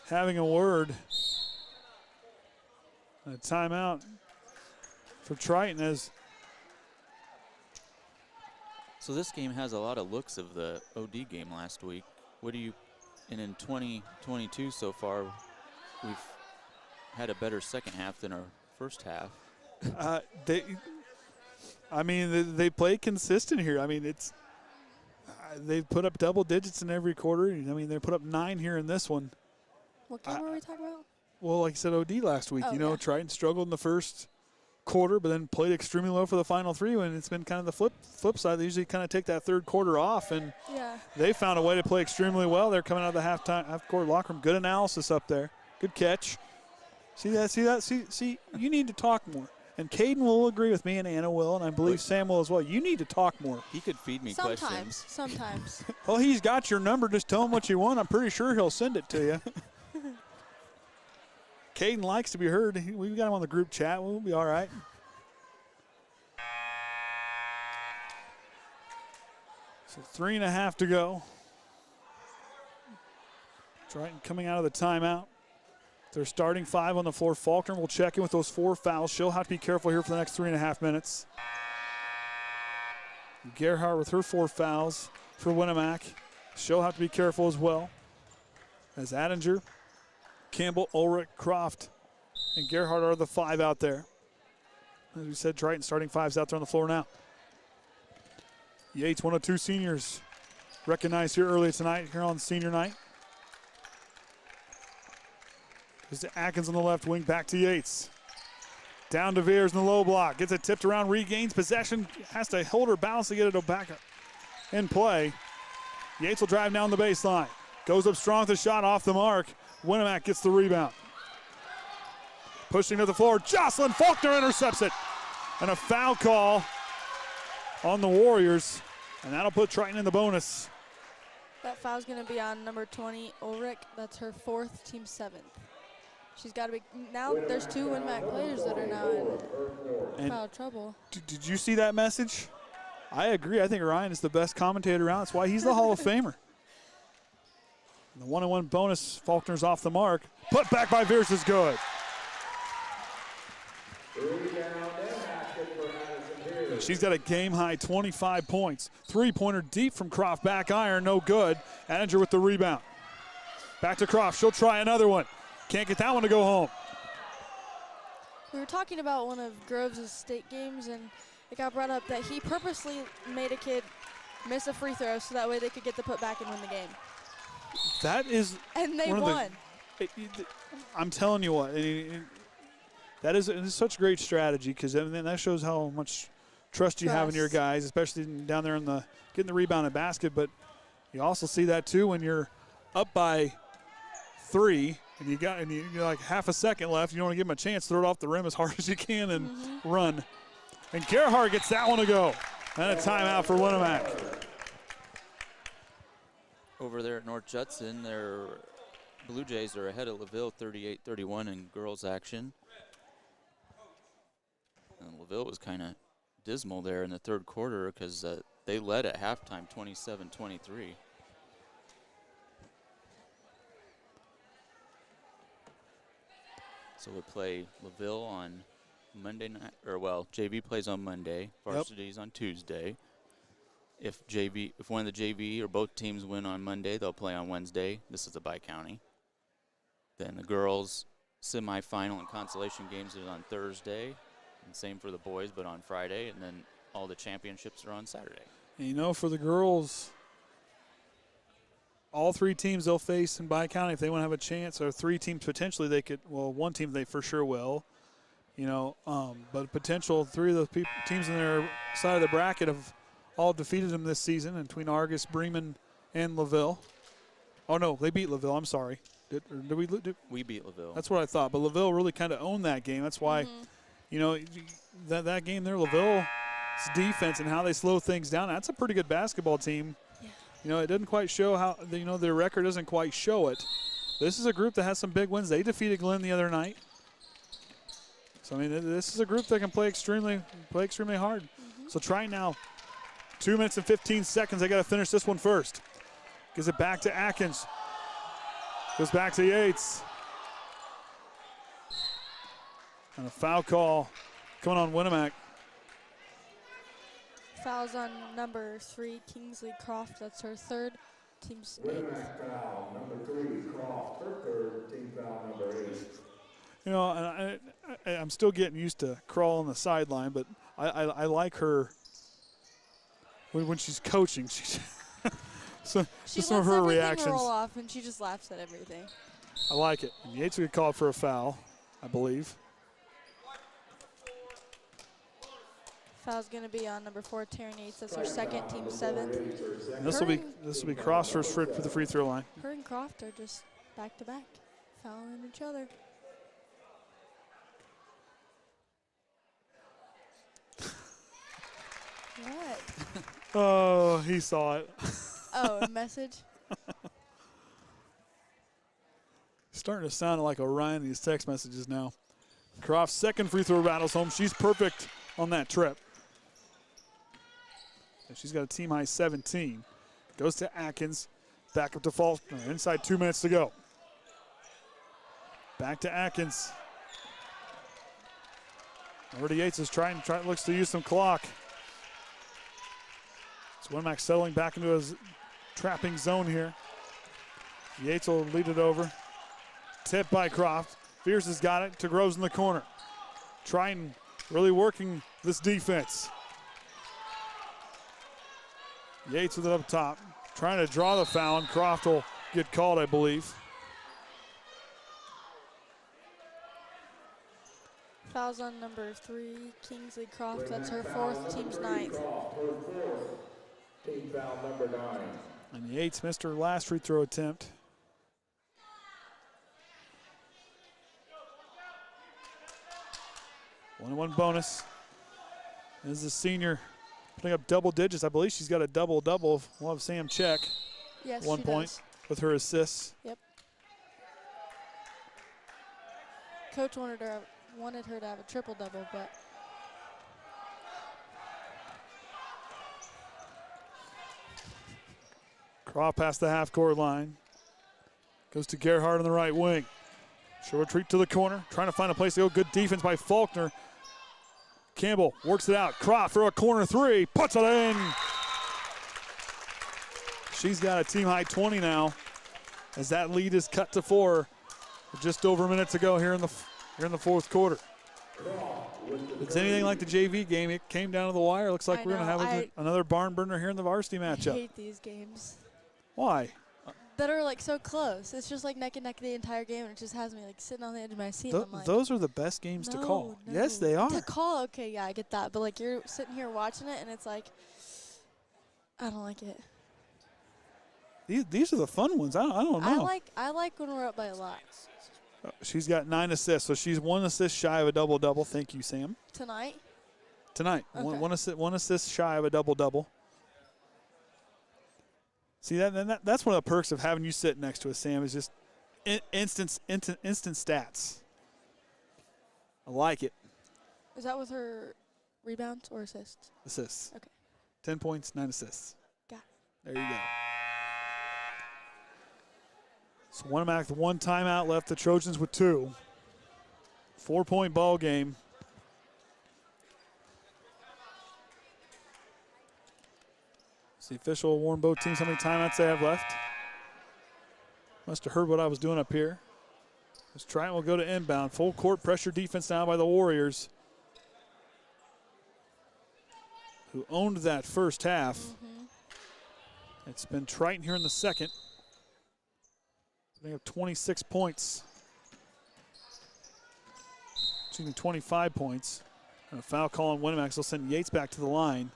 having a word. And a timeout for Triton as. So this game has a lot of looks of the OD game last week. What do you, and in 2022 so far, we've had a better second half than our first half. They play consistent here. I mean, it's they've put up double digits in every quarter. I mean, they put up 9 here in this one. What game were we talking about? Well, like you said, OD last week. Oh, Triton struggled in the first quarter, but then played extremely well for the final 3. When it's been kind of the flip side, they usually kind of take that third quarter off, and they found a way to play extremely well. They're coming out of the half court locker room. Good analysis up there. Good catch. See that? See, you need to talk more. And Kaden will agree with me, and Anna will, and I believe Sam will as well. You need to talk more. He could feed me questions. Sometimes. Well, he's got your number. Just tell him what you want. I'm pretty sure he'll send it to you. Kaden likes to be heard. We've got him on the group chat. We'll be all right. So 3.5 to go. Triton coming out of the timeout. They're starting 5 on the floor. Faulkner will check in with those 4 fouls. She'll have to be careful here for the next 3.5 minutes. Gerhardt with her 4 fouls for Winamac. She'll have to be careful as well. As Attinger, Campbell, Ulrich, Kreft, and Gerhardt are the 5 out there. As we said, Triton starting 5s out there on the floor now. Yates, one of 2 seniors, recognized here early tonight, here on senior night. There's Atkins on the left wing, back to Yates. Down to Veers in the low block. Gets it tipped around, regains possession. Has to hold her balance to get it back in play. Yates will drive down the baseline. Goes up strong with the shot off the mark. Winamac gets the rebound. Pushing to the floor. Jocelyn Faulkner intercepts it. And a foul call on the Warriors. And that'll put Triton in the bonus. That foul's going to be on number 20, Ulrich. That's her 4th, team 7th. She's got to be, now there's 2 Winamac players that are now in foul trouble. Did you see that message? I agree. I think Orion is the best commentator around. That's why he's the Hall of Famer. And the 1-on-1 bonus, Faulkner's off the mark. Put back by Veers is good. She's got a game-high 25 points. 3-pointer deep from Kreft, back iron, no good. Attinger with the rebound. Back to Kreft, she'll try another one. Can't get that one to go home. We were talking about one of Groves' state games, and it got brought up that he purposely made a kid miss a free throw so that way they could get the putback and win the game. That is. And they won. I'm telling you what, that is such great strategy, because that shows how much trust you have in your guys, especially down there in the getting the rebound and basket. But you also see that too when you're up by 3 and you're like half a second left. You don't want to give them a chance. Throw it off the rim as hard as you can and run. And Gerhardt gets that one to go. And a timeout for Winamac. Over there at North Judson, their Blue Jays are ahead of LaVille 38-31 in girls action. And LaVille was kind of dismal there in the third quarter because they led at halftime 27-23. So we play LaVille on Monday night, JV plays on Monday, Varsity's on Tuesday. If one of the JV or both teams win on Monday, they'll play on Wednesday. This is a bi-county. Then the girls' semifinal and consolation games is on Thursday. And same for the boys, but on Friday. And then all the championships are on Saturday. And for the girls, all 3 teams they'll face in bi-county, if they want to have a chance, or 3 teams potentially they could, one team they for sure will. but potential 3 of the teams in their side of the bracket have all defeated them this season, and between Argus, Bremen, and LaVille. Oh, no, they beat LaVille. I'm sorry. Did we beat LaVille. That's what I thought. But LaVille really kind of owned that game. That's why, that game there, LaVille's defense and how they slow things down, that's a pretty good basketball team. Yeah. It doesn't quite show how, their record doesn't quite show it. This is a group that has some big wins. They defeated Glenn the other night. So, this is a group that can play extremely hard. So Triton now, 2 minutes and 15 seconds. They got to finish this one first. Gives it back to Atkins. Goes back to Yates. And a foul call coming on Winamac. Fouls on number 3, Kingsley Kreft. That's her third. Team's 8th. Winamac foul, number 3, Kreft, her third, team foul number 8. I'm still getting used to Crawl on the sideline, but I like her when she's coaching. So she some of her reactions. Roll off, and she just laughs at everything. I like it. And Yates will get called for a foul, I believe. Foul's going to be on number 4, Taryn Yates. That's her second, team 7th. And this will be Cross first for the free throw line. Her and Kreft are just back to back, fouling each other. What? Oh, he saw it. Oh, a message? Starting to sound like Orion in these text messages now. Croft's second free throw rattles home. She's perfect on that trip. And she's got a team high 17. Goes to Atkins. Back up to Faulkner. Inside 2 minutes to go. Back to Atkins. Over to Yates is looks to use some clock. So Winamac settling back into his trapping zone here. Yates will lead it over. Tip by Kreft. Fierce has got it to Groves in the corner. Triton really working this defense. Yates with it up top. Trying to draw the foul, and Kreft will get called, I believe. Fouls on number 3, Kingsley Kreft. That's her 4th, team's 9th. Team foul number 9. And Yates missed her last free throw attempt. One bonus. This is the senior putting up double digits. I believe she's got a double-double. We'll have Sam check. Yes, 1 point does. with her assists. Yep. Coach wanted her to have a triple-double, but Kreft past the half-court line. Goes to Gerhardt on the right wing. She'll retreat to the corner, trying to find a place to go. Good defense by Faulkner. Campbell works it out. Kreft for a corner 3, puts it in. She's got a team high 20 now, as that lead is cut to 4. Just over a minute to go here in the 4th quarter. It's anything like the JV game. It came down to the wire. Looks like we're going to have another barn burner here in the varsity matchup. I hate these games. Why? That are like so close. It's just like neck and neck the entire game, and it just has me like sitting on the edge of my seat. I'm like, those are the best games to call. No. Yes, they are. To call, okay, yeah, I get that. But like you're sitting here watching it, and it's like, I don't like it. These are the fun ones. I don't know. I like when we're up by a lot. She's got 9 assists, so she's 1 assist shy of a double-double. Thank you, Sam. Tonight? Tonight. Okay. One assist shy of a double-double. See, that's one of the perks of having you sit next to us, Sam, is just instant stats. I like it. Is that with her rebounds or assists? Assists. Okay. 10 points, 9 assists. Got it. There you go. So Winamac with 1 timeout left. The Trojans with 2. 4-point ball game. It's the official will warn both teams how many timeouts they have left. Must have heard what I was doing up here. As Triton will go to inbound. Full court pressure defense now by the Warriors, who owned that first half. It's been Triton here in the second. They have 26 points. 25 points. And a foul call on Winamac will send Yates back to the line.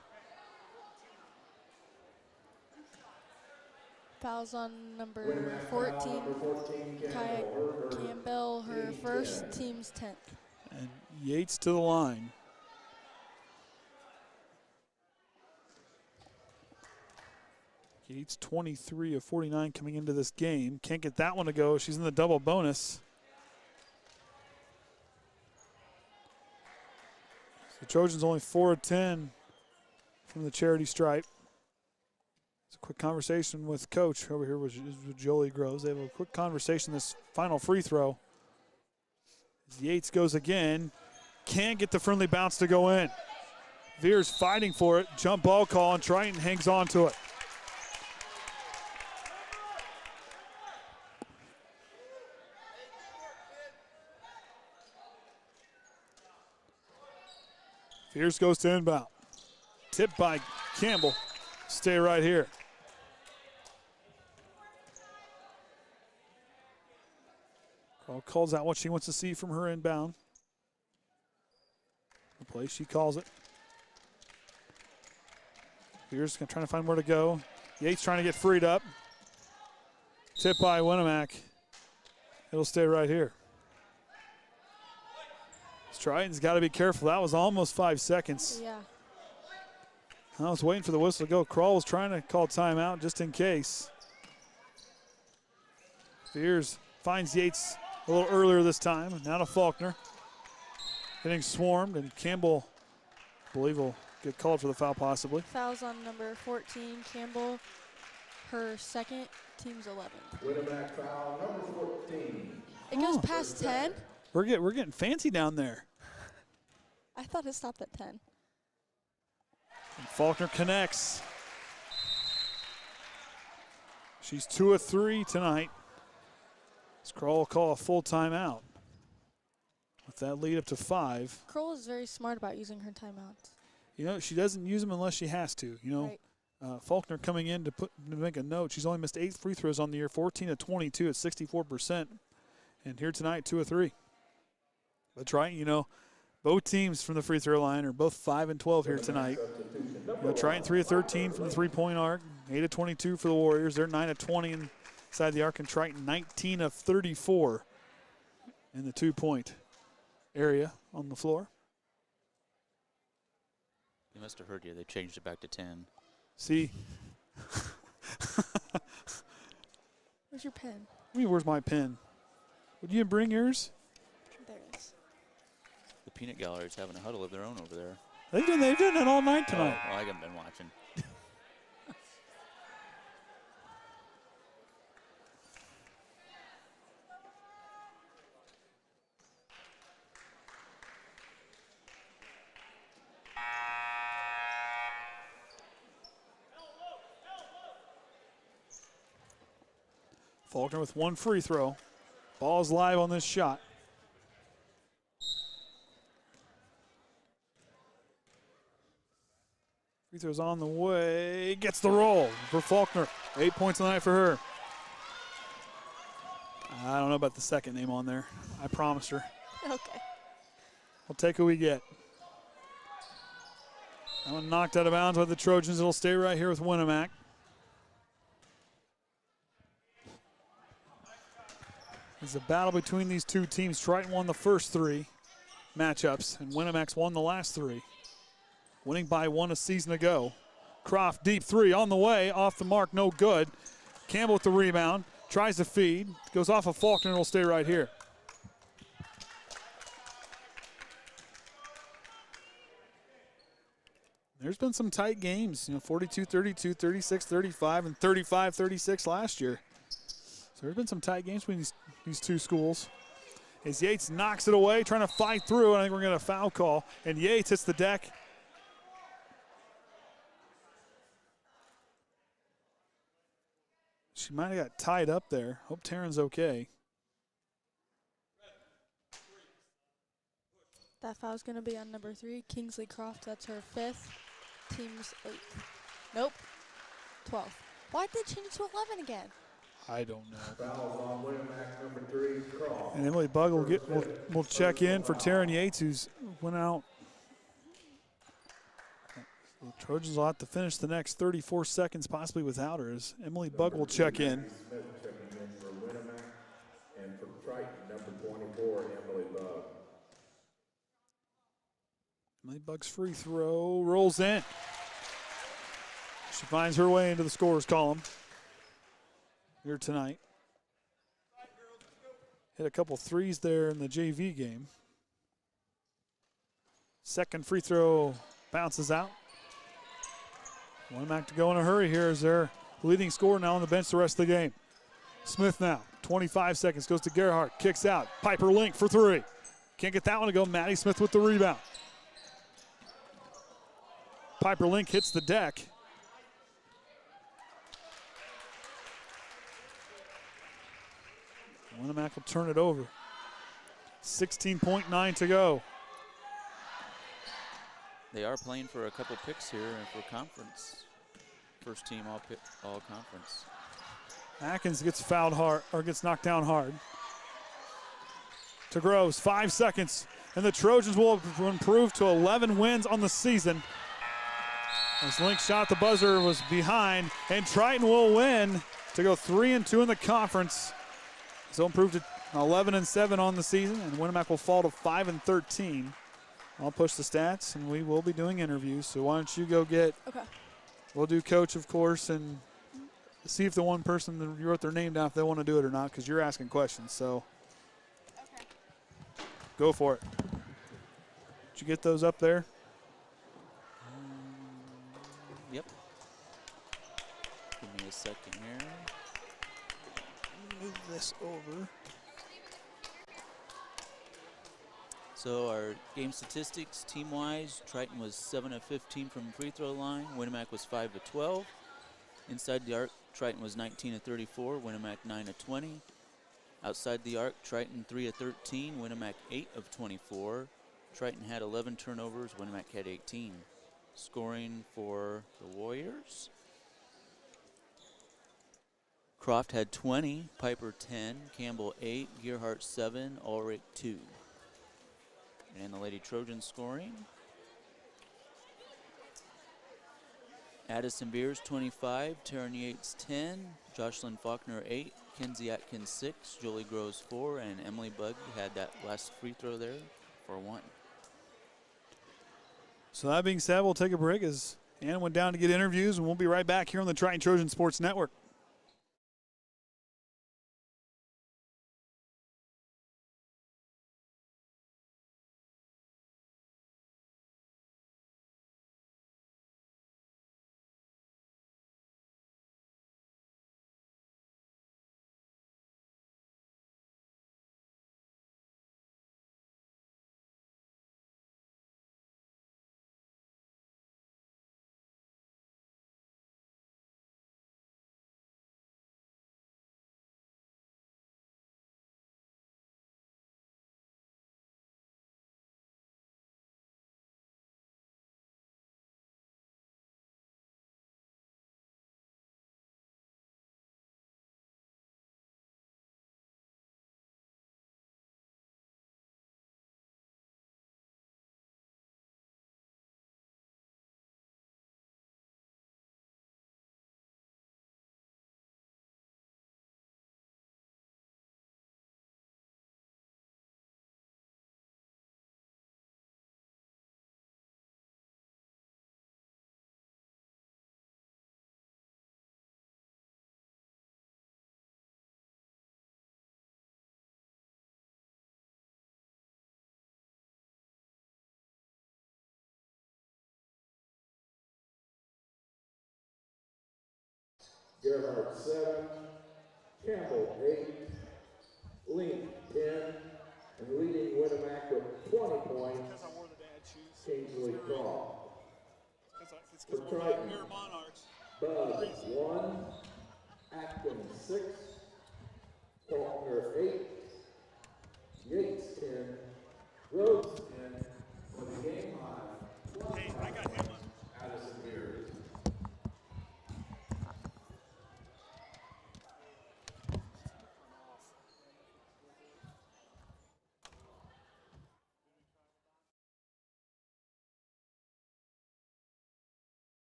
Fouls on number 14, Kaya Campbell, her first, team's 10th. And Yates to the line. Yates 23 of 49 coming into this game. Can't get that one to go. She's in the double bonus. The Trojans only 4 of 10 from the charity stripe. It's a quick conversation with Coach over here with Jolie Groves. They have a quick conversation this final free throw. As Yates goes again. Can't get the friendly bounce to go in. Veer's fighting for it. Jump ball call, and Triton hangs on to it. Veers goes to inbound. Tipped by Campbell. Stay right here. Carl calls out what she wants to see from her inbound. The play, she calls it. Veers trying to find where to go. Yates trying to get freed up. Tip by Winamac. It'll stay right here. Triton's got to be careful. That was almost 5 seconds. Yeah. I was waiting for the whistle to go. Kroll was trying to call timeout just in case. Veers finds Yates a little earlier this time. Now to Faulkner. Getting swarmed, and Campbell, I believe, will get called for the foul possibly. Fouls on number 14, Campbell, her second, team's 11th. Winamac foul number 14. It goes past 10. We're getting fancy down there. I thought it stopped at 10. And Faulkner connects. She's 2 of 3 tonight. Kroll will call a full timeout. With that lead up to 5. Kroll is very smart about using her timeouts. You know, she doesn't use them unless she has to. You know, Right. Faulkner coming in to make a note. She's only missed 8 free throws on the year, 14 of 22 at 64%. And here tonight, 2 of 3. But Triton, you know, both teams from the free throw line are both 5 and 12 here tonight. You know, Triton 3 of 13 from the three-point arc, 8 of 22 for the Warriors. They're 9 of 20 inside the arc, and Triton 19 of 34 in the 2-point area on the floor. You must have heard you. They changed it back to 10. See? Where's your pen? Where's my pen? Would you bring yours? There it is. The peanut gallery's having a huddle of their own over there. They've done it all night tonight. Oh, well, I haven't been watching. Faulkner with 1 free throw. Ball's live on this shot. Free throw's on the way. Gets the roll for Faulkner. 8 points tonight for her. I don't know about the second name on there. I promised her. Okay. We'll take what we get. That one knocked out of bounds by the Trojans. It'll stay right here with Winamac. It's a battle between these two teams. Triton won the first 3 matchups, and Winamac's won the last 3. Winning by 1 a season ago. Kreft deep 3 on the way, off the mark, no good. Campbell with the rebound, tries to feed, goes off of Faulkner, and will stay right here. There's been some tight games, 42-32, 36-35, and 35-36 last year. So there's been some tight games between these two schools. As Yates knocks it away, trying to fight through, and I think we're going to foul call. And Yates hits the deck. She might have got tied up there. Hope Taryn's okay. That foul's going to be on number 3, Kingsley Kreft. That's her 5th. Team's 8th. Nope. 12th. Why did they change it to 11 again? I don't know. Fouls on Winamac number 3, Kreft. And Emily Bug will check in for Taryn Yates, who's went out. The Trojans will have to finish the next 34 seconds, possibly without her, as Emily Bug will check in. Smith checking in for Winamac, and for Triton, number 24, Emily Bug. Emily Bug's free throw rolls in. She finds her way into the scorer's column here tonight. Hit a couple threes there in the JV game. Second free throw bounces out. Winamac to go in a hurry here as their leading scorer now on the bench the rest of the game. Smith now, 25 seconds, goes to Gerhardt, kicks out. Piper Link for 3. Can't get that one to go. Maddie Smith with the rebound. Piper Link hits the deck. Winamac will turn it over. 16.9 to go. They are playing for a couple picks here and for conference. First team all conference. Atkins gets fouled hard, or gets knocked down hard. To Groves, 5 seconds, and the Trojans will improve to 11 wins on the season. As Link shot the buzzer was behind, and Triton will win to go 3-2 in the conference. So improve to 11-7 on the season, and Winamac will fall to 5-13. I'll push the stats, and we will be doing interviews. So why don't you go get? Okay. We'll do coach, of course, and see if the one person that you wrote their name down, if they want to do it or not, because you're asking questions. So Okay. go for it. Did you get those up there? Yep. Give me a second here. Move this over. So our game statistics, team-wise, Triton was 7 of 15 from free throw line. Winamac was 5 of 12. Inside the arc, Triton was 19 of 34. Winamac 9 of 20. Outside the arc, Triton 3 of 13. Winamac 8 of 24. Triton had 11 turnovers. Winamac had 18. Scoring for the Warriors. Kreft had 20. Piper 10. Campbell 8. Gerhardt 7. Ulrich 2. And the Lady Trojans scoring. Addison Beers 25, Taryn Yates 10, Jocelyn Faulkner 8, Kenzie Atkins 6, Jolie Groves 4, and Emily Bug had that last free throw there for 1. So that being said, we'll take a break as Ann went down to get interviews, and we'll be right back here on the Triton Trojan Sports Network. Gerhardt 7, Campbell 8, Link 10, and leading Winamac with 20 points, Kingsley Kreft. For Triton, Bug 1, Atkins 6, Faulkner 8, Yates 10, Groves 10, with the game high. Hey, I got him. Addison Beers.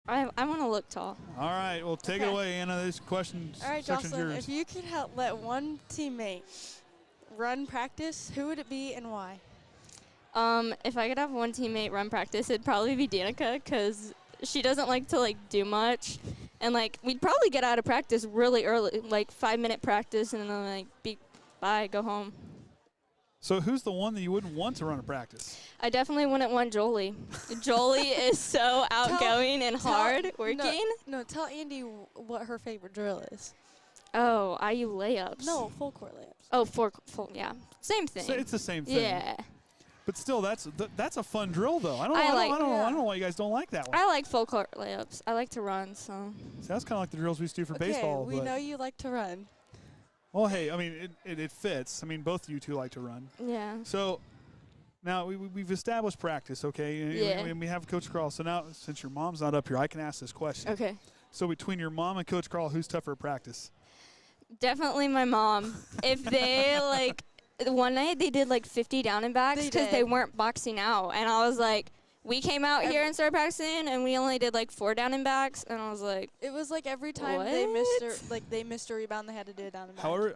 I want to look tall. All right, well, take it away, Anna. This question All right, section's Jocelyn, yours. if you could let one teammate run practice, who would it be and why? If I could have one teammate run practice, it'd probably be Danica, because she doesn't like to do much, and we'd probably get out of practice really early, 5-minute practice, and then be bye, go home. So who's the one that you wouldn't want to run a practice? I definitely wouldn't want Jolie. Jolie is so outgoing and hard working. No, tell Andy what her favorite drill is. Oh, IU layups. No, full court layups. Oh, full, yeah, same thing. So it's the same thing. Yeah. But still, that's a fun drill, though. I don't know why you guys don't like that one. I like full court layups. I like to run, so. See, that's kind of like the drills we used to do for baseball. We know you like to run. Well, hey, I mean, it fits. I mean, both of you two like to run. Yeah. So now we've established practice, okay? Yeah. And we have Coach Carl. So now, since your mom's not up here, I can ask this question. Okay. So between your mom and Coach Carl, who's tougher at practice? Definitely my mom. If they, one night they did 50 down and backs because they weren't boxing out. And I was like, we came out here and started practicing, and we only did 4 down and backs. And I was like, it was every time they missed a rebound, they had to do it down and back. However,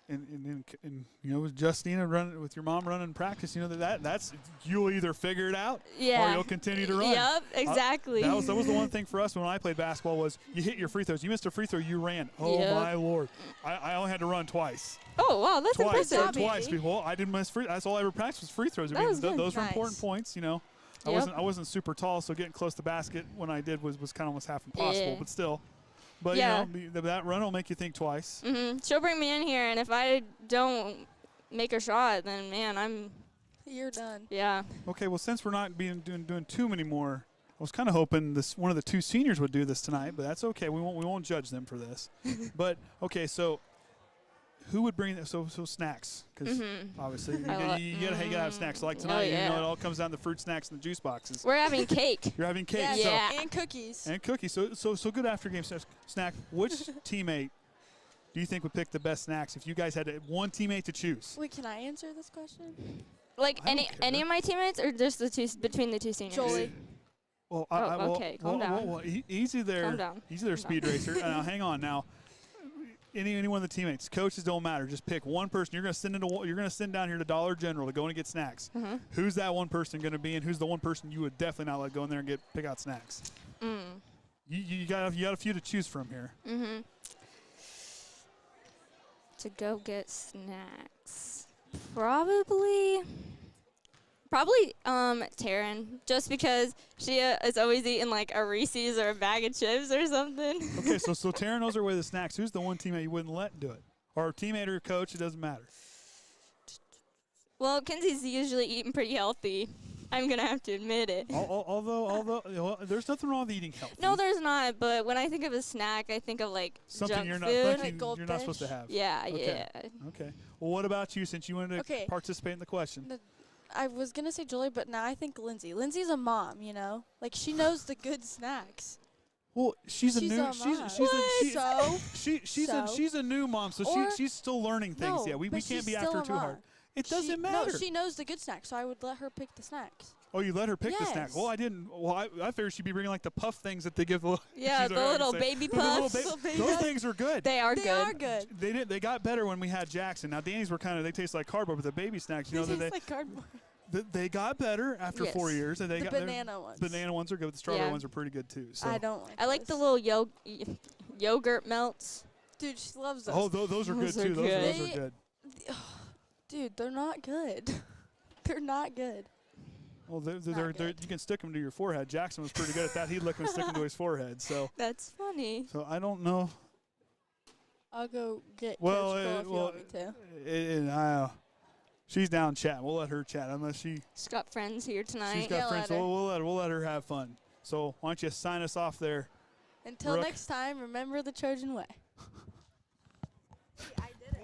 and with Justina running with your mom running practice, that's you'll either figure it out or you'll continue to run. Yep, exactly. That was the one thing for us when I played basketball was you hit your free throws. You missed a free throw, you ran. Oh my Lord! I only had to run twice. Oh wow, that's impressive. Twice. Well, I didn't miss free. That's all I ever practiced was free throws. Those were important points. I wasn't super tall, so getting close to the basket when I did was kind of almost half impossible. But still. But, that run will make you think twice. Mm-hmm. She'll bring me in here, and if I don't make a shot, then, man, you're done. Yeah. Okay, well, since we're not doing too many more, I was kind of hoping one of the 2 seniors would do this tonight, but that's okay. We won't judge them for this. But, okay, so who would bring so snacks? Because obviously you gotta have snacks. Like tonight, it all comes down to fruit snacks and the juice boxes. We're having cake. You're having cake. Yeah. And cookies. And cookies. So good after game snack. Which teammate do you think would pick the best snacks if you guys had one teammate to choose? Wait, can I answer this question? Any of my teammates, or just between the 2 seniors? Jolie. Well, okay, calm down. Well, easy there. Calm down. Easy there, Speed Racer. Hang on now. Any one of the teammates, coaches don't matter. Just pick one person. You're gonna send down here to Dollar General to go and get snacks. Who's that one person gonna be, and who's the one person you would definitely not let go in there and pick out snacks? You got a few to choose from here. To go get snacks, probably Taryn, just because she is always eating a Reese's or a bag of chips or something. Okay, so Taryn knows her way to the snacks. Who's the one teammate you wouldn't let do it? Or a teammate or a coach, it doesn't matter. Well, Kenzie's usually eating pretty healthy. I'm going to have to admit it. Although there's nothing wrong with eating healthy. No, there's not, but when I think of a snack, I think of something junk you're food. you're not supposed to have. Yeah, okay. Okay. Well, what about you, since you wanted to participate in the question? I was going to say Jolie, but now I think Lindsay. Lindsay's a mom, she knows the good snacks. Well, she's a new mom, so she's still learning things. No, we can't be after her too hard. It doesn't matter. No, she knows the good snacks, so I would let her pick the snacks. Oh, you let her pick the snack. Well, I didn't. Well, I figured she'd be bringing the puff things that they give. The little baby puffs. Those things are good. They are good. They got better when we had Jackson. Now Danny's were they taste like cardboard, but the baby snacks, they taste like cardboard. They got better after 4 years, and the banana ones. Banana ones are good. The strawberry ones are pretty good too. So. I don't like. I like the little yogurt melts. Dude, she loves those. Oh, those are good too. Those are good. Dude, they're not good. They're not good. Well, you can stick them to your forehead. Jackson was pretty good at that. He'd lick them and stick them to his forehead. So that's funny. So I don't know. I'll go get Coach Cole if you want me to. She's down chatting. We'll let her chat unless she's got friends here tonight. She's got friends, so we'll let her have fun. So why don't you sign us off there? Until next time, remember the Trojan way. I did it.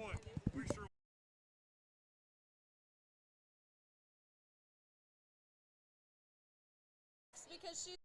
Because she